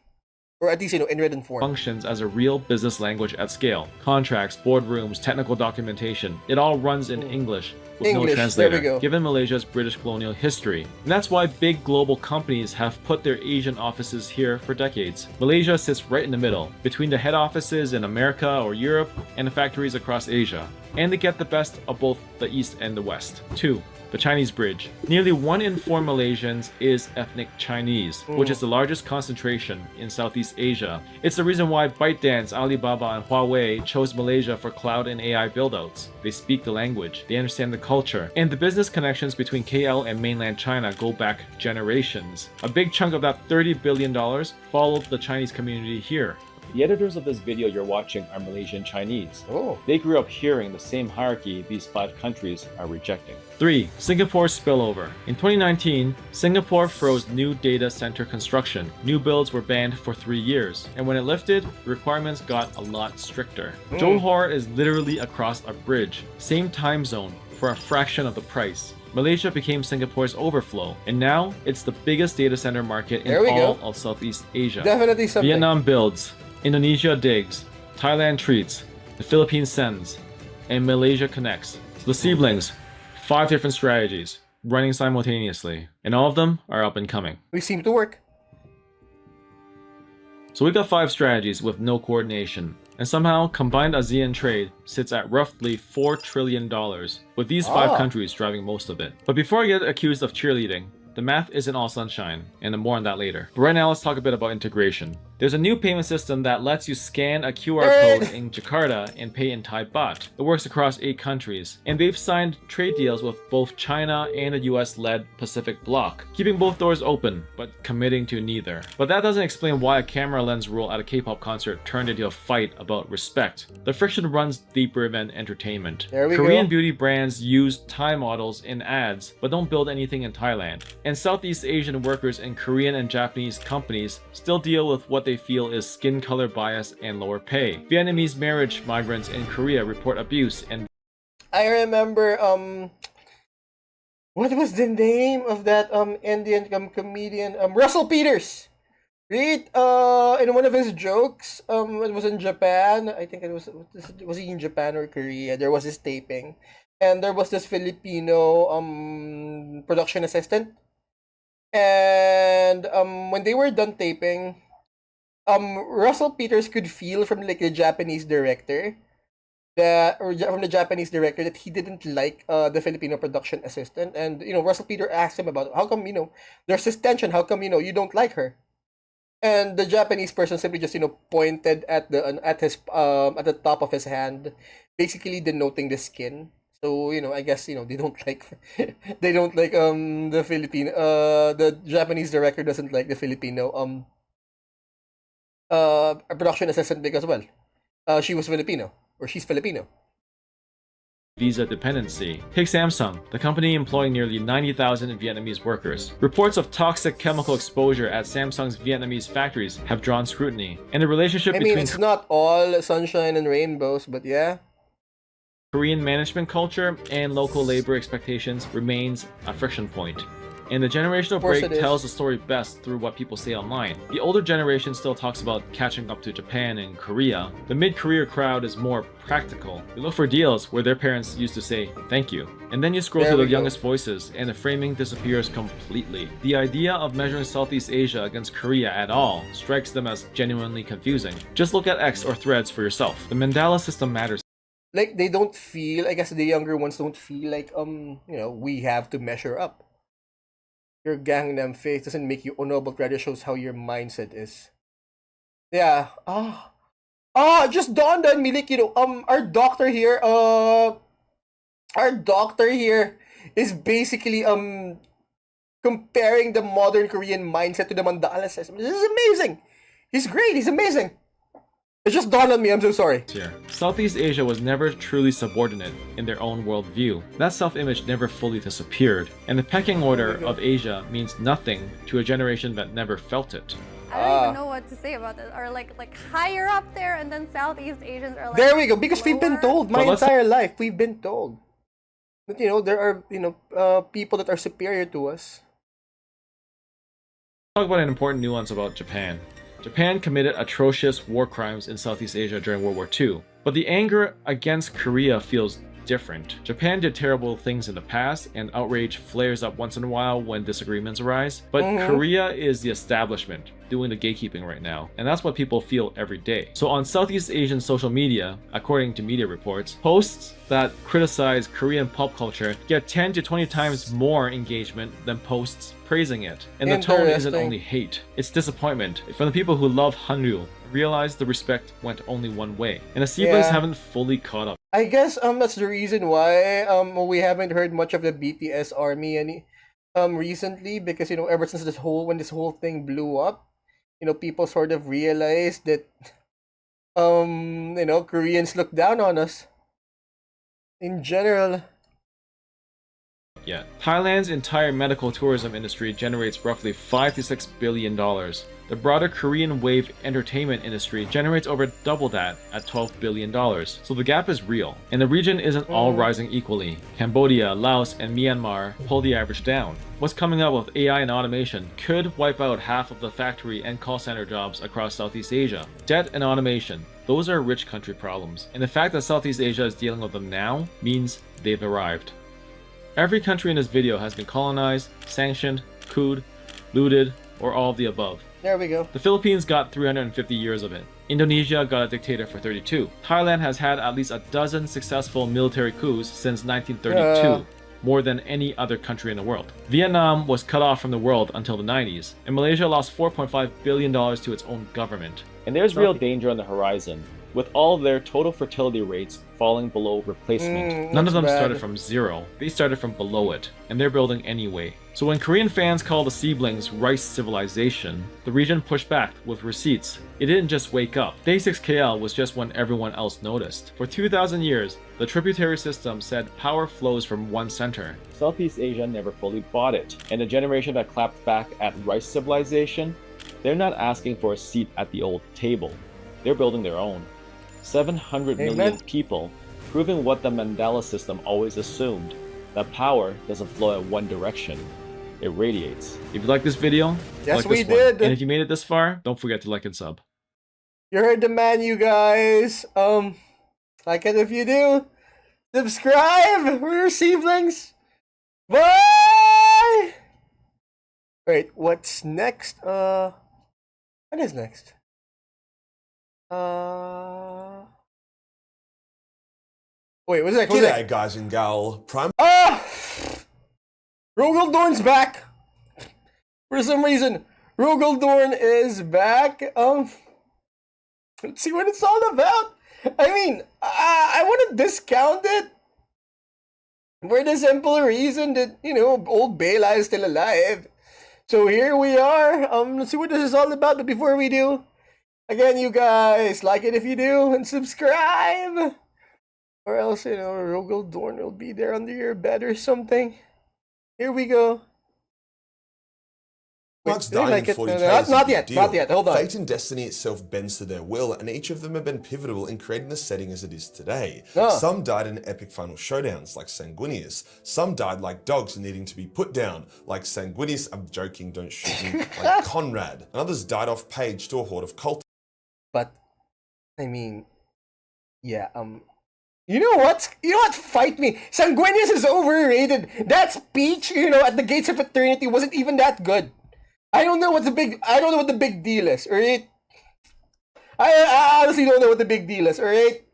Or at least, in written form. Functions as a real business language at scale. Contracts, boardrooms, technical documentation. It all runs in English with no translator, there we go. given Malaysia's British colonial history. And that's why big global companies have put their Asian offices here for decades. Malaysia sits right in the middle, between the head offices in America or Europe and the factories across Asia. And they get the best of both the East and the West. 2. The Chinese Bridge. Nearly 1 in 4 Malaysians is ethnic Chinese, which is the largest concentration in Southeast Asia. It's the reason why ByteDance, Alibaba, and Huawei chose Malaysia for cloud and AI buildouts. They speak the language, they understand the culture, and the business connections between KL and mainland China go back generations. A big chunk of that $30 billion followed the Chinese community here. The editors of this video you're watching are Malaysian Chinese. They grew up hearing the same hierarchy these 5 countries are rejecting. 3. Singapore spillover. In 2019, Singapore froze new data center construction. New builds were banned for 3 years, and when it lifted, requirements got a lot stricter. Johor is literally across a bridge, same time zone, for a fraction of the price. Malaysia became Singapore's overflow, and now it's the biggest data center market in all of Southeast Asia. Definitely something. Vietnam builds, Indonesia digs, Thailand treats, the Philippines sends, and Malaysia connects. So the siblings, 5 different strategies, running simultaneously, and all of them are up and coming. We seem to work. So we got 5 strategies with no coordination, and somehow combined ASEAN trade sits at roughly $4 trillion, with these 5 countries driving most of it. But before I get accused of cheerleading, the math isn't all sunshine, and more on that later. But right now, let's talk a bit about integration. There's a new payment system that lets you scan a QR code in Jakarta and pay in Thai baht. It works across 8 countries, and they've signed trade deals with both China and the US-led Pacific Bloc, keeping both doors open, but committing to neither. But that doesn't explain why a camera lens rule at a K-pop concert turned into a fight about respect. The friction runs deeper than entertainment. Korean beauty brands use Thai models in ads, but don't build anything in Thailand. And Southeast Asian workers in Korean and Japanese companies still deal with what they feel is skin color bias and lower pay. Vietnamese marriage migrants in Korea report abuse and I remember what was the name of that Indian comedian Russell Peters, right? In one of his jokes, it was in Japan. I think it was he in Japan or Korea? There was this taping, and there was this Filipino production assistant. And when they were done taping, Russell Peters could feel from like the Japanese director that he didn't like the Filipino production assistant, and Russell Peters asked him about how come there's this tension, how come you don't like her, and the Japanese person simply just pointed at the top of his hand, basically denoting the skin. So, I guess, they don't like, the Filipino, the Japanese director doesn't like the Filipino, production assistant because, well, she was Filipino, or she's Filipino. Visa dependency. Take Samsung, the company employing nearly 90,000 Vietnamese workers. Reports of toxic chemical exposure at Samsung's Vietnamese factories have drawn scrutiny, and the relationship between it's not all sunshine and rainbows, but yeah. Korean management culture and local labor expectations remains a friction point. And the generational break tells the story best through what people say online. The older generation still talks about catching up to Japan and Korea. The mid-career crowd is more practical. You look for deals where their parents used to say, thank you. And then you scroll through the youngest voices and the framing disappears completely. The idea of measuring Southeast Asia against Korea at all strikes them as genuinely confusing. Just look at X or Threads for yourself. The Mandela system matters. Like, they don't feel, I guess the younger ones don't feel like, we have to measure up. Your Gangnam face doesn't make you honorable credit, shows how your mindset is. Yeah. It just dawned on me, like, our doctor here is basically, comparing the modern Korean mindset to the Mandala system. This is amazing. He's great. He's amazing. It just dawned on me. I'm so sorry. Here. Southeast Asia was never truly subordinate in their own worldview. That self-image never fully disappeared, and the pecking order of Asia means nothing to a generation that never felt it. I don't even know what to say about this. Or like higher up there, and then Southeast Asians are like. There we go. Because we've been lower. told my entire life. We've been told that there are people that are superior to us. Talk about an important nuance about Japan. Japan committed atrocious war crimes in Southeast Asia during World War II, but the anger against Korea feels different. Japan did terrible things in the past, and outrage flares up once in a while when disagreements arise, but Korea is the establishment doing the gatekeeping right now, and that's what people feel every day. So on Southeast Asian social media, according to media reports, posts that criticize Korean pop culture get 10 to 20 times more engagement than posts praising it. And the tone isn't only hate, it's disappointment from the people who love Hanryu, realize the respect went only one way, and the siblings haven't fully caught up. I guess that's the reason why we haven't heard much of the BTS army recently, because ever since when this whole thing blew up, people sort of realized that Koreans look down on us in general. Yet. Thailand's entire medical tourism industry generates roughly $5 to $6 billion. The broader Korean wave entertainment industry generates over double that at $12 billion. So the gap is real. And the region isn't all rising equally. Cambodia, Laos, and Myanmar pull the average down. What's coming up with AI and automation could wipe out half of the factory and call center jobs across Southeast Asia. Debt and automation, those are rich country problems. And the fact that Southeast Asia is dealing with them now means they've arrived. Every country in this video has been colonized, sanctioned, couped, looted, or all of the above. There we go. The Philippines got 350 years of it. Indonesia got a dictator for 32. Thailand has had at least a dozen successful military coups since 1932, more than any other country in the world. Vietnam was cut off from the world until the 90s, and Malaysia lost $4.5 billion to its own government. And there's real danger on the horizon, with all their total fertility rates falling below replacement. None of them started from zero, they started from below it, and they're building anyway. So when Korean fans call the siblings rice civilization, the region pushed back with receipts. It didn't just wake up. Day 6 KL was just when everyone else noticed. For 2,000 years, the tributary system said power flows from one center. Southeast Asia never fully bought it, and the generation that clapped back at rice civilization, they're not asking for a seat at the old table. They're building their own. 700 million people, proving what the Mandela system always assumed, that power doesn't flow in one direction, it radiates. If you like this video, yes, like we this did. One. And if you made it this far, don't forget to like and sub. You heard the man, you guys. Like it if you do. Subscribe. We're your siblings. Bye. Wait, what's next? What is next? Wait, what's that? G'day, guys and gal. Rogal Dorn's back. For some reason, Rogal Dorn is back. Let's see what it's all about. I mean, I want to discount it for the simple reason that old Bela is still alive. So here we are. Let's see what this is all about. But before we do, again, you guys, like it if you do, and subscribe. Or else, Rogal Dorn will be there under your bed or something. Here we go. Mark's Wait, dying in 40 Ks. not yet. Hold on. Fate and destiny itself bends to their will, and each of them have been pivotal in creating the setting as it is today. Some died in epic final showdowns, like Sanguinius. Some died like dogs needing to be put down, like Sanguinius. I'm joking, don't shoot me. Like Conrad. And others died off page to a horde of cultists. But, I mean, yeah, You know what? Fight me. Sanguinius is overrated. That speech, at the gates of eternity wasn't even that good. I don't know what the big deal is, alright? I honestly don't know what the big deal is, alright?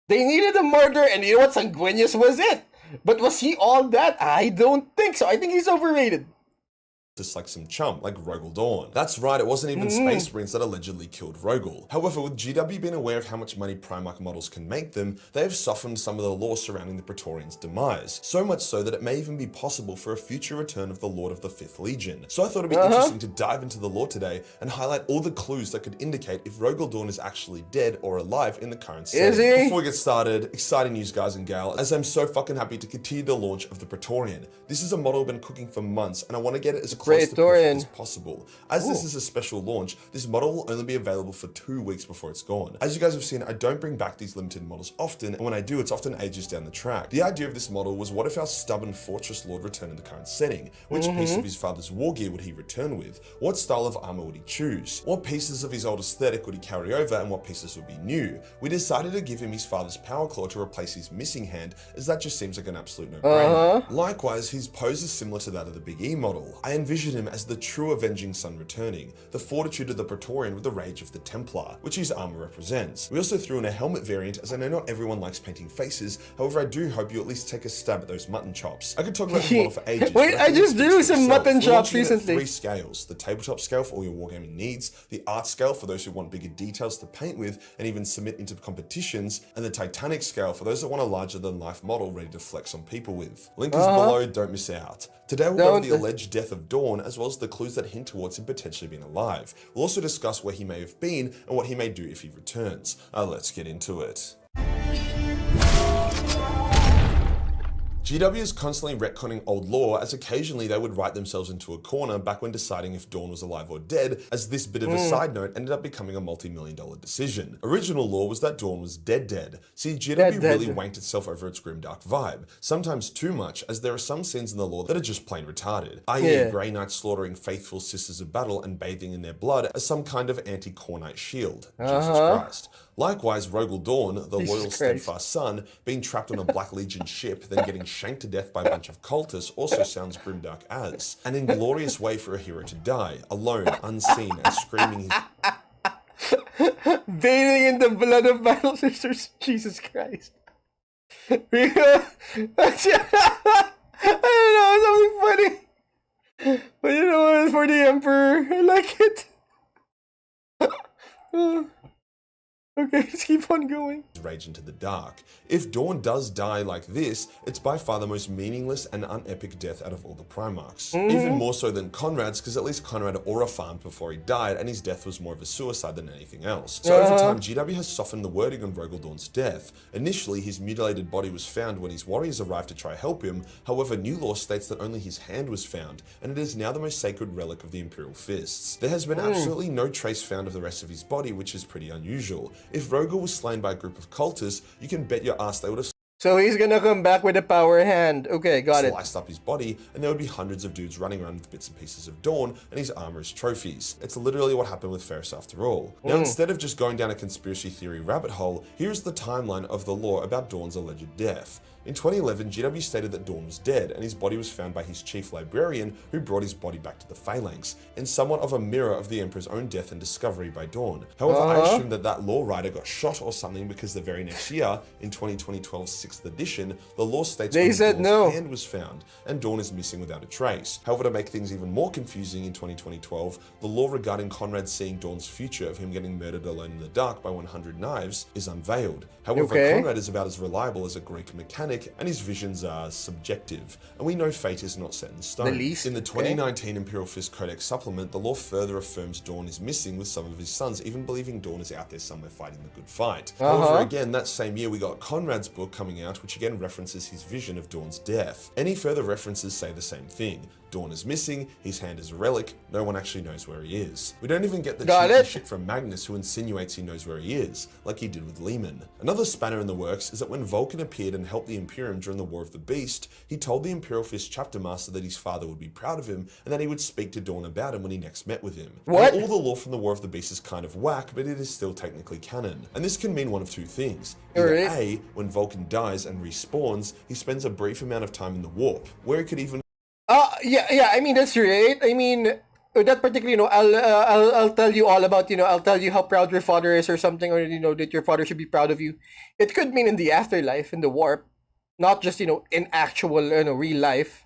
They needed a murder, and you know what? Sanguinius was it. But was he all that? I don't think so. I think he's overrated. just like some chump like Rogal Dorn. That's right, it wasn't even Space Marines that allegedly killed Rogal. However, with GW being aware of how much money Primarch models can make them, they have softened some of the lore surrounding the Praetorians' demise, so much so that it may even be possible for a future return of the Lord of the 5th Legion. So I thought it'd be interesting to dive into the lore today and highlight all the clues that could indicate if Rogal Dorn is actually dead or alive in the current setting. Before we get started, exciting news guys and gal, as I'm so fucking happy to continue the launch of the Praetorian. This is a model I've been cooking for months and I want to get it as close to perfect as possible. As this is a special launch, this model will only be available for 2 weeks before it's gone. As you guys have seen, I don't bring back these limited models often, and when I do, it's often ages down the track. The idea of this model was, what if our stubborn Fortress Lord returned in the current setting? Which piece of his father's war gear would he return with? What style of armor would he choose? What pieces of his old aesthetic would he carry over, and what pieces would be new? We decided to give him his father's power claw to replace his missing hand, as that just seems like an absolute no-brainer. Likewise, his pose is similar to that of the Big E model. I envision him as the true avenging son returning, the fortitude of the Praetorian with the rage of the Templar, which his armor represents. We also threw in a helmet variant, as I know not everyone likes painting faces, however I do hope you at least take a stab at those mutton chops. I could talk about the model for ages. Wait, I just drew some mutton chops recently. 3 scales: the tabletop scale for all your wargaming needs, the art scale for those who want bigger details to paint with and even submit into competitions, and the Titanic scale for those that want a larger than life model ready to flex on people with. Link is below, don't miss out. Today we'll go over the alleged death of Dorn, as well as the clues that hint towards him potentially being alive. We'll also discuss where he may have been and what he may do if he returns. Let's get into it. GW is constantly retconning old lore, as occasionally they would write themselves into a corner back when deciding if Dorn was alive or dead, as this bit of a side note ended up becoming a multi-million-dollar decision. Original lore was that Dorn was dead. See, GW really wanked itself over its grimdark vibe, sometimes too much, as there are some scenes in the lore that are just plain retarded, i.e. Grey Knight slaughtering faithful sisters of battle and bathing in their blood as some kind of anti-Core Knight shield. Jesus Christ. Likewise, Rogal Dorn, the loyal, steadfast son, being trapped on a Black Legion ship, then getting shanked to death by a bunch of cultists also sounds grimdark as. An inglorious way for a hero to die, alone, unseen, and screaming his... Bathing in the blood of battle sisters. Jesus Christ. I don't know, something funny. But you know, for the Emperor, I like it. Okay, let's keep on going. Rage into the dark. If Dorn does die like this, it's by far the most meaningless and unepic death out of all the Primarchs. Even more so than Conrad's, because at least Conrad aura farmed before he died, and his death was more of a suicide than anything else. So over time, GW has softened the wording on Rogal Dorn's death. Initially, his mutilated body was found when his warriors arrived to try help him. However, new lore states that only his hand was found, and it is now the most sacred relic of the Imperial Fists. There has been absolutely no trace found of the rest of his body, which is pretty unusual. If Rogal was slain by a group of cultists, you can bet your ass they would have So he's gonna come back with a power hand. Okay, got it. Sliced up his body, and there would be hundreds of dudes running around with bits and pieces of Dorn and his armor as trophies. It's literally what happened with Ferris after all. Now, instead of just going down a conspiracy theory rabbit hole, here's the timeline of the lore about Dorn's alleged death. In 2011, GW stated that Dorn was dead, and his body was found by his chief librarian, who brought his body back to the Phalanx, in somewhat of a mirror of the Emperor's own death and discovery by Dorn. However, I assume that lore writer got shot or something, because the very next year, in 2012's 6th edition, the lore states Dorn's hand was found, and Dorn is missing without a trace. However, to make things even more confusing, in 2012, the lore regarding Conrad seeing Dorn's future of him getting murdered alone in the dark by 100 knives is unveiled. However, Conrad is about as reliable as a Greek mechanic, and his visions are subjective, and we know fate is not set in stone. In the 2019 Imperial Fist Codex supplement, the lore further affirms Dorn is missing, with some of his sons even believing Dorn is out there somewhere fighting the good fight. However, again, that same year we got Conrad's book coming out, which again references his vision of Dorn's death. Any further references say the same thing. Dorn is missing, his hand is a relic, no one actually knows where he is. We don't even get the cheeky shit from Magnus, who insinuates he knows where he is, like he did with Lehman. Another spanner in the works is that when Vulcan appeared and helped the Imperium during the War of the Beast, he told the Imperial Fist chapter master that his father would be proud of him, and that he would speak to Dorn about him when he next met with him. Now, all the lore from the War of the Beast is kind of whack, but it is still technically canon. And this can mean one of two things. Either A, when Vulcan dies and respawns, he spends a brief amount of time in the warp, where he could even yeah, I mean, that's right. I mean, that particular, I'll tell you all about, I'll tell you how proud your father is or something, or, that your father should be proud of you. It could mean in the afterlife, in the warp, not just, in actual, real life.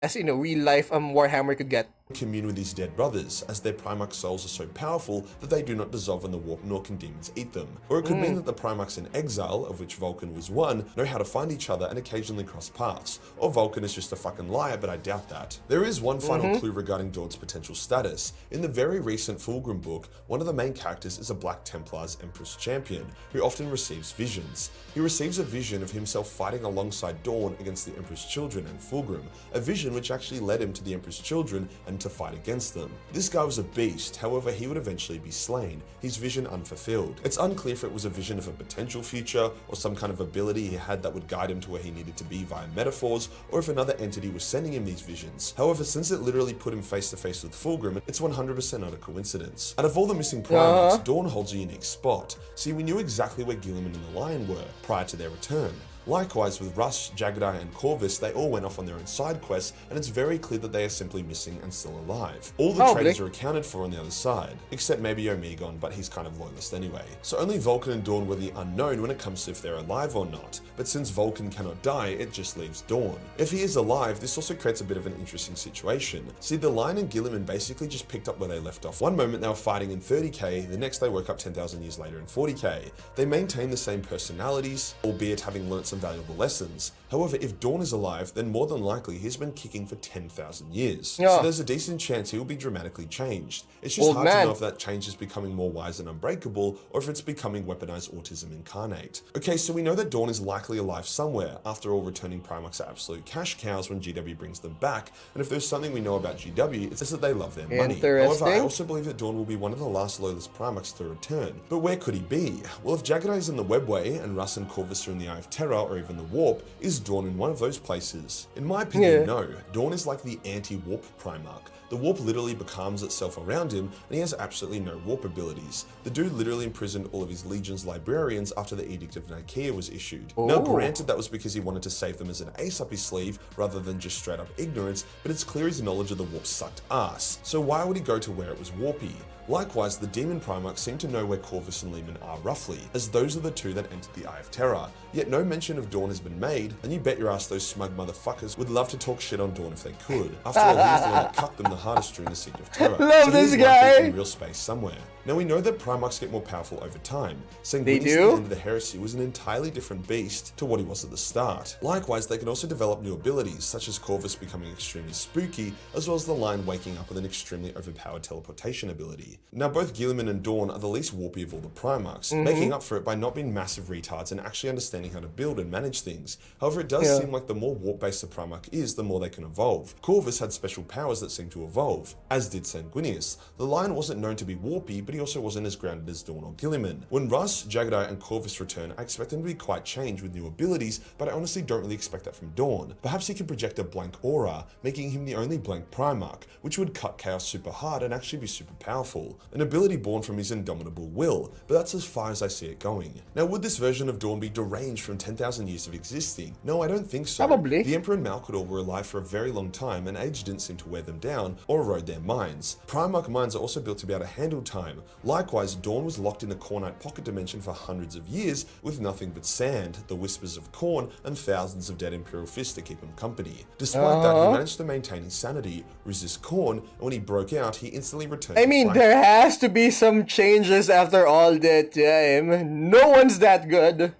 as real life Warhammer could get. Commune with his dead brothers, as their Primarch souls are so powerful that they do not dissolve in the warp, nor can demons eat them. Or it could mean that the Primarchs in exile, of which Vulcan was one, know how to find each other and occasionally cross paths. Or Vulcan is just a fucking liar, but I doubt that. There is one final clue regarding Dorn's potential status. In the very recent Fulgrim book, one of the main characters is a Black Templar's Empress champion, who often receives visions. He receives a vision of himself fighting alongside Dorn against the Empress children and Fulgrim, a vision which actually led him to the Empress children and to fight against them. This guy was a beast, however he would eventually be slain, his vision unfulfilled. It's unclear if it was a vision of a potential future, or some kind of ability he had that would guide him to where he needed to be via metaphors, or if another entity was sending him these visions. However, since it literally put him face to face with Fulgrim, it's 100% not a coincidence. Out of all the missing Primarchs, Dorn holds a unique spot. See, we knew exactly where Guilliman and the Lion were prior to their return. Likewise, with Russ, Jagdai, and Corvus, they all went off on their own side quests, and it's very clear that they are simply missing and still alive. All the traitors are accounted for on the other side, except maybe Omegon, but he's kind of loyalist anyway. So only Vulcan and Dorn were the unknown when it comes to if they're alive or not, but since Vulcan cannot die, it just leaves Dorn. If he is alive, this also creates a bit of an interesting situation. See, the Lion and Guilliman basically just picked up where they left off. One moment they were fighting in 30k, the next they woke up 10,000 years later in 40k. They maintain the same personalities, albeit having learnt some valuable lessons. However, if Dorn is alive, then more than likely he's been kicking for 10,000 years. So there's a decent chance he will be dramatically changed. It's just hard to know if that change is becoming more wise and unbreakable, or if it's becoming weaponized autism incarnate. Okay, so we know that Dorn is likely alive somewhere. After all, returning Primarchs are absolute cash cows when GW brings them back, and if there's something we know about GW, it's just that they love their money. However, I also believe that Dorn will be one of the last loyalist Primarchs to return. But where could he be? Well, if Jagdai is in the Webway, and Russ and Corvus are in the Eye of Terror, or even the Warp, is Dorn in one of those places? In my opinion, no. Dorn is like the anti-Warp Primarch. The warp literally becomes itself around him, and he has absolutely no warp abilities. The dude literally imprisoned all of his legion's librarians after the Edict of Nicaea was issued. Now granted, that was because he wanted to save them as an ace up his sleeve rather than just straight up ignorance, but it's clear his knowledge of the warp sucked ass. So why would he go to where it was warpy? Likewise, the Demon Primarchs seem to know where Corvus and Lehman are roughly, as those are the two that entered the Eye of Terror. Yet no mention of Dorn has been made, and you bet your ass those smug motherfuckers would love to talk shit on Dorn if they could. After all, he was the one that cut them the hardest during the Siege of Terror. Love this guy! In real space somewhere. Now we know that Primarchs get more powerful over time. Sanguinius at the end of the Heresy was an entirely different beast to what he was at the start. Likewise, they can also develop new abilities, such as Corvus becoming extremely spooky, as well as the Lion waking up with an extremely overpowered teleportation ability. Now both Guilliman and Dorn are the least warpy of all the Primarchs, making up for it by not being massive retards and actually understanding how to build and manage things. However, it does seem like the more warp-based the Primarch is, the more they can evolve. Corvus had special powers that seemed to evolve, as did Sanguinius. The Lion wasn't known to be warpy, but he also wasn't as grounded as Dorn or Guilliman. When Russ, Jagdai, and Corvus return, I expect them to be quite changed with new abilities, but I honestly don't really expect that from Dorn. Perhaps he can project a blank aura, making him the only blank Primarch, which would cut chaos super hard and actually be super powerful. An ability born from his indomitable will, but that's as far as I see it going. Now, would this version of Dorn be deranged from 10,000 years of existing? No, I don't think so. Probably. The Emperor and Malkador were alive for a very long time, and age didn't seem to wear them down or erode their minds. Primarch minds are also built to be able to handle time. Likewise, Dorn was locked in a Khornite pocket dimension for hundreds of years with nothing but sand, the whispers of Khorne, and thousands of dead Imperial fists to keep him company. Despite that, he managed to maintain his sanity, resist Khorne, and when he broke out, he instantly returned I mean, there has to be some changes after all that time. No one's that good.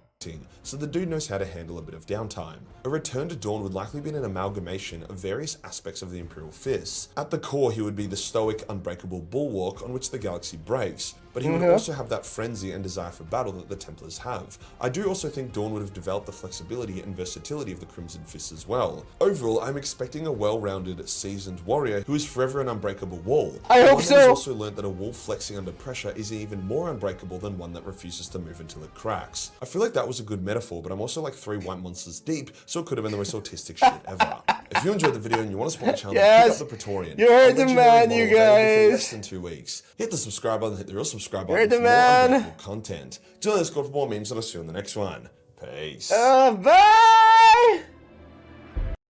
So the dude knows how to handle a bit of downtime. A return to Dorn would likely be an amalgamation of various aspects of the Imperial Fists. At the core, he would be the stoic, unbreakable bulwark on which the galaxy breaks, but he would also have that frenzy and desire for battle that the Templars have. I do also think Dorn would have developed the flexibility and versatility of the Crimson Fists as well. Overall, I'm expecting a well-rounded, seasoned warrior who is forever an unbreakable wall. I hope so. One also learned that a wall flexing under pressure is even more unbreakable than one that refuses to move until it cracks. I feel like that was a good metaphor, but I'm also like 3 white monsters deep, so it could have been the most autistic shit ever. If you enjoyed the video and you want to support the channel, pick up the Praetorian. You heard the man, you guys. For less than 2 weeks. Hit the subscribe button, hit the real subscribe button Heard the for more man. unbreakable content. Till then, score for more memes, and I'll see you in the next one. Peace. Bye!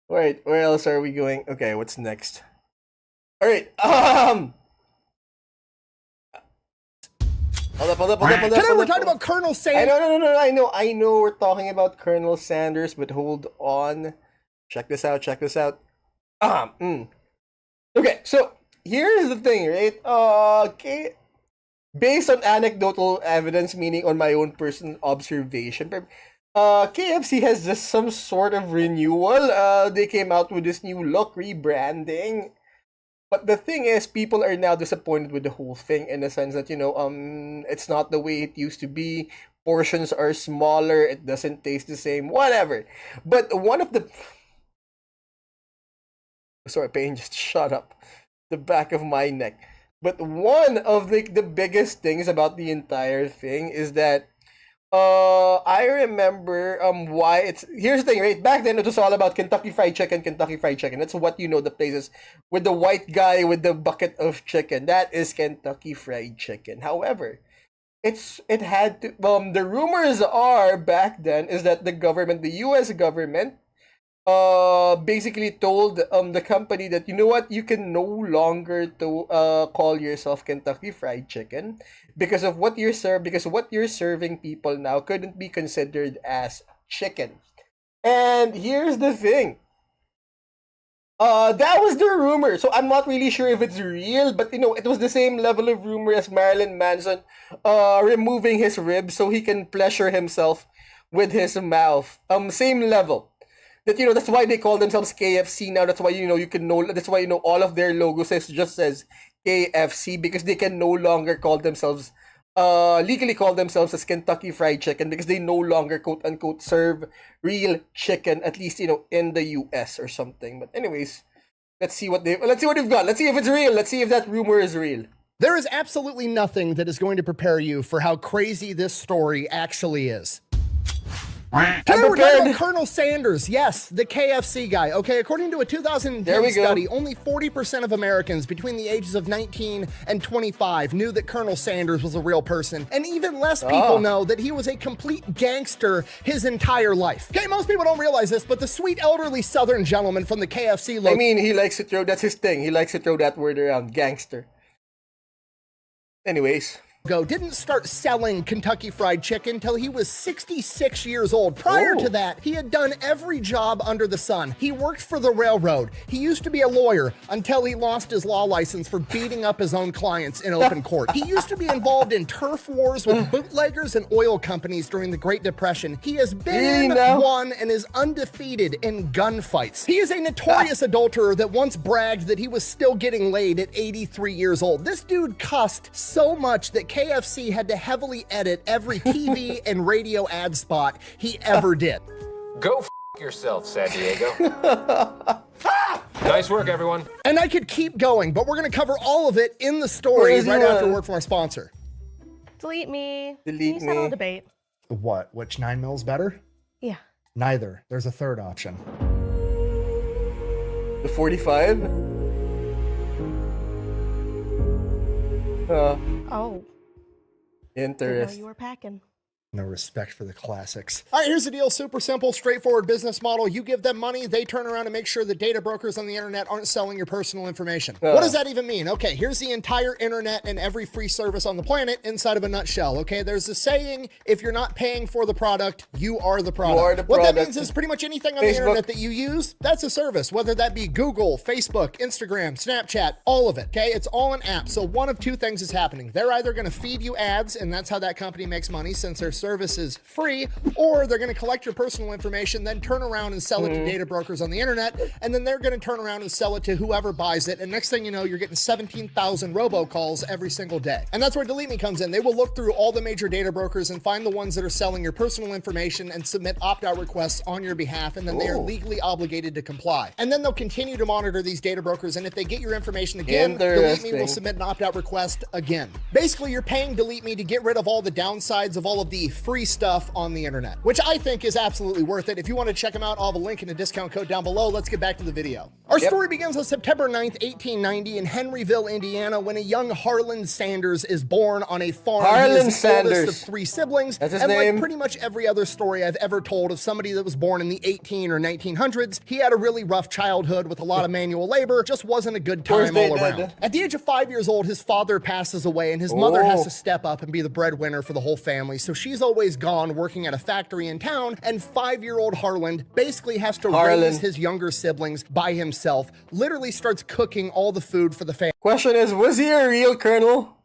Wait, where else are we going? Okay, what's next? Alright, Hold up. Today we're talking about Colonel Sanders. I know we're talking about Colonel Sanders, but hold on. Check this out. Okay, so here's the thing, right? Okay. Based on anecdotal evidence, meaning on my own personal observation, KFC has just some sort of renewal. They came out with this new look, rebranding. But the thing is, people are now disappointed with the whole thing in the sense that, it's not the way it used to be. Portions are smaller. It doesn't taste the same. Whatever. But one of the... Sorry, pain just shot up the back of my neck. But one of the biggest things about the entire thing is that I remember why it's... Here's the thing, right? Back then, it was all about Kentucky Fried Chicken, Kentucky Fried Chicken. That's what the places with the white guy with the bucket of chicken. That is Kentucky Fried Chicken. However, it had to... the rumors are back then is that the government, the U.S. government, basically told the company that, you know what, you can no longer call yourself Kentucky Fried Chicken because of what you're serving people now couldn't be considered as chicken. And here's the thing. That was the rumor, so I'm not really sure if it's real, but it was the same level of rumor as Marilyn Manson removing his ribs so he can pleasure himself with his mouth. Same level. That that's why they call themselves KFC now. That's why you can know. That's why all of their logos just says KFC because they can no longer call themselves legally call themselves as Kentucky Fried Chicken because they no longer quote unquote serve real chicken, at least in the US or something. But anyways, let's see what they've got. Let's see if it's real. Let's see if that rumor is real. There is absolutely nothing that is going to prepare you for how crazy this story actually is. Today we're talking about Colonel Sanders, yes, the KFC guy. Okay, according to a 2010 study, only 40% of Americans between the ages of 19 and 25 knew that Colonel Sanders was a real person, and even less people know that he was a complete gangster his entire life. Okay, most people don't realize this, but the sweet elderly Southern gentleman from the KFC logo... I mean, he likes to throw, that's his thing, he likes to throw that word around, gangster. Anyways... didn't start selling Kentucky Fried Chicken till he was 66 years old. Prior to that, he had done every job under the sun. He worked for the railroad. He used to be a lawyer until he lost his law license for beating up his own clients in open court. He used to be involved in turf wars with bootleggers and oil companies during the Great Depression. He has been, won, and is undefeated in gunfights. He is a notorious adulterer that once bragged that he was still getting laid at 83 years old. This dude cussed so much that KFC had to heavily edit every TV and radio ad spot he ever did. Go yourself, San Diego. Nice work, everyone. And I could keep going, but we're going to cover all of it in the story right after word from our sponsor. Delete me. Delete me. Settle debate. What? Which 9mm better? Yeah. Neither. There's a third option. The 45? Oh. Interesting. You were packing. No respect for the classics. All right, here's the deal. Super simple, straightforward business model. You give them money, they turn around and make sure the data brokers on the internet aren't selling your personal information. What does that even mean? Okay, here's the entire internet and every free service on the planet inside of a nutshell. Okay, there's a saying, if you're not paying for the product, you are the product. What that means is pretty much anything on the internet that you use, that's a service, whether that be Google, Facebook, Instagram, Snapchat, all of it. Okay, it's all an app. So one of two things is happening. They're either going to feed you ads, and that's how that company makes money since their service is free, or they're going to collect your personal information, then turn around and sell it to data brokers on the internet, and then they're going to turn around and sell it to whoever buys it, and next thing you know, you're getting 17,000 robocalls every single day. And that's where Delete Me comes in. They will look through all the major data brokers and find the ones that are selling your personal information and submit opt-out requests on your behalf, and then they are legally obligated to comply. And then they'll continue to monitor these data brokers, and if they get your information again, Delete Me will submit an opt-out request again. Basically, you're paying Delete Me to get rid of all the downsides of all of the free stuff on the internet, which I think is absolutely worth it. If you want to check them out, I'll have a link and a discount code down below. Let's get back to the video. Our story begins on September 9th, 1890 in Henryville, Indiana, when a young Harlan Sanders is born on a farm. He is the oldest of 3 siblings. That's his name. Like pretty much every other story I've ever told of somebody that was born in the 18 or 1900s, he had a really rough childhood with a lot of manual labor. Just wasn't a good time all around. At the age of 5 years old, his father passes away and his mother has to step up and be the breadwinner for the whole family. So she's always gone working at a factory in town, and 5-year-old Harlan basically has to raise his younger siblings by himself. himself, literally starts cooking all the food for the family. Question is, was he a real colonel?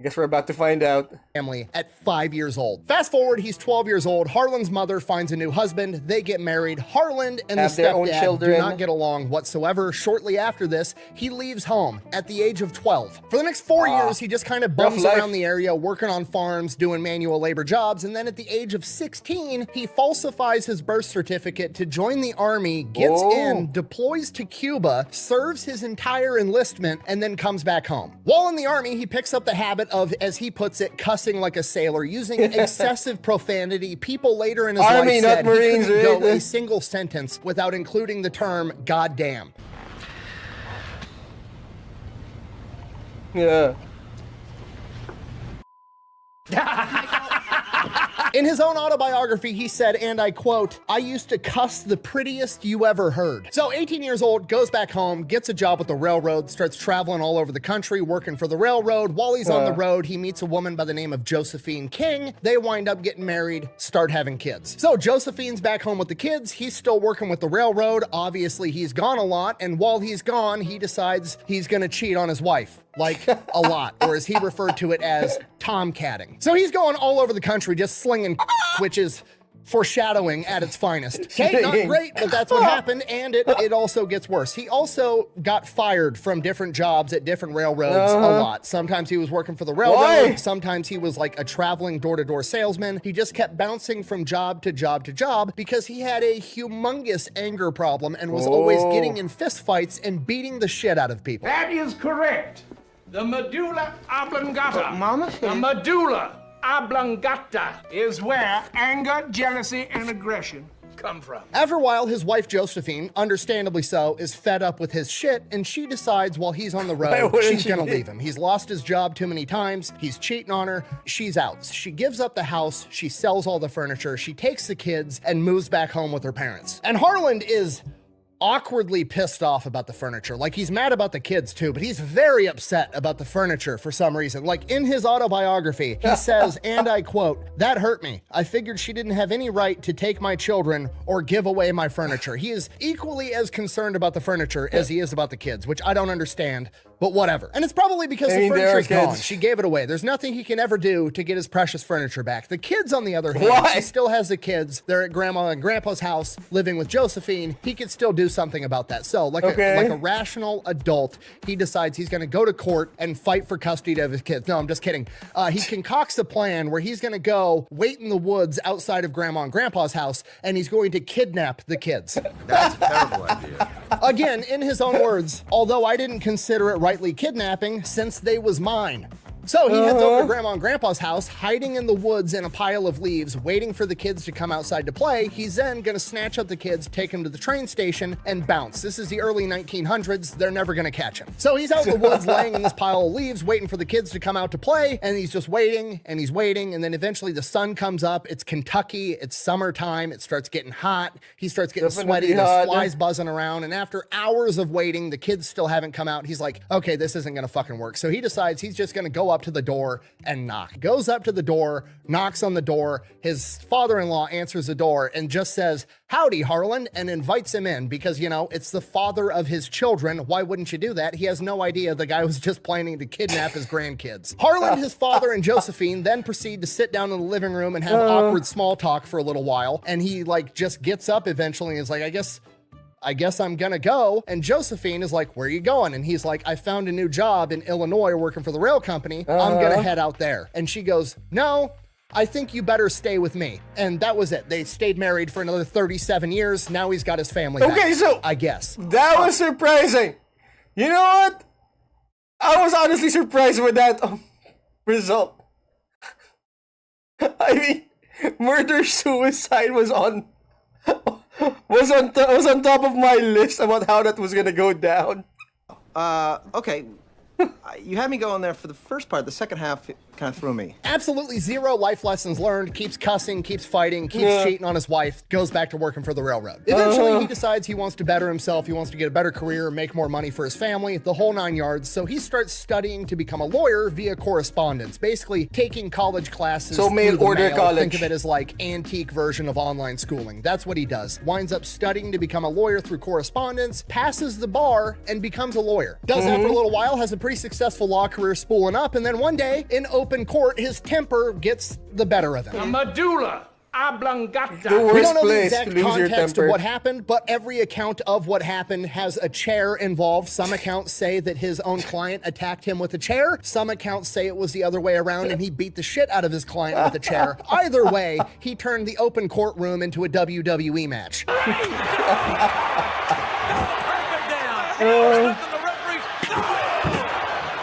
I guess we're about to find out. Family at 5 years old. Fast forward, he's 12 years old. Harlan's mother finds a new husband. They get married. Harlan and Have the their own stepdad children. do not get along whatsoever. Shortly after this, he leaves home at the age of 12. For the next 4 years, he just kind of bums life. around the area, working on farms, doing manual labor jobs. And then at the age of 16, he falsifies his birth certificate to join the army, gets in, deploys to Cuba, serves his entire enlistment, and then comes back home. While in the army, he picks up the habit of, as he puts it, cussing like a sailor, using excessive profanity. People later in his Army, life not said Marines, he couldn't go right? a single sentence without including the term "goddamn." Yeah. In his own autobiography, he said, and I quote, "I used to cuss the prettiest you ever heard." So 18 years old, goes back home, gets a job with the railroad, starts traveling all over the country, working for the railroad. While he's on the road, he meets a woman by the name of Josephine King. They wind up getting married, start having kids. So Josephine's back home with the kids. He's still working with the railroad. Obviously, he's gone a lot. And while he's gone, he decides he's going to cheat on his wife. Like a lot, or as he referred to it as tomcatting. So he's going all over the country just slinging, which is foreshadowing at its finest. Okay, not great, but that's what happened, and it also gets worse. He also got fired from different jobs at different railroads a lot. Sometimes he was working for the railroad, Why? sometimes he was like a traveling door-to-door salesman. He just kept bouncing from job to job to job because he had a humongous anger problem and was always getting in fistfights and beating the shit out of people. That is correct. The medulla oblongata. The medulla oblongata is where anger, jealousy, and aggression come from. After a while, his wife Josephine, understandably so, is fed up with his shit, and she decides while he's on the Why road, wouldn't she's she gonna be? leave him. He's lost his job too many times. He's cheating on her. She's out. She gives up the house. She sells all the furniture. She takes the kids and moves back home with her parents. And Harlan is awkwardly pissed off about the furniture. Like, he's mad about the kids too, but he's very upset about the furniture for some reason. Like, in his autobiography, he says, and I quote, "That hurt me. I figured she didn't have any right to take my children or give away my furniture." He is equally as concerned about the furniture as he is about the kids, which I don't understand, but whatever. And it's probably because I the mean, they are furniture's gone. kids. She gave it away. There's nothing he can ever do to get his precious furniture back. The kids, on the other hand, Why? she still has the kids. They're at Grandma and Grandpa's house living with Josephine. He could still do something about that. So, like a rational adult, he decides he's going to go to court and fight for custody of his kids. No, I'm just kidding. He concocts a plan where he's going to go wait in the woods outside of Grandma and Grandpa's house, and he's going to kidnap the kids. That's a terrible idea. Again, in his own words, although I didn't consider it rightly kidnapping since they was mine. So he heads over to Grandma and Grandpa's house, hiding in the woods in a pile of leaves, waiting for the kids to come outside to play. He's then gonna snatch up the kids, take them to the train station, and bounce. This is the early 1900s. They're never gonna catch him. So he's out in the woods, laying in this pile of leaves, waiting for the kids to come out to play, and he's just waiting, and he's waiting, and then eventually the sun comes up. It's Kentucky, it's summertime, it starts getting hot. He starts getting sweaty, Definitely there's hot. flies buzzing around, and after hours of waiting, the kids still haven't come out. He's like, okay, this isn't gonna fucking work. So he decides he's just gonna go up to the door and knock. Goes up to the door, knocks on the door. His father-in-law answers the door and just says, "Howdy, Harlan," and invites him in because, you know, it's the father of his children. Why wouldn't you do that? He has no idea the guy was just planning to kidnap his grandkids. Harlan, his father, and Josephine then proceed to sit down in the living room and have awkward small talk for a little while. And he like just gets up eventually and is like, I guess I'm gonna go. And Josephine is like, "Where are you going?" And he's like, "I found a new job in Illinois working for the rail company. I'm gonna head out there." And she goes, "No, I think you better stay with me." And that was it. They stayed married for another 37 years. Now he's got his family back, Okay, so I guess. that was surprising. You know what? I was honestly surprised with that result. I mean, murder-suicide was on top of my list about how that was gonna go down. Okay. You had me going there for the first part. The second half kind of threw me. Absolutely zero life lessons learned, keeps cussing, keeps fighting, keeps cheating on his wife, goes back to working for the railroad. Eventually, he decides he wants to better himself, he wants to get a better career, make more money for his family, the whole 9 yards, so he starts studying to become a lawyer via correspondence, basically taking college classes. So mail through the order mail. college. Think of it as like antique version of online schooling. That's what he does. Winds up studying to become a lawyer through correspondence, passes the bar, and becomes a lawyer. Does that for a little while, has a pretty successful law career spooling up, and then one day, in open court, his temper gets the better of him. The medulla oblongata. We don't know the exact context of what happened, but every account of what happened has a chair involved. Some accounts say that his own client attacked him with a chair. Some accounts say it was the other way around and he beat the shit out of his client with a chair. Either way, he turned the open courtroom into a WWE match.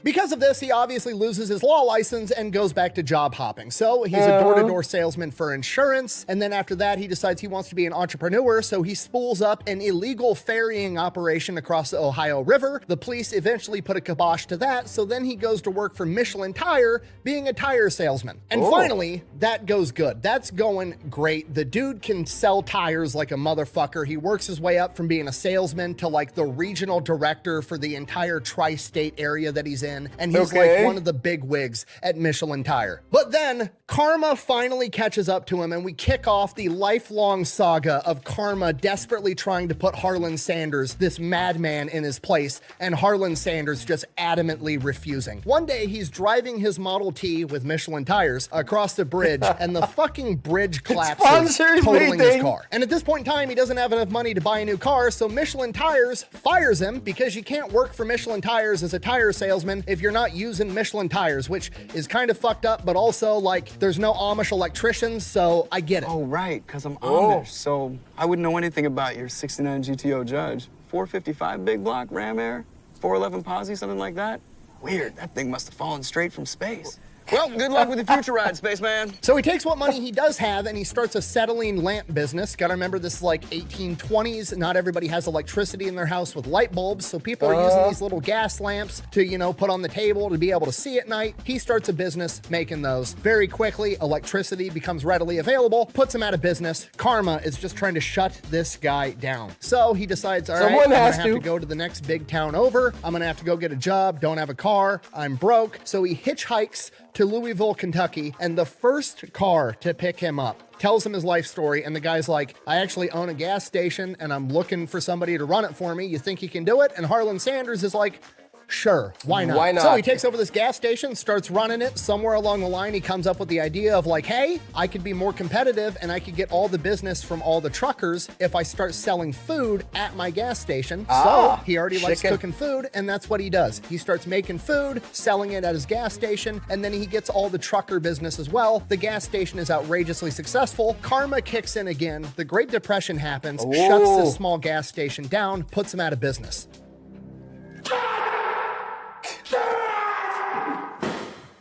Because of this, he obviously loses his law license and goes back to job hopping. So he's a door-to-door salesman for insurance, and then after that, he decides he wants to be an entrepreneur, so he spools up an illegal ferrying operation across the Ohio River. The police eventually put a kibosh to that, so then he goes to work for Michelin Tire, being a tire salesman. And finally, that goes good. That's going great. The dude can sell tires like a motherfucker. He works his way up from being a salesman to like the regional director for the entire tri-state area that he's in. And he's like one of the big wigs at Michelin Tire. But then karma finally catches up to him and we kick off the lifelong saga of karma desperately trying to put Harlan Sanders, this madman, in his place, and Harlan Sanders just adamantly refusing. One day he's driving his Model T with Michelin tires across the bridge and the fucking bridge collapses, totaling his car. And at this point in time, he doesn't have enough money to buy a new car, so Michelin Tires fires him because you can't work for Michelin Tires as a tire salesman if you're not using Michelin tires, which is kind of fucked up, but also like there's no Amish electricians, so I get it. Oh, right, because I'm Amish, so I wouldn't know anything about your 69 GTO Judge. 455 big block, Ram Air, 411 Posse, something like that. Weird, that thing must have fallen straight from space. Well, good luck with your future ride, spaceman. So he takes what money he does have and he starts acetylene lamp business. Gotta remember, this is like 1820s. Not everybody has electricity in their house with light bulbs, so people are using these little gas lamps to, you know, put on the table to be able to see at night. He starts a business making those. Very quickly, electricity becomes readily available, puts him out of business. Karma is just trying to shut this guy down. So he decides, all right, I'm gonna have to go to the next big town over. I'm gonna have to go get a job, don't have a car, I'm broke. So he hitchhikes to Louisville, Kentucky, and the first car to pick him up tells him his life story, and the guy's like, I actually own a gas station, and I'm looking for somebody to run it for me. You think you can do it? And Harlan Sanders is like, sure, why not? Why not? So he takes over this gas station, starts running it. Somewhere along the line, he comes up with the idea of like, hey, I could be more competitive and I could get all the business from all the truckers if I start selling food at my gas station. So he already likes cooking food, and that's what he does. He starts making food, selling it at his gas station, and then he gets all the trucker business as well. The gas station is outrageously successful. Karma kicks in again. The Great Depression happens, shuts this small gas station down, puts him out of business.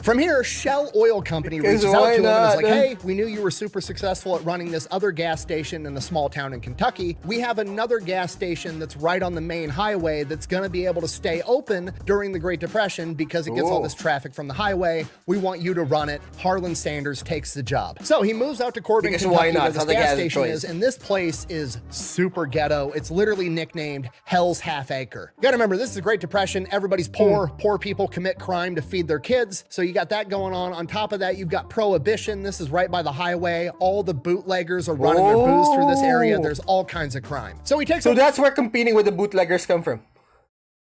From here, Shell Oil Company reaches out to him and is like, hey, we knew you were super successful at running this other gas station in a small town in Kentucky. We have another gas station that's right on the main highway that's going to be able to stay open during the Great Depression because it gets all this traffic from the highway. We want you to run it. Harlan Sanders takes the job. So he moves out to Corbin, Kentucky, where this gas station is, and this place is super ghetto. It's literally nicknamed Hell's Half Acre. You gotta remember, this is the Great Depression. Everybody's poor. Poor people commit crime to feed their kids. So you got that going on. On top of that, you've got Prohibition. This is right by the highway. All the bootleggers are running their booze through this area. There's all kinds of crime. So he takes. So that's where competing with the bootleggers come from.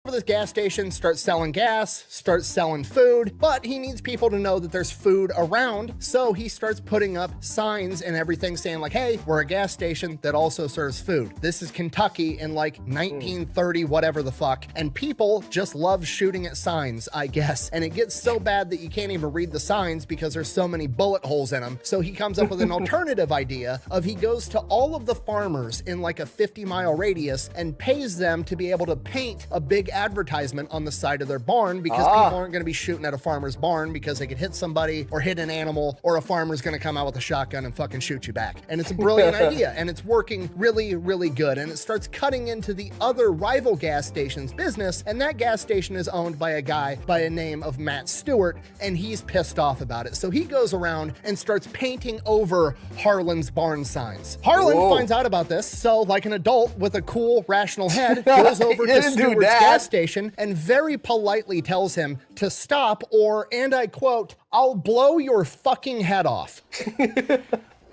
This gas station, starts selling gas, starts selling food, but he needs people to know that there's food around, so he starts putting up signs and everything saying like, hey, we're a gas station that also serves food. This is Kentucky in like 1930 whatever the fuck, and people just love shooting at signs, I guess, and it gets so bad that you can't even read the signs because there's so many bullet holes in them. So he comes up with an alternative idea of he goes to all of the farmers in like a 50-mile radius and pays them to be able to paint a big advertisement on the side of their barn because people aren't going to be shooting at a farmer's barn because they could hit somebody or hit an animal, or a farmer's going to come out with a shotgun and fucking shoot you back. And it's a brilliant idea, and it's working really, really good. And it starts cutting into the other rival gas station's business, and that gas station is owned by a guy by a name of Matt Stewart, and he's pissed off about it. So he goes around and starts painting over Harlan's barn signs. Harlan finds out about this, so like an adult with a cool, rational head, goes over to Stewart's gas station and very politely tells him to stop, or, and I quote, "I'll blow your fucking head off."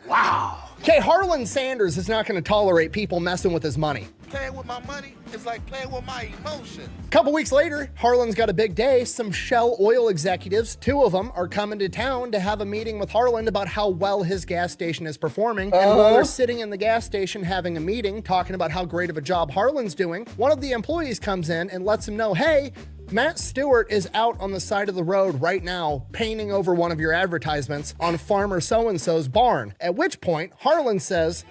Wow. Okay, Harlan Sanders is not going to tolerate people messing with his money. Playing with my money is like playing with my emotion. A couple weeks later, Harlan's got a big day. Some Shell oil executives, 2 of them, are coming to town to have a meeting with Harlan about how well his gas station is performing. And while they're sitting in the gas station having a meeting, talking about how great of a job Harlan's doing, one of the employees comes in and lets him know, hey, Matt Stewart is out on the side of the road right now painting over one of your advertisements on farmer so-and-so's barn. At which point, Harlan says,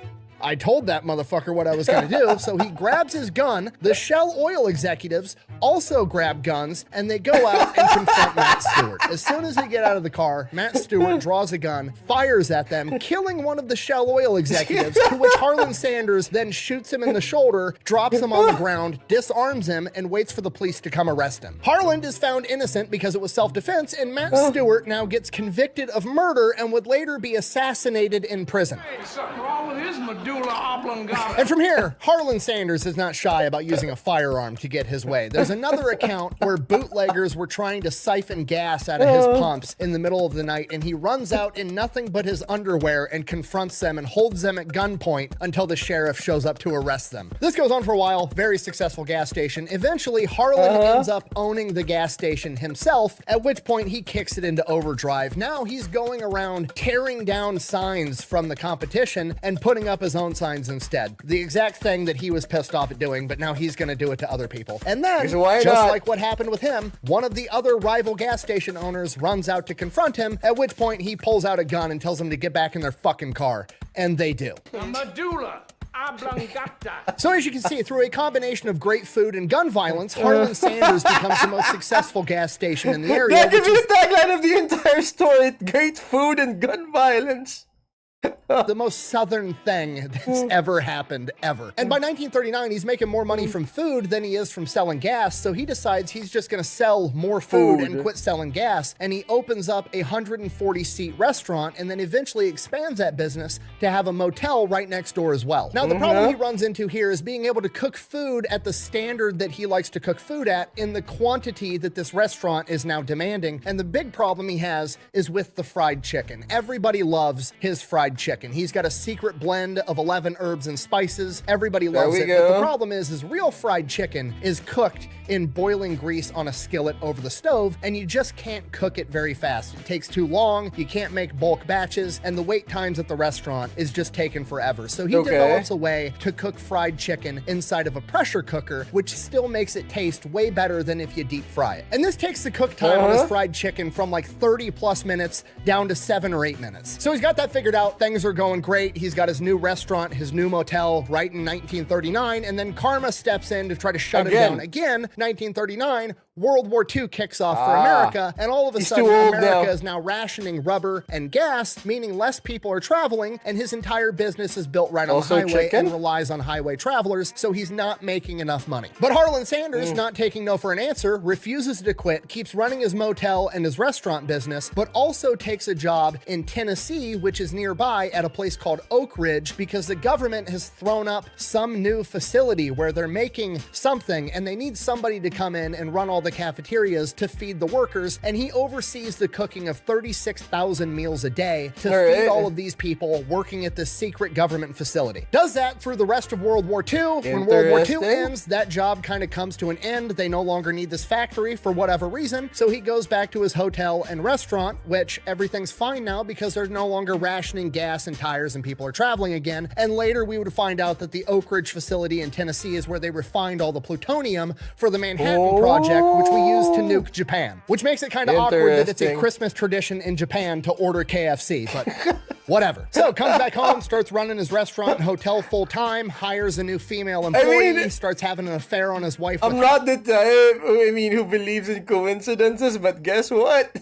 I told that motherfucker what I was going to do, so he grabs his gun. The Shell oil executives also grab guns, and they go out and confront Matt Stewart. As soon as they get out of the car, Matt Stewart draws a gun, fires at them, killing one of the Shell oil executives, to which Harlan Sanders then shoots him in the shoulder, drops him on the ground, disarms him, and waits for the police to come arrest him. Harlan is found innocent because it was self-defense, and Matt Stewart now gets convicted of murder and would later be assassinated in prison. Hey, something wrong with his medulla oblongata. And from here, Harlan Sanders is not shy about using a firearm to get his way. There's another account where bootleggers were trying to siphon gas out of his pumps in the middle of the night, and he runs out in nothing but his underwear and confronts them and holds them at gunpoint until the sheriff shows up to arrest them. This goes on for a while. Very successful gas station. Eventually, Harlan ends up owning the gas station himself, at which point he kicks it into overdrive. Now he's going around tearing down signs from the competition and putting up his own signs instead. The exact thing that he was pissed off at doing, but now he's going to do it to other people. And then, just like what happened with him, one of the other rival gas station owners runs out to confront him, at which point he pulls out a gun and tells them to get back in their fucking car. And they do. The medulla oblongata. So as you can see, through a combination of great food and gun violence, Harlan Sanders becomes the most successful gas station in the area. That gives me the tagline of the entire story. Great food and gun violence. The most southern thing that's ever happened, ever. And by 1939, he's making more money from food than he is from selling gas, so he decides he's just gonna sell more food and quit selling gas, and he opens up a 140-seat restaurant and then eventually expands that business to have a motel right next door as well. Now, the problem he runs into here is being able to cook food at the standard that he likes to cook food at in the quantity that this restaurant is now demanding, and the big problem he has is with the fried chicken. Everybody loves his fried chicken. He's got a secret blend of 11 herbs and spices. Everybody loves it. But the problem is real fried chicken is cooked in boiling grease on a skillet over the stove, and you just can't cook it very fast. It takes too long, you can't make bulk batches, and the wait times at the restaurant is just taking forever. So he develops a way to cook fried chicken inside of a pressure cooker, which still makes it taste way better than if you deep fry it. And this takes the cook time on his fried chicken from like 30 plus minutes down to 7 or 8 minutes. So he's got that figured out. Things are going great. He's got his new restaurant, his new motel right in 1939, and then karma steps in to try to shut it down again. 1939, World War II kicks off for America, and all of a sudden America is now rationing rubber and gas, meaning less people are traveling, and his entire business is built right on the highway and relies on highway travelers, so he's not making enough money. But Harlan Sanders, not taking no for an answer, refuses to quit, keeps running his motel and his restaurant business, but also takes a job in Tennessee, which is nearby at a place called Oak Ridge, because the government has thrown up some new facility where they're making something, and they need somebody to come in and run all the cafeterias to feed the workers, and he oversees the cooking of 36,000 meals a day to feed all of these people working at this secret government facility. Does that through the rest of World War II. When World War II ends, that job kind of comes to an end. They no longer need this factory for whatever reason, so he goes back to his hotel and restaurant, which everything's fine now because they're no longer rationing gas and tires and people are traveling again. And later we would find out that the Oak Ridge facility in Tennessee is where they refined all the plutonium for the Manhattan Project, which we use to nuke Japan, which makes it kind of awkward that it's a Christmas tradition in Japan to order KFC, but Whatever. So comes back home, starts running his restaurant and hotel full time, hires a new female employee, starts having an affair on his wife. I'm not the type, who believes in coincidences, but guess what?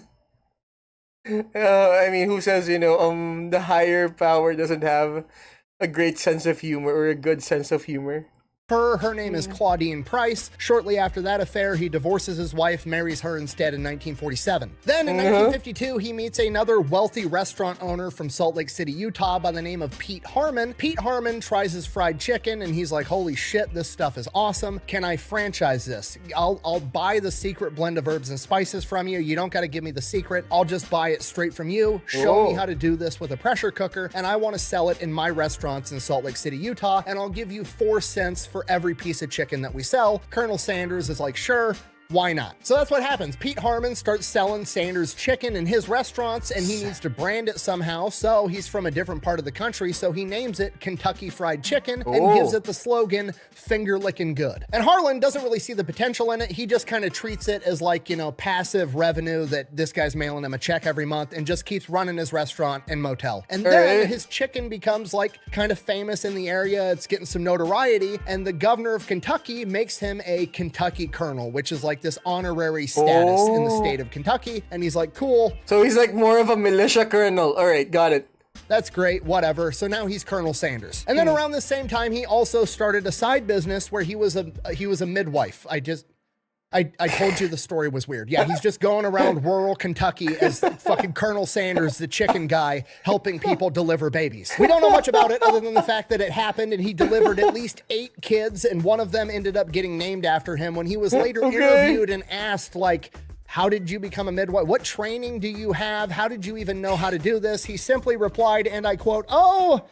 Who says, the higher power doesn't have a great sense of humor or a good sense of humor? Her name is Claudine Price. Shortly after that affair, he divorces his wife, marries her instead in 1947. Then in 1952, he meets another wealthy restaurant owner from Salt Lake City, Utah by the name of Pete Harmon. Pete Harmon tries his fried chicken and he's like, holy shit, this stuff is awesome. Can I franchise this? I'll buy the secret blend of herbs and spices from you. You don't got to give me the secret. I'll just buy it straight from you. Show me how to do this with a pressure cooker, and I want to sell it in my restaurants in Salt Lake City, Utah, and I'll give you 4 cents for every piece of chicken that we sell. Colonel Sanders is like, sure, why not? So that's what happens. Pete Harmon starts selling Sanders chicken in his restaurants, and he needs to brand it somehow. So he's from a different part of the country, so he names it Kentucky Fried Chicken and gives it the slogan, finger licking good. And Harlan doesn't really see the potential in it. He just kind of treats it as like, passive revenue that this guy's mailing him a check every month and just keeps running his restaurant and motel. And then his chicken becomes like kind of famous in the area. It's getting some notoriety, and the governor of Kentucky makes him a Kentucky colonel, which is like this honorary status in the state of Kentucky. And he's like, cool. So he's like more of a militia colonel. All right, got it. That's great, whatever. So now he's Colonel Sanders. And then around the same time, he also started a side business where he was a midwife. I told you the story was weird. Yeah, he's just going around rural Kentucky as fucking Colonel Sanders, the chicken guy, helping people deliver babies. We don't know much about it other than the fact that it happened and he delivered at least 8 kids, and one of them ended up getting named after him. When he was later interviewed and asked, like, how did you become a midwife? What training do you have? How did you even know how to do this? He simply replied, and I quote, "Oh,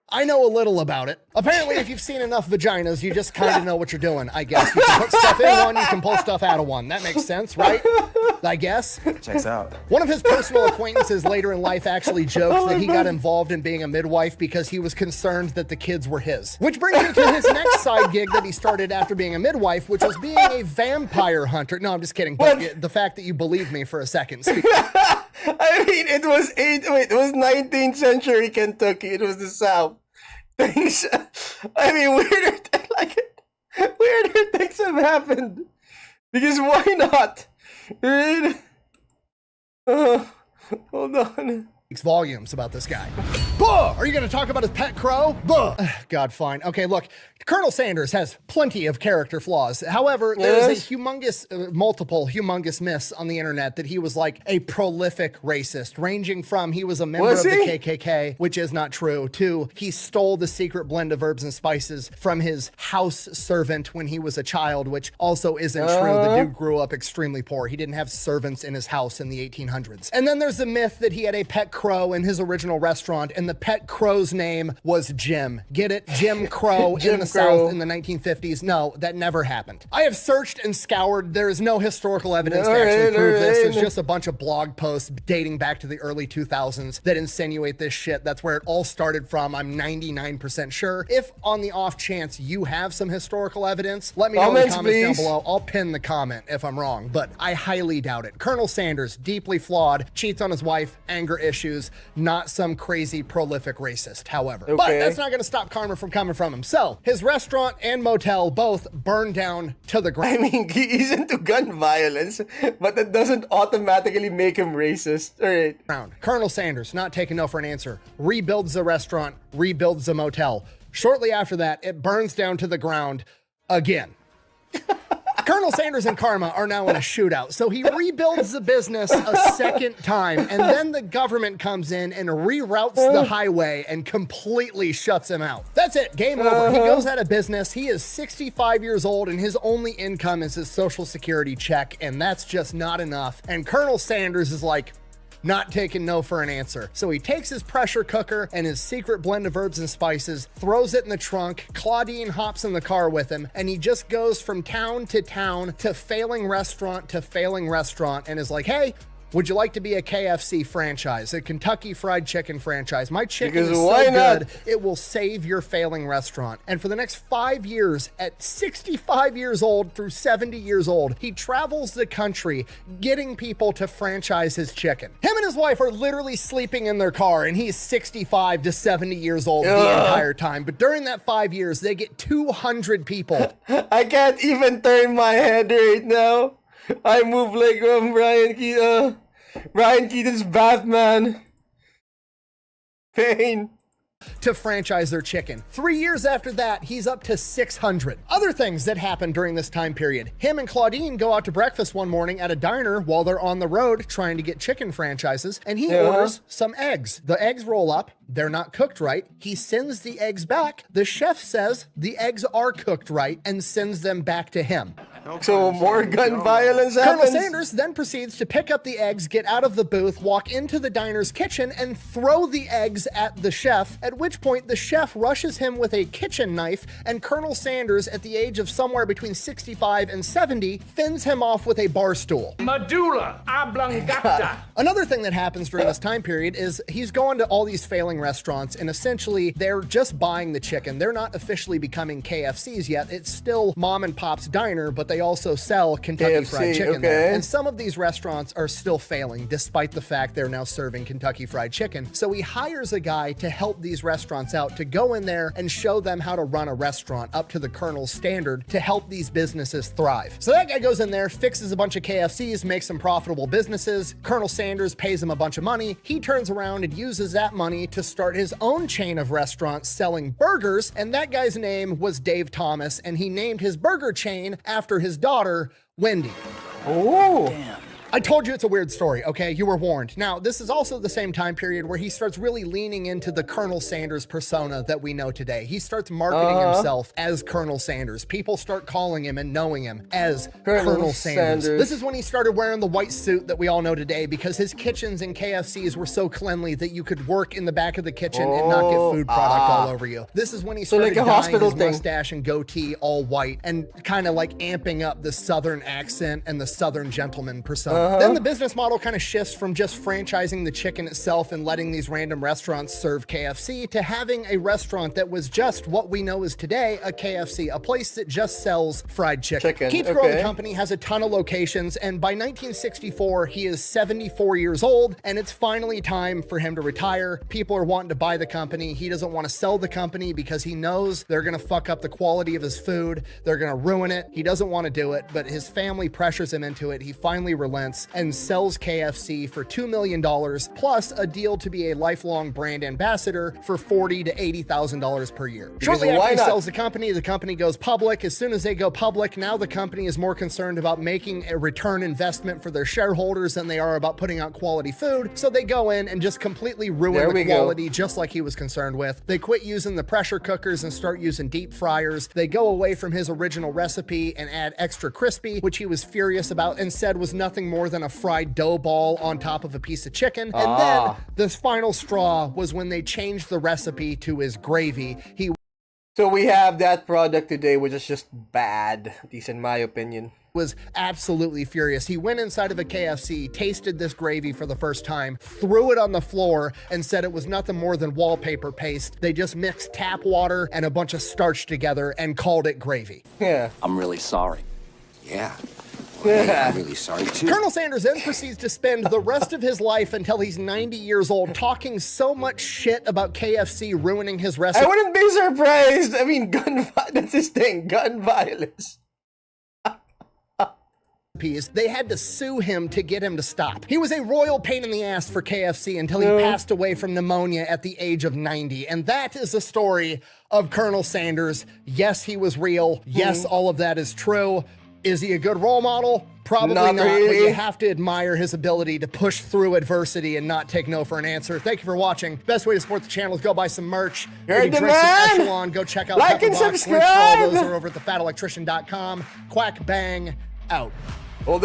I know a little about it." Apparently, if you've seen enough vaginas, you just kind of know what you're doing, I guess. You can put stuff in one, you can pull stuff out of one. That makes sense, right? I guess. Checks out. One of his personal acquaintances later in life actually joked that he got involved in being a midwife because he was concerned that the kids were his. Which brings me to his next side gig that he started after being a midwife, which was being a vampire hunter. No, I'm just kidding. But the fact that you believe me for a second. It was 19th century Kentucky. It was the South. Things, weirder things have happened. Because why not? Right? Hold on. Speaks volumes about this guy. Buh! Are you going to talk about his pet crow? Buh! God, fine. Okay, look, Colonel Sanders has plenty of character flaws. However, there's a multiple humongous myths on the internet that he was like a prolific racist, ranging from he was a member of the KKK, which is not true, to he stole the secret blend of herbs and spices from his house servant when he was a child, which also isn't true. The dude grew up extremely poor. He didn't have servants in his house in the 1800s. And then there's the myth that he had a pet crow in his original restaurant, and the pet crow's name was Jim. Get it? Jim Crow in the South in the 1950s. No, that never happened. I have searched and scoured. There is no historical evidence to actually prove this. There's just a bunch of blog posts dating back to the early 2000s that insinuate this shit. That's where it all started from. I'm 99% sure. If on the off chance you have some historical evidence, let me know in the comments down below. I'll pin the comment if I'm wrong, but I highly doubt it. Colonel Sanders, deeply flawed, cheats on his wife, anger issues, not some crazy prolific racist, however. But that's not going to stop karma from coming from him. So his restaurant and motel both burned down to the ground. He's into gun violence, but that doesn't automatically make him racist. All right. Colonel Sanders, not taking no for an answer, rebuilds the restaurant, rebuilds the motel. Shortly after that, it burns down to the ground again. Colonel Sanders and karma are now in a shootout, so he rebuilds the business a second time, and then the government comes in and reroutes the highway and completely shuts him out. That's it, game over. He goes out of business. He is 65 years old, and his only income is his Social Security check, and that's just not enough. And Colonel Sanders is like, not taking no for an answer. So he takes his pressure cooker and his secret blend of herbs and spices, throws it in the trunk. Claudine hops in the car with him, and he just goes from town to failing restaurant, and is like, hey, Would you like to be a KFC franchise, a Kentucky Fried Chicken franchise? My chicken Because is why so not? good, it will save your failing restaurant. And for the next 5 years, at 65 years old through 70 years old, he travels the country getting people to franchise his chicken. Him and his wife are literally sleeping in their car, and he's 65 to 70 years old the entire time. But during that 5 years, they get 200 people. I can't even turn my head right now. I move like Ryan Keaton's Batman. Pain. To franchise their chicken. 3 years after that, he's up to 600. Other things that happened during this time period. Him and Claudine go out to breakfast one morning at a diner while they're on the road trying to get chicken franchises, and he orders some eggs. The eggs roll up. They're not cooked right. He sends the eggs back. The chef says the eggs are cooked right and sends them back to him. So more gun violence Colonel happens? Sanders then proceeds to pick up the eggs, get out of the booth, walk into the diner's kitchen, and throw the eggs at the chef, at which point the chef rushes him with a kitchen knife, and Colonel Sanders, at the age of somewhere between 65 and 70, fends him off with a bar stool. Medulla oblongata. Another thing that happens during this time period is he's going to all these failing restaurants, and essentially they're just buying the chicken. They're not officially becoming KFCs yet. It's still mom and pop's diner, but they also sell Kentucky KFC, Fried Chicken there. And some of these restaurants are still failing, despite the fact they're now serving Kentucky Fried Chicken. So he hires a guy to help these restaurants out, to go in there and show them how to run a restaurant up to the Colonel's standard to help these businesses thrive. So that guy goes in there, fixes a bunch of KFCs, makes some profitable businesses. Colonel Sanders pays him a bunch of money. He turns around and uses that money to start his own chain of restaurants selling burgers, and that guy's name was Dave Thomas, and he named his burger chain after his daughter, Wendy. Oh. Damn. I told you it's a weird story, okay? You were warned. Now, this is also the same time period where he starts really leaning into the Colonel Sanders persona that we know today. He starts marketing himself as Colonel Sanders. People start calling him and knowing him as Colonel Sanders. This is when he started wearing the white suit that we all know today, because his kitchens and KFCs were so cleanly that you could work in the back of the kitchen and not get food product all over you. This is when he started dyeing his mustache and goatee all white and kind of like amping up the Southern accent and the Southern gentleman persona. Then the business model kind of shifts from just franchising the chicken itself and letting these random restaurants serve KFC to having a restaurant that was just what we know as today, a KFC, a place that just sells fried chicken. Keeps growing the company, has a ton of locations, and by 1964, he is 74 years old, and it's finally time for him to retire. People are wanting to buy the company. He doesn't want to sell the company because he knows they're going to fuck up the quality of his food. They're going to ruin it. He doesn't want to do it, but his family pressures him into it. He finally relents and sells KFC for $2 million plus a deal to be a lifelong brand ambassador for $40,000 to $80,000 per year. Shortly after he sells the company goes public. As soon as they go public, now the company is more concerned about making a return investment for their shareholders than they are about putting out quality food. So they go in and just completely ruin the quality, just like he was concerned with. They quit using the pressure cookers and start using deep fryers. They go away from his original recipe and add extra crispy, which he was furious about and said was nothing more than a fried dough ball on top of a piece of chicken. And then this final straw was when they changed the recipe to his gravy. So we have that product today, which is just bad, at least in my opinion. Was absolutely furious. He went inside of a KFC, tasted this gravy for the first time, threw it on the floor, and said it was nothing more than wallpaper paste. They just mixed tap water and a bunch of starch together and called it gravy. Yeah. I'm really sorry. Yeah. I'm really sorry too. Colonel Sanders then proceeds to spend the rest of his life until he's 90 years old talking so much shit about KFC ruining his recipe. I wouldn't be surprised. I mean, that's his thing, gun violence. They had to sue him to get him to stop. He was a royal pain in the ass for KFC until he passed away from pneumonia at the age of 90. And that is the story of Colonel Sanders. Yes, he was real. Yes, all of that is true. Is he a good role model? Probably not, really. But you have to admire his ability to push through adversity and not take no for an answer. Thank you for watching. Best way to support the channel is go buy some merch. Heard the Some man! Echelon. Go check out Like and Pepperbox. subscribe! Links for all those are over at thefatelectrician.com. Quack bang out. Hold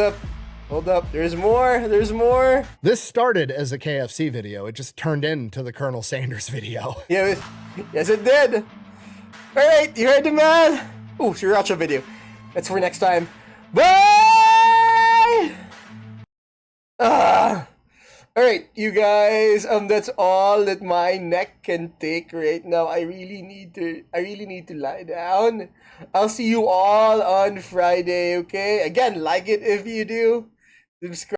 up, there's more. This started as a KFC video. It just turned into the Colonel Sanders video. Yeah, yes it did. All right, you heard the man. Ooh, Sriracha video. That's for next time. Bye! Alright, you guys, that's all that my neck can take right now. I really need to lie down. I'll see you all on Friday, okay? Again, like it if you do. Subscribe.